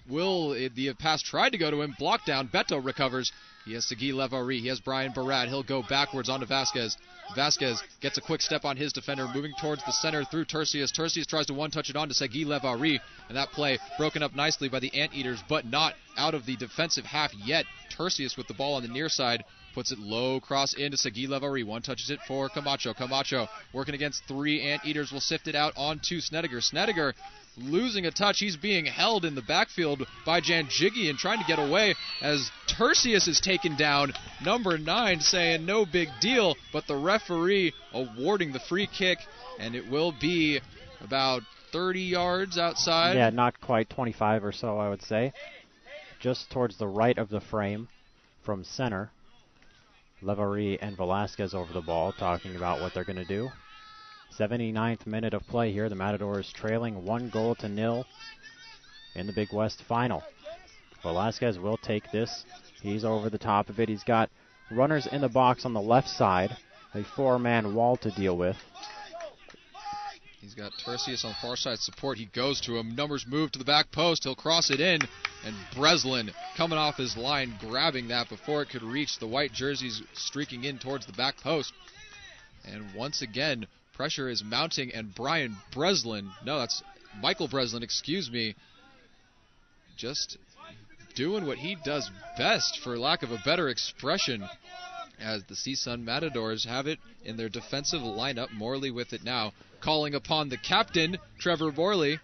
Speaker 2: the pass tried to go to him. Blocked down. Beto recovers. He has Segui Levari. He has Brian Barrett. He'll go backwards onto Vasquez. Vasquez gets a quick step on his defender, moving towards the center through Tercius. Tercius tries to one-touch it on to Segui Levari, and that play broken up nicely by the Anteaters, but not out of the defensive half yet. Tercius with the ball on the near side, puts it low cross into Segui Levari. One touches it for Camacho. Camacho working against 3 Anteaters will sift it out onto Snedeker. Snedeker losing a touch. He's being held in the backfield by Janjigi and trying to get away as Tercius is taken down. Number 9 saying no big deal, but the referee awarding the free kick, and it will be about 30 yards outside.
Speaker 1: Yeah, not quite 25 or so, I would say. Just towards the right of the frame from center. Levari and Velasquez over the ball, talking about what they're going to do. 79th minute of play here. The Matadors trailing 1-0 in the Big West final. Velasquez will take this. He's over the top of it. He's got runners in the box on the left side. A 4-man wall to deal with.
Speaker 2: He's got Tercius on the far side support. He goes to him. Numbers move to the back post. He'll cross it in. And Breslin coming off his line, grabbing that before it could reach the white jerseys, streaking in towards the back post. And once again, pressure is mounting, and Brian Breslin, no, that's Michael Breslin, excuse me, just doing what he does best, for lack of a better expression, as the CSUN Matadors have it in their defensive lineup. Morley with it now, calling upon the captain, Trevor Morley.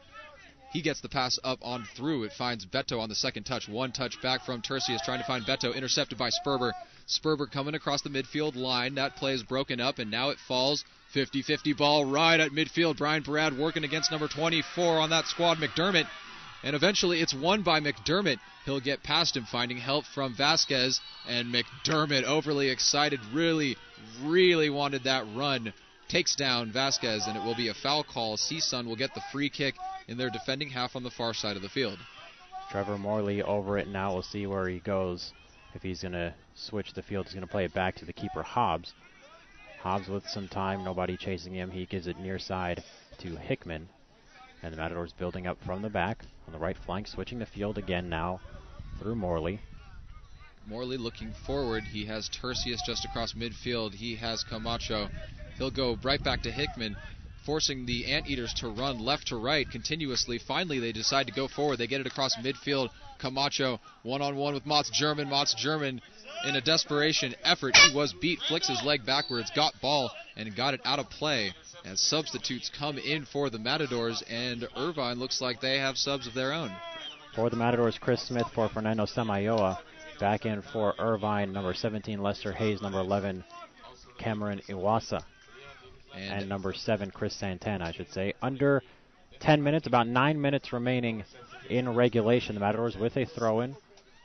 Speaker 2: He gets the pass up on through. It finds Beto on the second touch. One touch back from Tercius, trying to find Beto, intercepted by Sperber. Sperber coming across the midfield line. That play is broken up, and now it falls. 50-50 ball right at midfield. Brian Barad working against number 24 on that squad, McDermott. And eventually it's won by McDermott. He'll get past him, finding help from Vasquez. And McDermott, overly excited, really wanted that run. Takes down Vasquez, and it will be a foul call. CSUN will get the free kick in their defending half on the far side of the field.
Speaker 1: Trevor Morley over it now. We'll see where he goes. If he's going to switch the field, he's going to play it back to the keeper, Hobbs. Hobbs with some time, nobody chasing him. He gives it near side to Hickman. And the Matadors building up from the back on the right flank, switching the field again now through Morley.
Speaker 2: Morley looking forward. He has Tercius just across midfield. He has Camacho. He'll go right back to Hickman, forcing the Anteaters to run left to right continuously. Finally, they decide to go forward. They get it across midfield. Camacho one-on-one with Mats German. Mats German, in a desperation effort, he was beat, flicks his leg backwards, got ball, and got it out of play. As substitutes come in for the Matadors, and Irvine looks like they have subs of their own.
Speaker 1: For the Matadors, Chris Smith for Fernando Samayoa. Back in for Irvine, number 17, Lester Hayes, number 11, Cameron Iwasa, and number 7, Chris Santana, I should say. Under 10 minutes, about 9 minutes remaining in regulation. The Matadors with a throw-in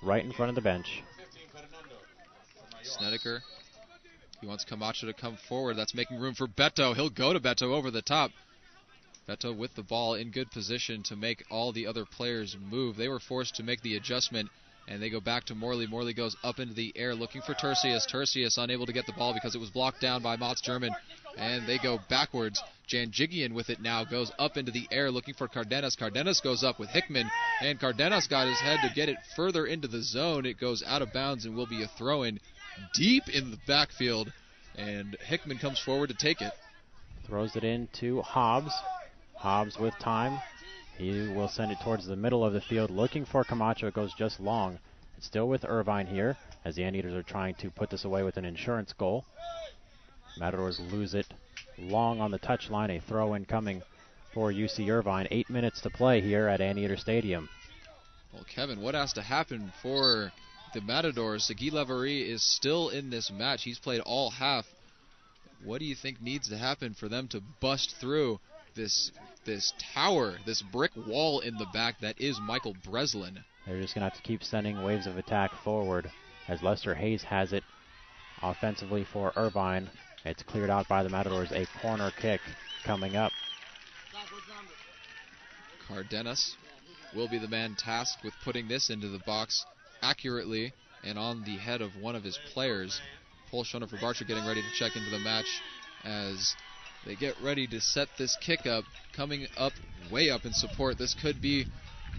Speaker 1: right in front of the bench.
Speaker 2: Snedeker, he wants Camacho to come forward. That's making room for Beto. He'll go to Beto over the top. Beto with the ball in good position to make all the other players move. They were forced to make the adjustment, and they go back to Morley. Morley goes up into the air looking for Tercius. Tercius unable to get the ball because it was blocked down by Mats German, and they go backwards. Janjigian with it now goes up into the air looking for Cardenas. Cardenas goes up with Hickman, and Cardenas got his head to get it further into the zone. It goes out of bounds and will be a throw-in deep in the backfield, and Hickman comes forward to take it.
Speaker 1: Throws it in to Hobbs. Hobbs with time. He will send it towards the middle of the field looking for Camacho. It goes just long. It's still with Irvine here as the Anteaters are trying to put this away with an insurance goal. Matadors lose it long on the touchline. A throw-in coming for UC Irvine. 8 minutes to play here at Anteater Stadium.
Speaker 2: Well, Kevin, what has to happen for the Matadors? Segui Leverie is still in this match. He's played all half. What do you think needs to happen for them to bust through this tower, this brick wall in the back that is Michael Breslin?
Speaker 1: They're just going to have to keep sending waves of attack forward as Lester Hayes has it offensively for Irvine. It's cleared out by the Matadors. A corner kick coming up.
Speaker 2: Cardenas will be the man tasked with putting this into the box accurately and on the head of one of his players. Paul Schoner for Barcher getting ready to check into the match as they get ready to set this kick up. Coming up, way up in support. This could be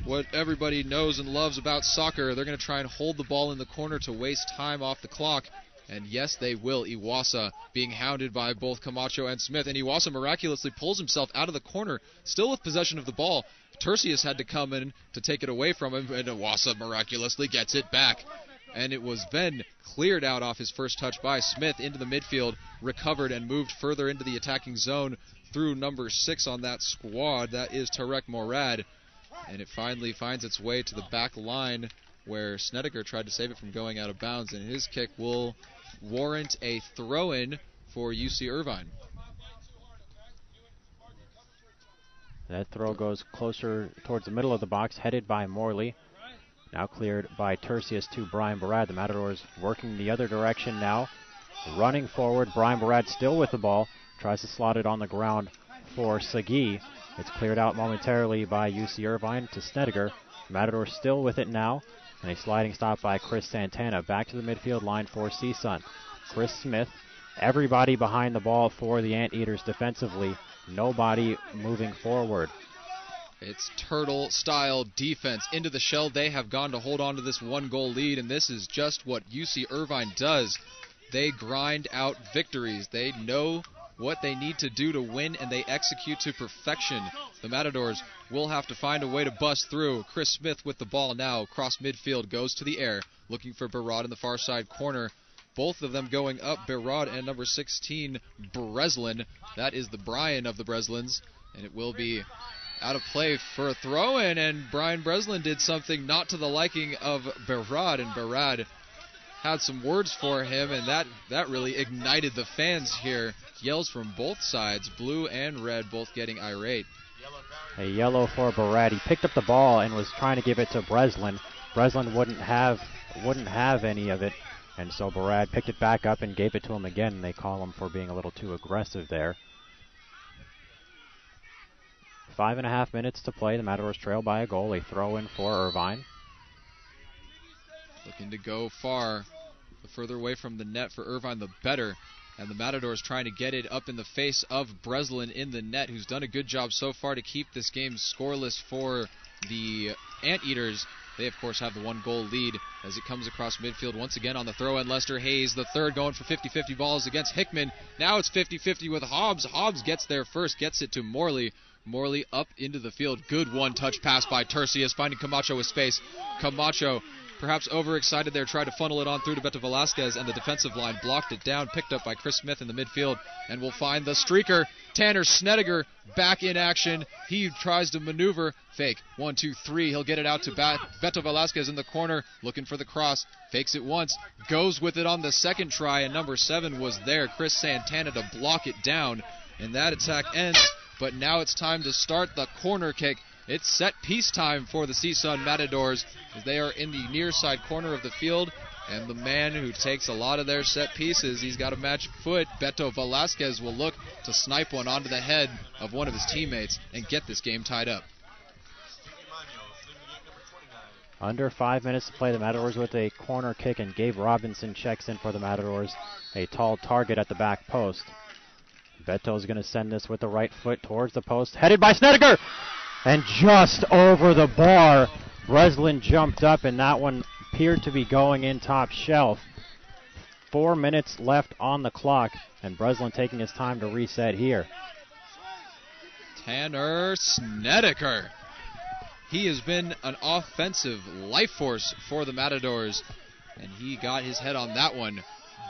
Speaker 2: what everybody knows and loves about soccer. They're going to try and hold the ball in the corner to waste time off the clock. And yes, they will. Iwasa being hounded by both Camacho and Smith. And Iwasa miraculously pulls himself out of the corner, still with possession of the ball. Tercius had to come in to take it away from him, and Iwasa miraculously gets it back. And it was then cleared out off his first touch by Smith into the midfield, recovered and moved further into the attacking zone through number 6 on that squad. That is Tarek Morad. And it finally finds its way to the back line where Snedeker tried to save it from going out of bounds, and his kick will warrant a throw-in for UC Irvine.
Speaker 1: That throw goes closer towards the middle of the box, headed by Morley. Now cleared by Tercius to Brian Barad. The Matadors working the other direction now. Running forward, Brian Barad still with the ball. Tries to slot it on the ground for Segui. It's cleared out momentarily by UC Irvine to Snedeker. Matadors still with it now. And a sliding stop by Chris Santana. Back to the midfield line for CSUN. Chris Smith. Everybody behind the ball for the Anteaters defensively. Nobody moving forward.
Speaker 2: It's turtle-style defense into the shell. They have gone to hold on to this one-goal lead, and this is just what UC Irvine does. They grind out victories. They know what they need to do to win, and they execute to perfection. The Matadors will have to find a way to bust through. Chris Smith with the ball now across midfield, goes to the air, looking for Barad in the far side corner. Both of them going up, Barad and number 16, Breslin. That is the Brian of the Breslins, and it will be out of play for a throw-in, and Brian Breslin did something not to the liking of Barad, and Barad had some words for him, and that really ignited the fans here. Yells from both sides, blue and red, both getting irate.
Speaker 1: A yellow for Barad. He picked up the ball and was trying to give it to Breslin. Breslin wouldn't have any of it, and so Barad picked it back up and gave it to him again, and they call him for being a little too aggressive there. 5.5 minutes to play. The Matadors trail by a goal. A throw-in for Irvine.
Speaker 2: Looking to go far. The further away from the net for Irvine, the better. And the Matadors trying to get it up in the face of Breslin in the net, who's done a good job so far to keep this game scoreless for the Anteaters. They, of course, have the one-goal lead as it comes across midfield once again on the throw-in. Lester Hayes, the third, going for 50-50 balls against Hickman. Now it's 50-50 with Hobbs. Hobbs gets there first, gets it to Morley. Morley up into the field. Good one-touch pass by Tercius, finding Camacho with space. Camacho perhaps overexcited there, tried to funnel it on through to Beto Velasquez, and the defensive line blocked it down, picked up by Chris Smith in the midfield, and we'll find the streaker, Tanner Snedeker, back in action. He tries to maneuver, fake, 1, 2, 3, he'll get it out to Beto Velasquez in the corner, looking for the cross, fakes it once, goes with it on the second try, and number 7 was there, Chris Santana, to block it down, and that attack ends, but now it's time to start the corner kick. It's set piece time for the CSUN Matadors as they are in the near side corner of the field. And the man who takes a lot of their set pieces, he's got a magic foot. Beto Velasquez will look to snipe one onto the head of one of his teammates and get this game tied up.
Speaker 1: Under 5 minutes to play, the Matadors with a corner kick, and Gabe Robinson checks in for the Matadors. A tall target at the back post. Beto's going to send this with the right foot towards the post. Headed by Snedeker! And just over the bar, Breslin jumped up, and that one appeared to be going in top shelf. 4 minutes left on the clock, and Breslin taking his time to reset here.
Speaker 2: Tanner Snedeker. He has been an offensive life force for the Matadors, and he got his head on that one.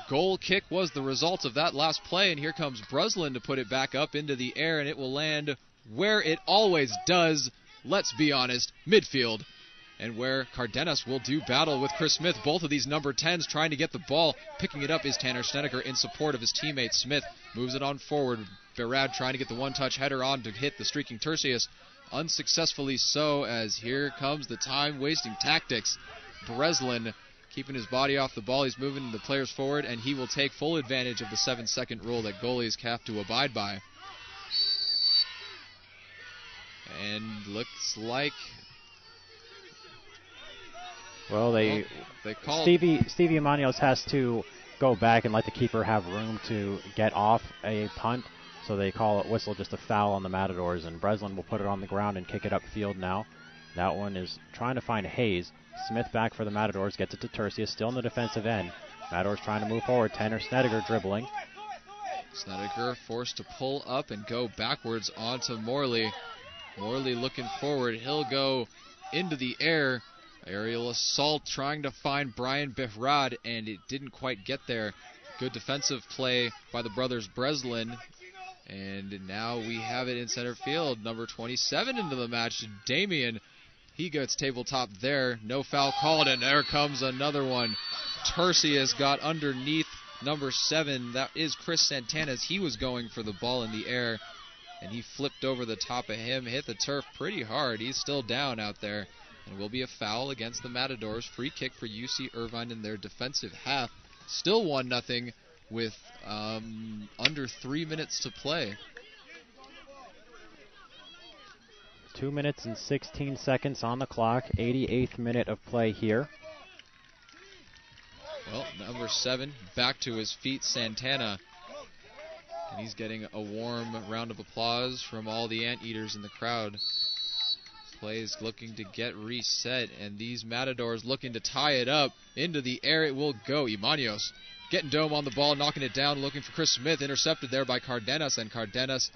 Speaker 2: Goal kick was the result of that last play, and here comes Breslin to put it back up into the air, and it will land where it always does, let's be honest, midfield. And where Cardenas will do battle with Chris Smith. Both of these number 10s trying to get the ball. Picking it up is Tanner Snedeker in support of his teammate Smith. Moves it on forward. Berad trying to get the one-touch header on to hit the streaking Tertius. Unsuccessfully so, as here comes the time-wasting tactics. Breslin keeping his body off the ball. He's moving the players forward, and he will take full advantage of the 7-second rule that goalies have to abide by. And looks like,
Speaker 1: well, they
Speaker 2: call
Speaker 1: Stevie Imanios has to go back and let the keeper have room to get off a punt, so they call it whistle just a foul on the Matadors, and Breslin will put it on the ground and kick it upfield now. That one is trying to find Hayes. Smith back for the Matadors, gets it to Tertius, still in the defensive end. Matadors trying to move forward. Tanner Snedeker dribbling.
Speaker 2: Snedeker forced to pull up and go backwards onto Morley. Morley looking forward. He'll go into the air. Aerial assault trying to find Brian Behrad, and it didn't quite get there. Good defensive play by the brothers Breslin. And now we have it in center field. Number 27 into the match, Damian. He gets tabletop there. No foul called, and there comes another one. Tertius got underneath number 7. That is Chris Santana, as he was going for the ball in the air. And he flipped over the top of him, hit the turf pretty hard. He's still down out there. And it will be a foul against the Matadors. Free kick for UC Irvine in their defensive half. Still 1-0 with under 3 minutes to play.
Speaker 1: 2 minutes and 16 seconds on the clock. 88th minute of play here.
Speaker 2: Well, number 7 back to his feet, Santana. And he's getting a warm round of applause from all the anteaters in the crowd. Plays looking to get reset, and these Matadors looking to tie it up. Into the air it will go. Imanios getting dome on the ball, knocking it down, looking for Chris Smith. Intercepted there by Cardenas, and Cardenas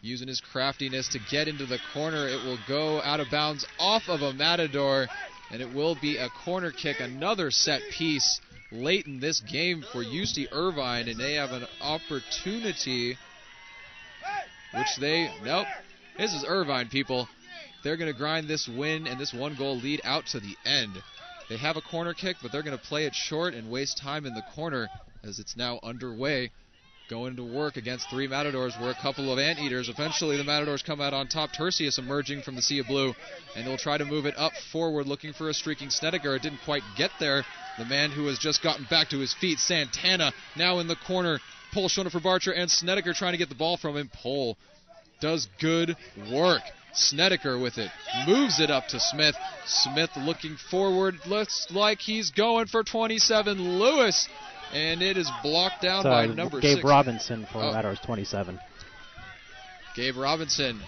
Speaker 2: using his craftiness to get into the corner. It will go out of bounds off of a Matador, and it will be a corner kick. Another set piece late in this game for UC Irvine, and they have an opportunity, which nope, this is Irvine, people. They're going to grind this win and this 1-goal lead out to the end. They have a corner kick, but they're going to play it short and waste time in the corner as it's now underway. Going to work against 3 Matadors were a couple of anteaters. Eventually the Matadors come out on top. Tertius emerging from the sea of blue, and they'll try to move it up forward looking for a streaking Snedeker. It didn't quite get there. The man who has just gotten back to his feet, Santana, now in the corner. Pole showing it for Barcher, and Snedeker trying to get the ball from him. Pole does good work. Snedeker with it, moves it up to Smith. Smith looking forward, looks like he's going for 27. Lewis, and it is blocked down by number 6.
Speaker 1: Gabe Robinson for Matadors 27.
Speaker 2: Gabe Robinson.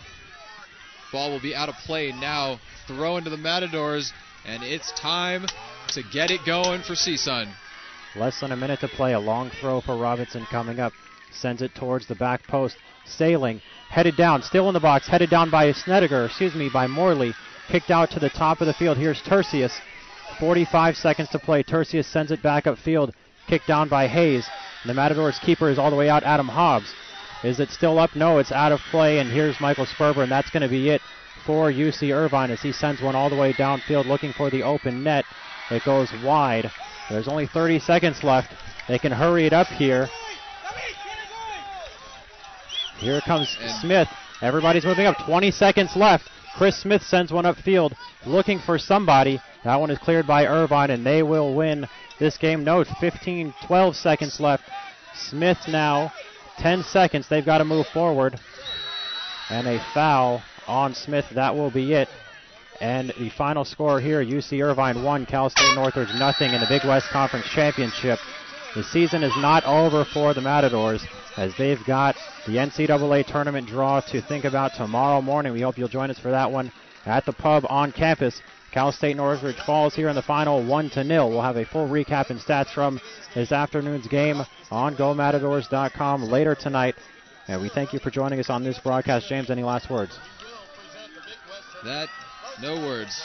Speaker 2: Ball will be out of play now. Throw into the Matadors, and it's time to get it going for CSUN.
Speaker 1: Less than a minute to play. A long throw for Robinson coming up. Sends it towards the back post. Sailing, headed down, still in the box, headed down by by Morley. Kicked out to the top of the field. Here's Tertius. 45 seconds to play. Tertius sends it back upfield. Kicked down by Hayes. The Matadors keeper is all the way out, Adam Hobbs. Is it still up? No, it's out of play, and here's Michael Sperber, and that's going to be it for UC Irvine as he sends one all the way downfield looking for the open net. It goes wide. There's only 30 seconds left. They can hurry it up here. Here comes Smith. Everybody's moving up. 20 seconds left. Chris Smith sends one upfield looking for somebody. That one is cleared by Irvine, and they will win this game. No, 12 seconds left. Smith now, 10 seconds. They've got to move forward. And a foul on Smith. That will be it. And the final score here, UC Irvine 1, Cal State Northridge nothing in the Big West Conference Championship. The season is not over for the Matadors as they've got the NCAA tournament draw to think about tomorrow morning. We hope you'll join us for that one at the pub on campus. Cal State Northridge falls here in the final 1-0. We'll have a full recap and stats from this afternoon's game on GoMatadors.com later tonight. And we thank you for joining us on this broadcast. James, any last words?
Speaker 2: No words.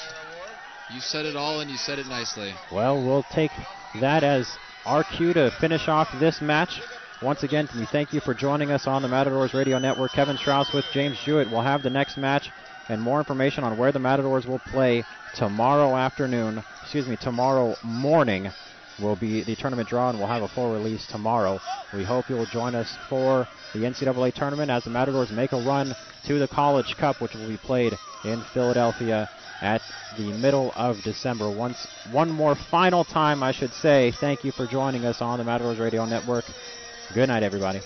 Speaker 2: You said it all, and you said it nicely.
Speaker 1: Well, we'll take that as our cue to finish off this match. Once again, we thank you for joining us on the Matadors Radio Network. Kevin Strauss with James Jewett will have the next match and more information on where the Matadors will play tomorrow morning will be the tournament draw, and we'll have a full release tomorrow. We hope you'll join us for the NCAA tournament as the Matadors make a run to the College Cup, which will be played in Philadelphia at the middle of December. One more final time, I should say, thank you for joining us on the Matadors Radio Network. Good night, everybody.